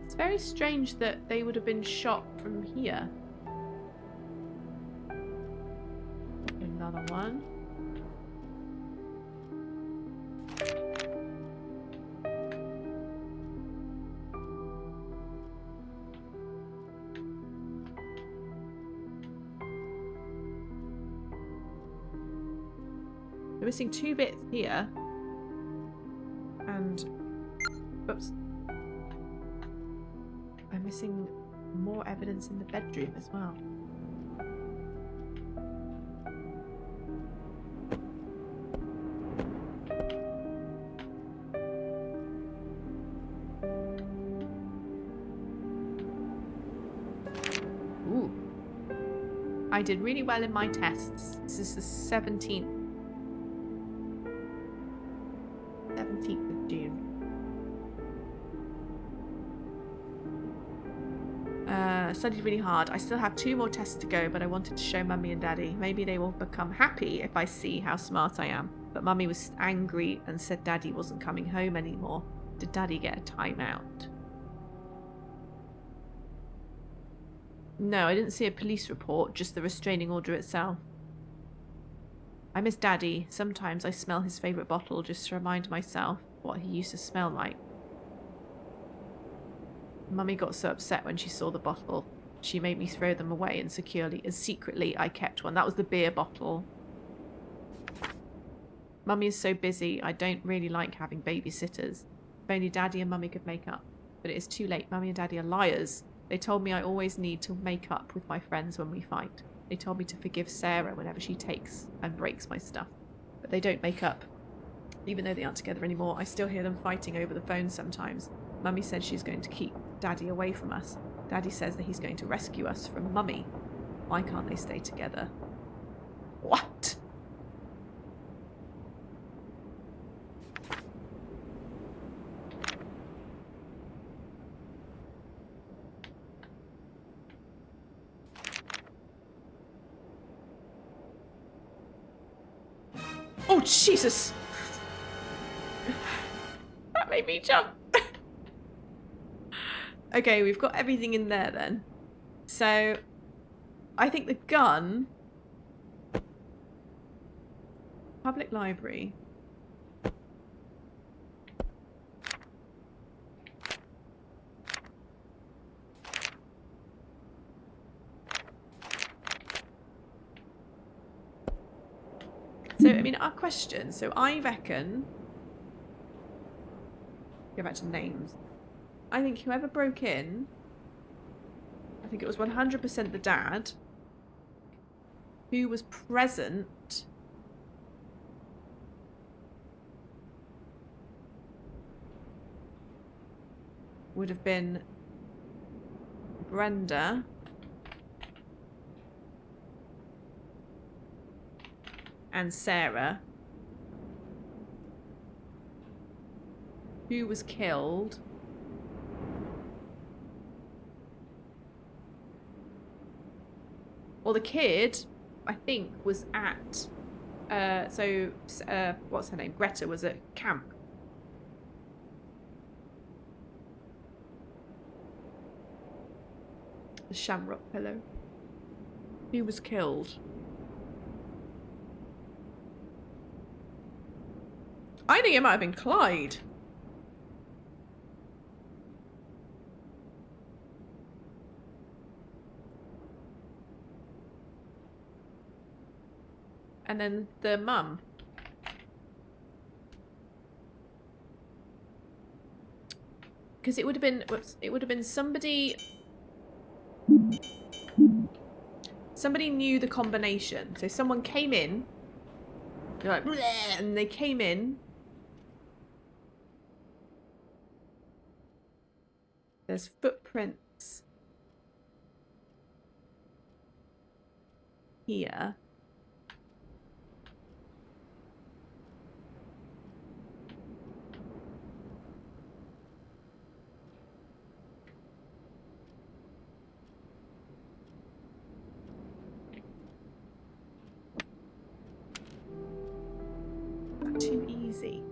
It's very strange that they would have been shot from here. Another one. We're missing 2 bits here. And oops. I'm missing more evidence in the bedroom as well. Ooh. I did really well in my tests. This is the 17th. 17th of June. Studied really hard. I still have 2 more tests to go, but I wanted to show Mummy and Daddy. Maybe they will become happy if I see how smart I am. But Mummy was angry and said Daddy wasn't coming home anymore. Did Daddy get a timeout? No, I didn't see a police report, just the restraining order itself. I miss Daddy. Sometimes I smell his favourite bottle just to remind myself what he used to smell like. Mummy got so upset when she saw the bottle. She made me throw them away and secretly I kept one. That was the beer bottle. Mummy is so busy, I don't really like having babysitters. If only Daddy and Mummy could make up. But it is too late. Mummy and Daddy are liars. They told me I always need to make up with my friends when we fight. They told me to forgive Sarah whenever she takes and breaks my stuff. But they don't make up. Even though they aren't together anymore, I still hear them fighting over the phone sometimes. Mummy said she's going to keep Daddy away from us. Daddy says that he's going to rescue us from Mummy. Why can't they stay together? What? Oh, Jesus! That made me jump. Okay, we've got everything in there then. So, I think the gun... Public library. So, I mean, our question. So, I reckon... Go back to names. I think whoever broke in, I think it was 100% the dad, who was present would have been Brenda, and Sarah, who was killed Well, the kid, I think, was at. What's her name? Greta was at camp. The shamrock pillow. Who was killed? I think it might have been Clyde. And then the mum. Because it would have been, whoops, it would have been somebody. Somebody knew the combination. So someone came in. They're like, bleh, and they came in. There's footprints here. Not too easy.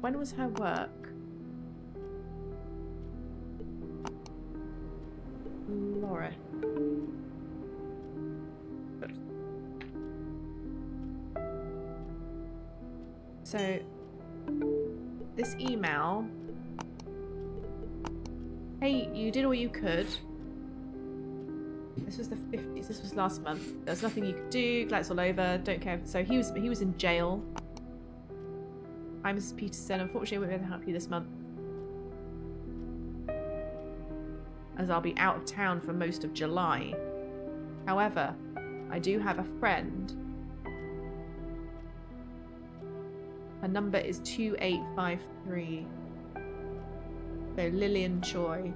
When was her work? Laura. Oops. So this email. Hey, you did all you could. This was the 50s. This was last month. There's nothing you could do. Glad it's all over. Don't care. So he was in jail. Hi, Mrs. Peterson. Unfortunately, I won't be able to help you this month, as I'll be out of town for most of July. However, I do have a friend. Her number is 2853. So Lillian Choi.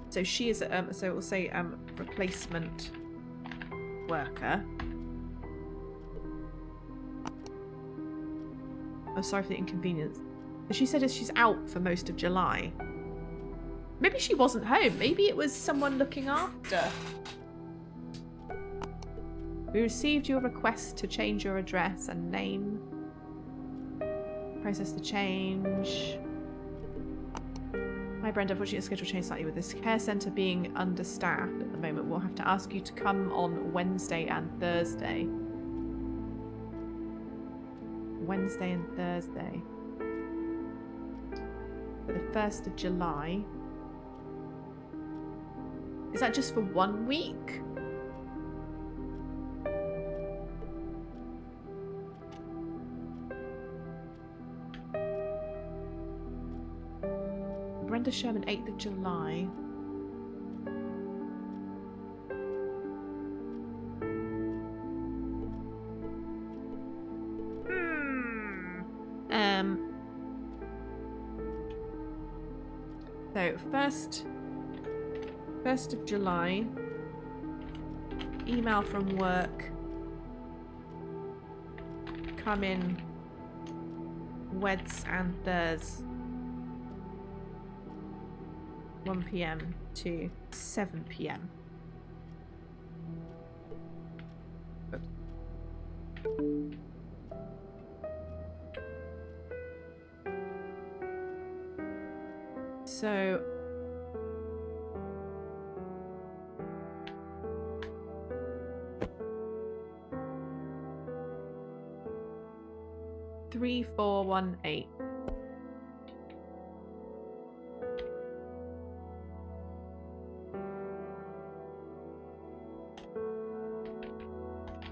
So she is, so we'll say replacement worker. I'm sorry for the inconvenience. But she said she's out for most of July. Maybe she wasn't home. Maybe it was someone looking after. We received your request to change your address and name. Process the change. Hi Brenda, unfortunately the schedule changed slightly with this care centre being understaffed at the moment. We'll have to ask you to come on Wednesday and Thursday. Wednesday and Thursday. For the 1st of July. Is that just for 1 week? Brenda Sherman, 8th of July. So 1st of July. Email from work. Come in Weds and Thurs. 1 PM to 7 PM. Oops. So three, 4, 1, 8.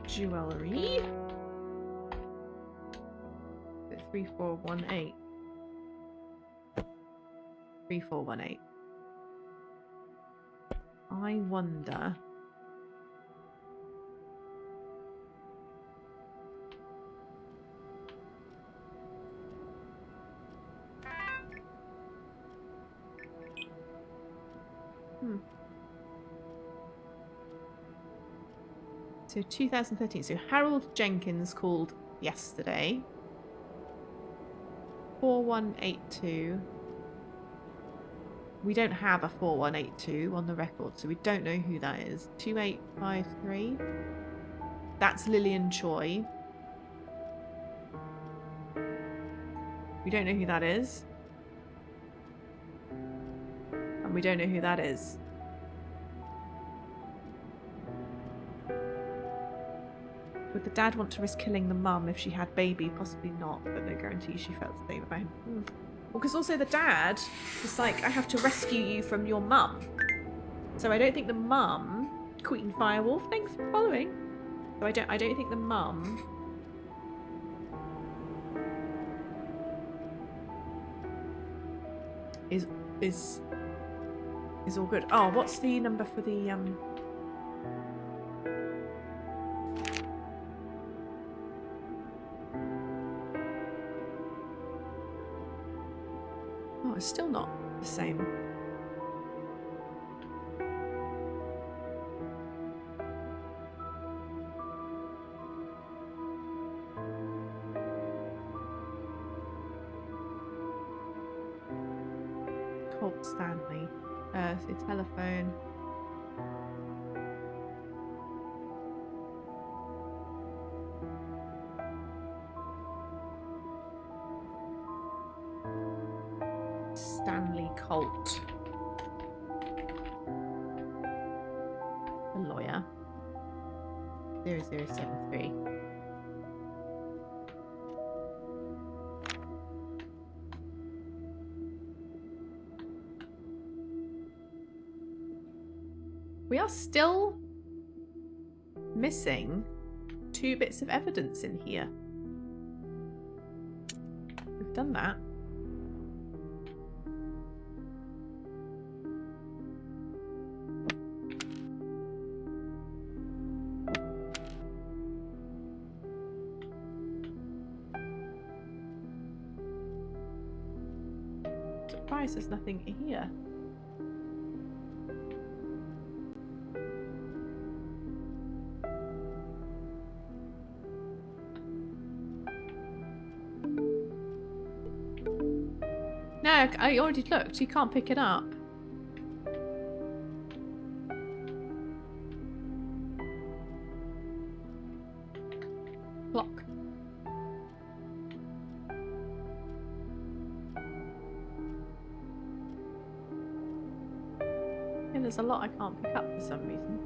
Jewelry. 3418. 3418. I wonder. So 2013. So Harold Jenkins called yesterday. 4182. We don't have a 4182 on the record, so we don't know who that is. 2853. That's Lillian Choi. We don't know who that is. And we don't know who that is. Would the dad want to risk killing the mum if she had baby? Possibly not, but no guarantee she felt the same about him. Well, because also the dad was like, I have to rescue you from your mum. So I don't think the mum, Queen Firewolf, thanks for following. So I don't think the mum is all good. Oh, what's the number for the Oh, it's still not the same. Colt Stanley. So telephone. Stanley Colt. The lawyer. 0073. We are still missing 2 bits of evidence in here. We've done that. Surprised there's nothing here. No, I already looked. You can't pick it up. Clock. And there's a lot I can't pick up for some reason.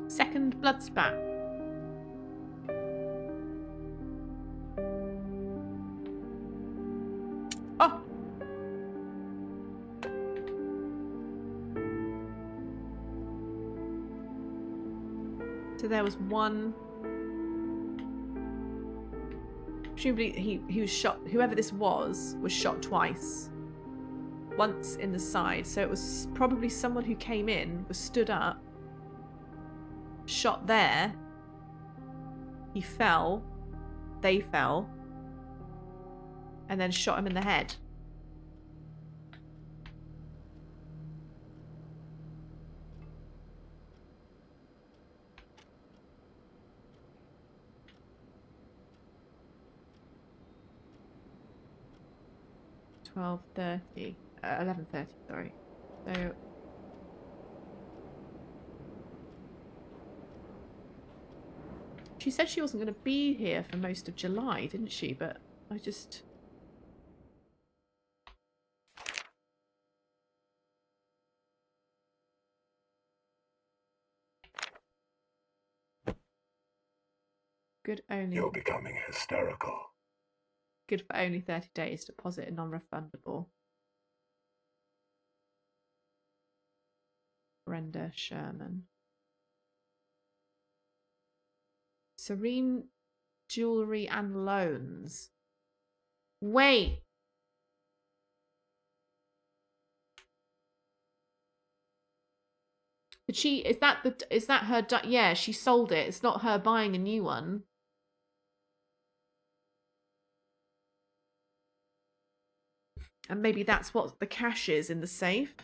Second blood spat. Oh! So there was one. Presumably he was shot. Whoever this was shot twice. Once in the side. So it was probably someone who came in, was stood up, shot there. He fell. They fell. And then shot him in the head. $12:30. 11:30, sorry. So she said she wasn't going to be here for most of July, didn't she? But I just... Good only... You're becoming hysterical. Good for only 30 days. Deposit non-refundable. Brenda Sherman. Serene Jewelry and Loans. Wait. Did she? Is that her? Yeah, she sold it. It's not her buying a new one. And maybe that's what the cash is in the safe.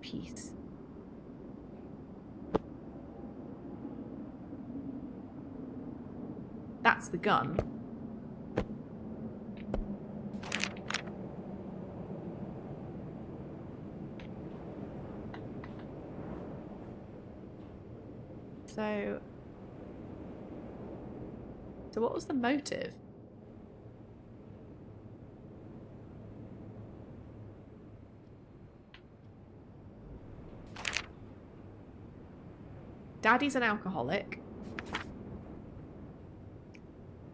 Peace. That's the gun. So what was the motive? Daddy's an alcoholic.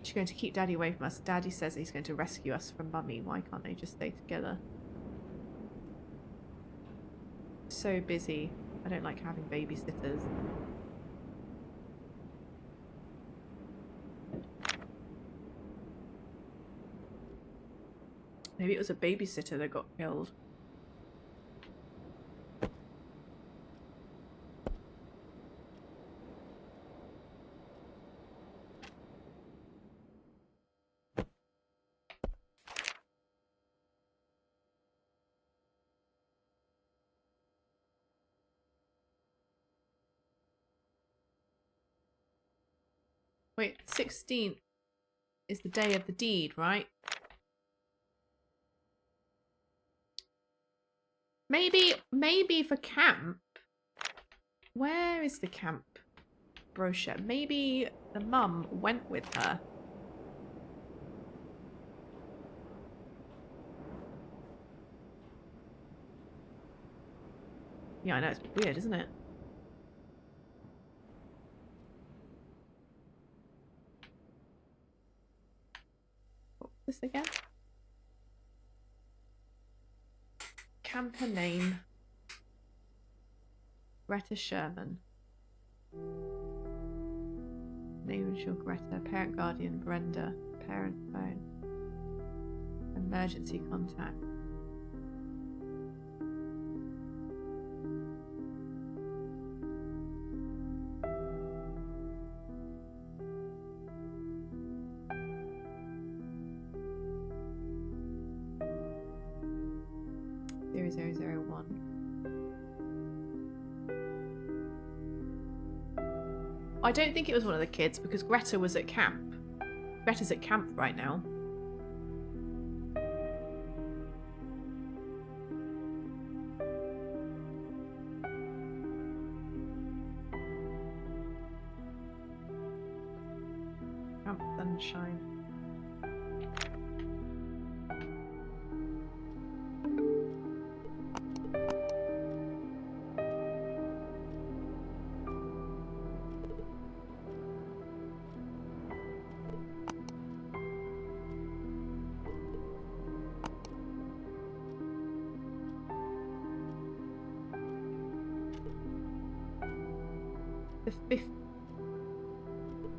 She's going to keep Daddy away from us. Daddy says he's going to rescue us from Mummy. Why can't they just stay together? So busy. I don't like having babysitters. Maybe it was a babysitter that got killed. Wait, 16th is the day of the deed, right? Maybe for camp. Where is the camp brochure? Maybe the mum went with her. Yeah, I know, it's weird, isn't it? What's this again? Camper name. Greta Sherman. Name initial Greta. Parent guardian Brenda. Parent phone. Emergency contact. I don't think it was one of the kids because Greta was at camp. Greta's at camp right now. Camp Sunshine.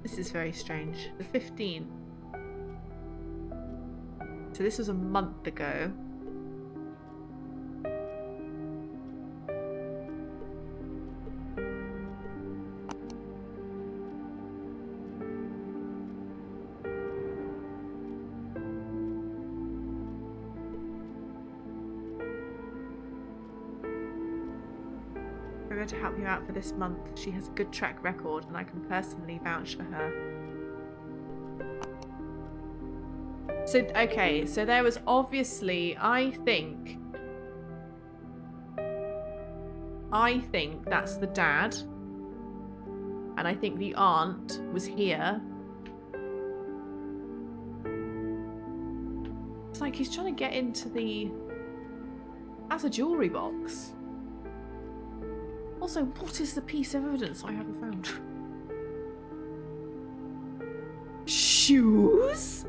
This is very strange. The 15th. So this was a month ago. To help you out for this month. She has a good track record and I can personally vouch for her. So, okay, so there was obviously, I think that's the dad. And I think the aunt was here. It's like he's trying to get into the... That's a jewellery box. Also, what is the piece of evidence I haven't found? Shoes?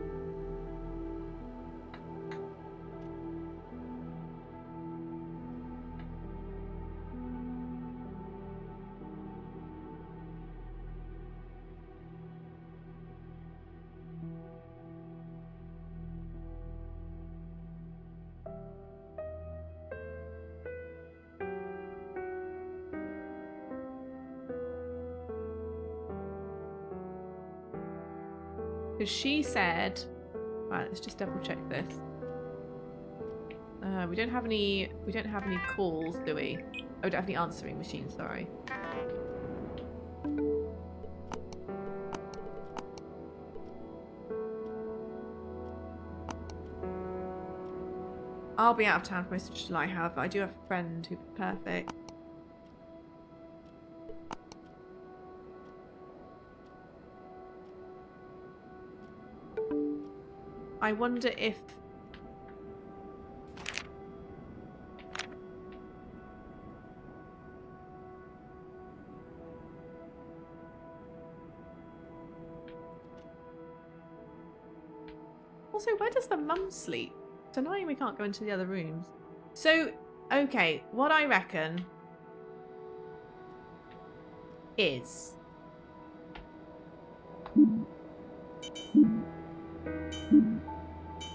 Because she said... Right, let's just double check this. We don't have any calls, do we? Oh, we don't have any answering machines, sorry. I'll be out of town for most of July, however. I do have a friend who'd be perfect. I wonder if... Also, where does the mum sleep? It's annoying we can't go into the other rooms. So, okay, what I reckon is...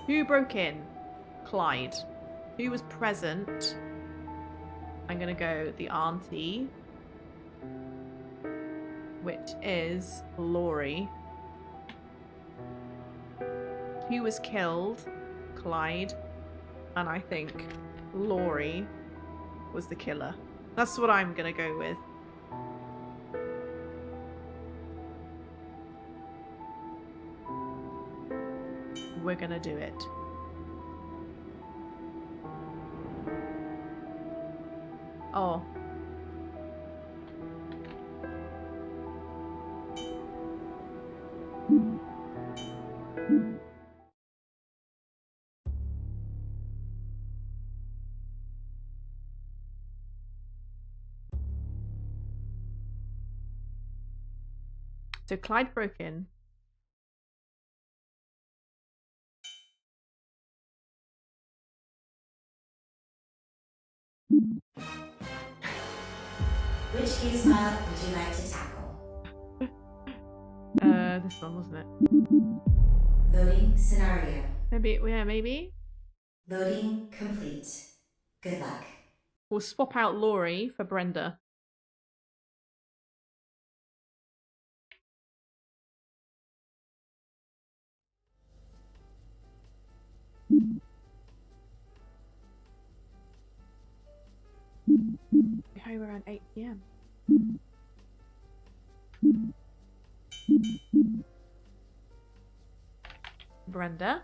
Who broke in? Clyde. Who was present? I'm gonna go the auntie, which is Laurie. Who was killed? Clyde. And I think Laurie was the killer. That's what I'm gonna go with. We're gonna do it. Oh. So Clyde broke in. Which case file would you like to tackle? This one, wasn't it? Loading scenario. Maybe, yeah, maybe. Loading complete. Good luck. We'll swap out Laurie for Brenda. Be home around 8 PM. Brenda.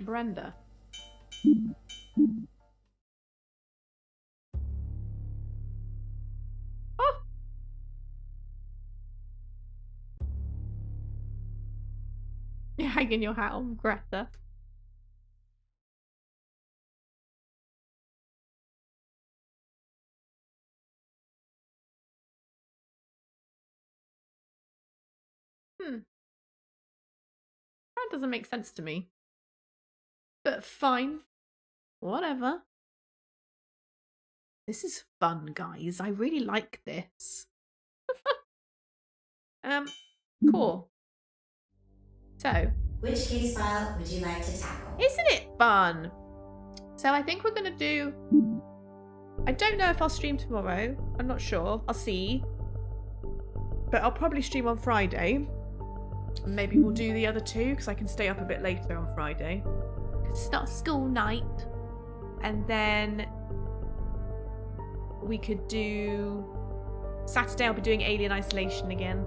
Brenda. Oh! You're hanging your hat on Greta. That doesn't make sense to me. But fine. Whatever. This is fun, guys. I really like this. Cool. So. Which case file would you like to tackle? Isn't it fun? So I think we're going to do... I don't know if I'll stream tomorrow. I'm not sure. I'll see. But I'll probably stream on Friday. Maybe we'll do the other two because I can stay up a bit later on Friday. It's not school night. And then we could do... Saturday I'll be doing Alien Isolation again.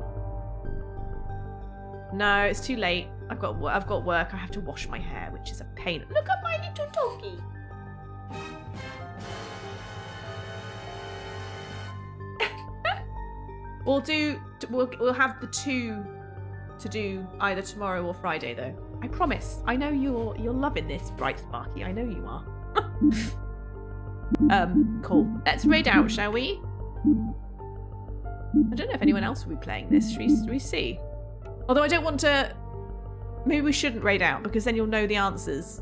No, it's too late. I've got work. I have to wash my hair, which is a pain. Look at my little doggy. We'll have the two to do either tomorrow or Friday though. I promise. I know you're loving this, Bright Sparky. I know you are. Cool. Let's raid out, shall we? I don't know if anyone else will be playing this. Should we see? Although I don't want to... Maybe we shouldn't raid out because then you'll know the answers.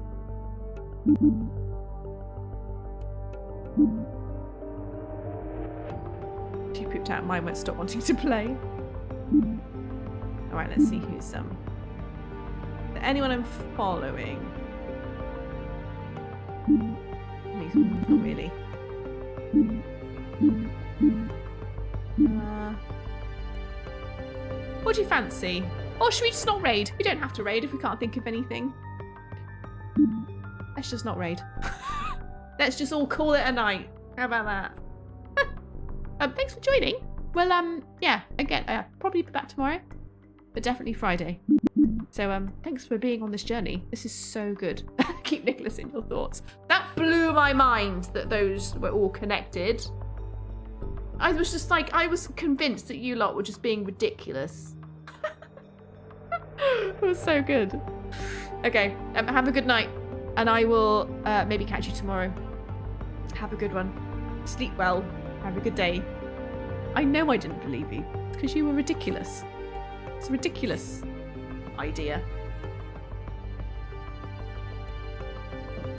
She pooped out mine, won't stop wanting to play. Alright, let's see who's anyone I'm following? At least not really. do you fancy? Or should we just not raid? We don't have to raid if we can't think of anything. Let's just not raid. Let's just all call it a night. How about that? Thanks for joining. Well, yeah, again, probably be back tomorrow, but definitely Friday. So, thanks for being on this journey. This is so good. Keep Nicholas in your thoughts. That blew my mind that those were all connected. I was just like, I was convinced that you lot were just being ridiculous. It was so good. Okay, have a good night, and I will maybe catch you tomorrow. Have a good one. Sleep well. Have a good day. I know I didn't believe you because you were ridiculous. It's a ridiculous idea.